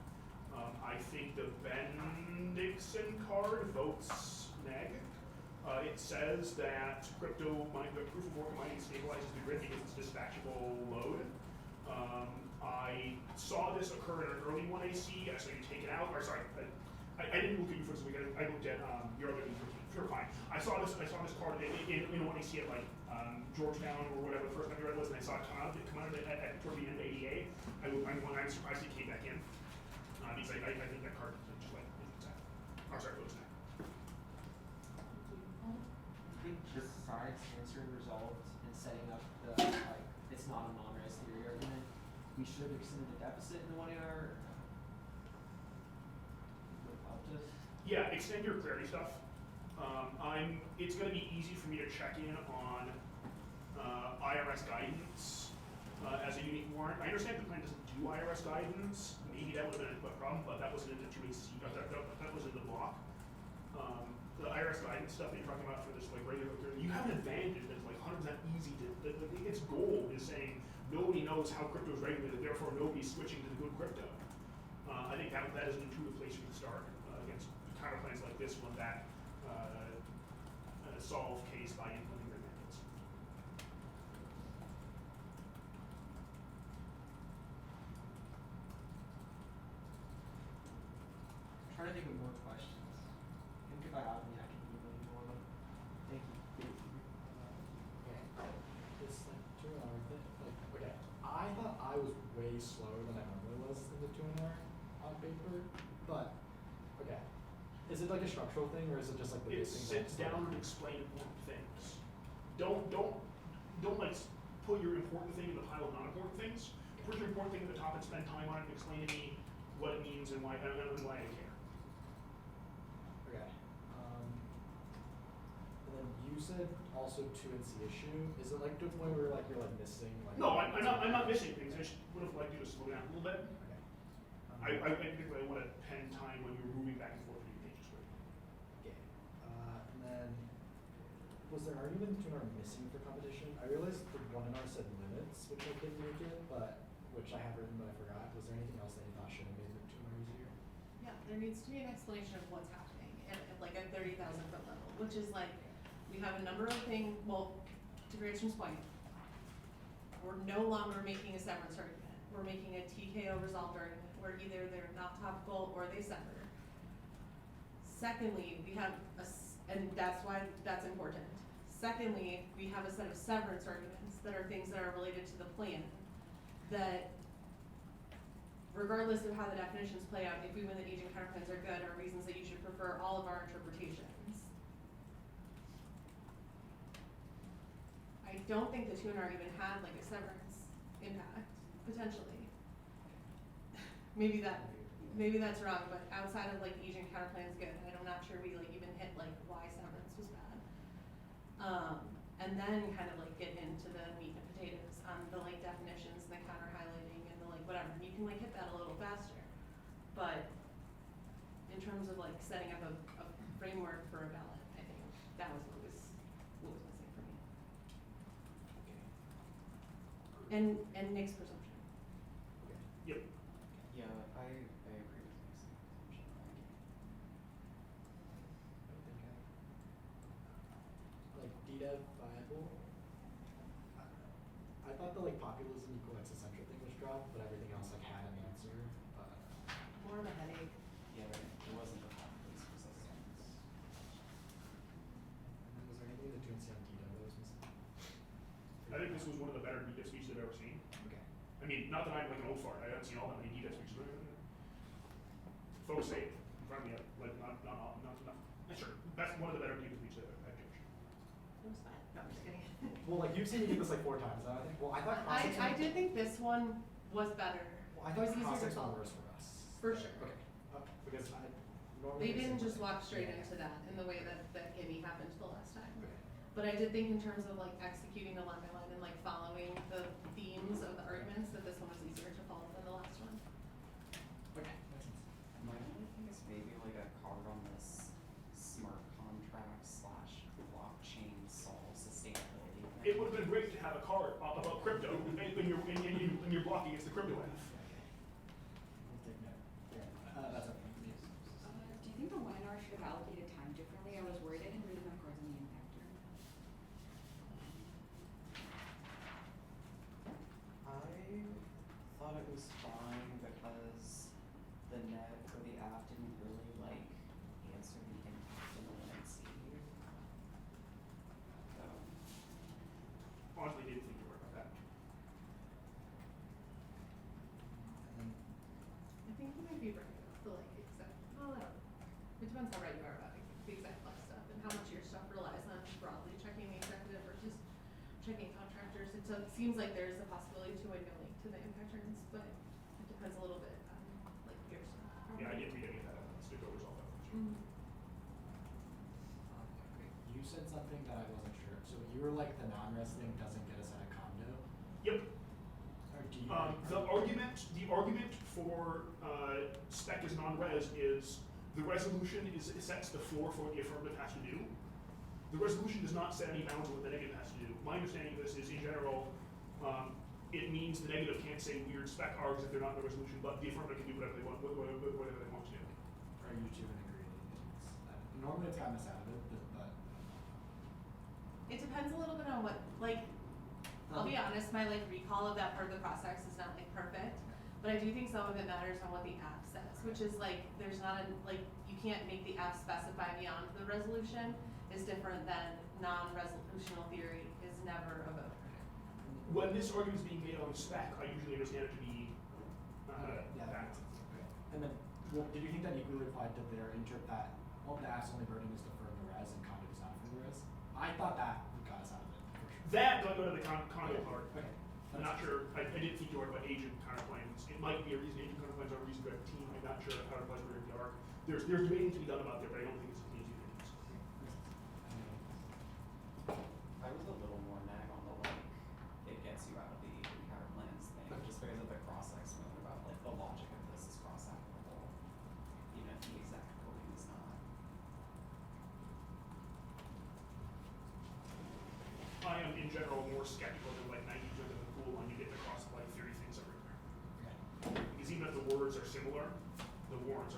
F: I think the Bendixson card votes neg. It says that the proof of work mining stabilizes the grid because it's dispatchable load. I saw this occur in an early 1AC. I saw you take it out. Or sorry, I didn't look at you for this week. I looked at your other E13. Sure, fine. I saw this card in 1AC at like Georgetown or whatever the first time I read was, and I saw it come out at toward the end of ADA. I'm surprised it came back in because I think that card just like isn't that. I'm sorry, goes that.
D: I think besides answering resolved and setting up the like it's not a non-res theory argument, we should extend the deficit in the 1 AR. Would help us.
F: Yeah, extend your clarity stuff. It's going to be easy for me to check in on IRS guidance as a unique warrant. I understand the plan doesn't do IRS guidance. Maybe that would have been a problem, but that wasn't in the 2AC. That was in the block. The IRS guidance stuff that you're talking about for this like regular clearing, you have an advantage that's like 100% easy to. Its goal is saying nobody knows how crypto is regulated, therefore nobody's switching to the good crypto. I think that is an intuitive place for you to start against counter plans like this one that solve case by implementing their methods.
D: I'm trying to think of more questions. I think if I have any, I can email you more of them. Thank you.
A: Okay. This like 2 hour thing. Like, okay. I thought I was way slower than I normally was in the 2 hour on paper, but okay. Is it like a structural thing, or is it just like the
F: It
A: basic
F: sits
A: things?
F: down and explain important things. Don't like put your important thing in the pile of non-important things. Put your important thing at the top and spend time on it and explain to me what it means and why I care.
A: Okay. And then you said also 2NC issue. Is it like to the point where like you're like missing like?
F: No, I'm not missing things. I just would have liked you to slow down a little bit.
A: Okay.
F: I particularly want to pen time when you're moving back and forth between pages.
A: Okay. And then was there an argument that 2NR missing for competition? I realized the 1NR said limits, which I didn't make it, but which I have written but I forgot. Was there anything else that you thought should have made the 2NR easier?
B: Yeah, there needs to be an explanation of what's happening at like a 30,000 foot level, which is like, we have a number of things, well, to Gretchen's point, we're no longer making a severance argument. We're making a TKO resolved argument where either they're not topical or they sever. Secondly, we have and that's why that's important. Secondly, we have a set of severance arguments that are things that are related to the plan that regardless of how the definitions play out, if we win that agent counterplans are good, are reasons that you should prefer all of our interpretations. I don't think the 2NR even had like a severance impact, potentially. Maybe that's wrong, but outside of like agent counterplans good, and I'm not sure we like even hit like why severance was bad. And then kind of like get into the meat and potatoes on the like definitions and the counter highlighting and the like whatever. And you can like hit that a little faster. But in terms of like setting up a framework for a ballot, I think that was what was missing for me.
A: Okay.
B: And Nick's presumption.
A: Okay.
F: Yep.
H: Yeah, I agree with Nick's assumption.
A: Like DDEV viable. I thought the like populism equal existential thing was dropped, but everything else like had an answer.
B: More of a headache.
H: Yeah, it wasn't the populace resistance.
A: And then was there anything in the 2NC on DDEV that was missing?
F: I think this was one of the better DDEV speeches I've ever seen.
A: Okay.
F: I mean, not that I'm like an old fart. I haven't seen all that many DDEV speeches. Folks say it in front of me, like not enough. Sure, that's one of the better DDEV speeches I've ever seen.
B: It was fine. No, I'm just kidding.
A: Well, like you've seen me get this like 4 times now. I think. Well, I thought
B: I did think this one was better.
A: Well, I
B: It was
A: thought
B: easier to
A: cross-sex
B: follow.
A: was worse for us.
B: For sure.
A: Okay. Because I normally.
B: They
A: do
B: didn't
A: something
B: just
A: like-
B: walk straight
A: Yeah.
B: into that in the way that Gibby happened the last time.
A: Okay.
B: But I did think in terms of like executing the line by line and like following the themes of the arguments that this one was easier to follow than the last one.
A: Okay. Makes sense.
H: My only thing is maybe like a card on this smart contract / blockchain solve sustainability thing.
F: It would have been great to have a card about crypto when you're blocking against the crypto F.
A: We'll take note. Yeah.
E: should have allocated time differently. I was worried I didn't read enough cards on the impactor.
H: I thought it was fine because the net or the app didn't really like answer the impact in the NC. So
F: Honestly, didn't think you were about that.
B: I think you might be right about the like exact, well, I don't know. It depends how right you are about the exact flex stuff and how much of your stuff relies on broadly checking the executive versus checking contractors. It seems like there's a possibility to a link to the impact turns, but it depends a little bit on like your stuff.
F: Yeah, I didn't read any of that. Let's go resolve that question.
B: Mhm.
A: You said something that I wasn't sure. So you were like the non-res thing doesn't get us at a condo.
F: Yep.
A: Or do you?
F: The argument for spec as non-res is the resolution sets the floor for what the affirmative has to do. The resolution does not set any bounds on what the negative has to do. My understanding of this is, in general, it means the negative can't say weird spec args if they're not in the resolution, but the affirmative can do whatever they want, whatever they want to do.
A: Are you two in agreement? Normally it's gotten us out of it, but
B: It depends a little bit on what, like, I'll be honest, my like recall of that part of the process is not like perfect, but I do think some of it matters on what the app says, which is like, there's not a, like, you can't make the app specify beyond the resolution is different than non-resolutional theory is never a vote.
F: When this argument is being made on the spec, I usually understand it to be that.
A: Okay. And then, well, did you think that equally applied to their that the app's only burden is to firm the res and condo does not firm the res? I thought that got us out of it for sure.
F: That don't go to the condo part.
A: Okay.
F: I'm not sure. I didn't think you were about agent counterclaims. It might be a reason agent counterclaims are a reason to have a team. I'm not sure how it applies to the arc. There's debating to be done about there, but I don't think it's as easy as it is.
H: I was a little more nag on the like it gets you out of the counterplans thing, just because of the cross-ex mode about like the logic of this is cross-applicable, even if the exact coding is not.
F: I am in general more skeptical than like 90% of the pool when you get across like 30 things everywhere.
A: Okay.
F: Because even if the words are similar, the warrants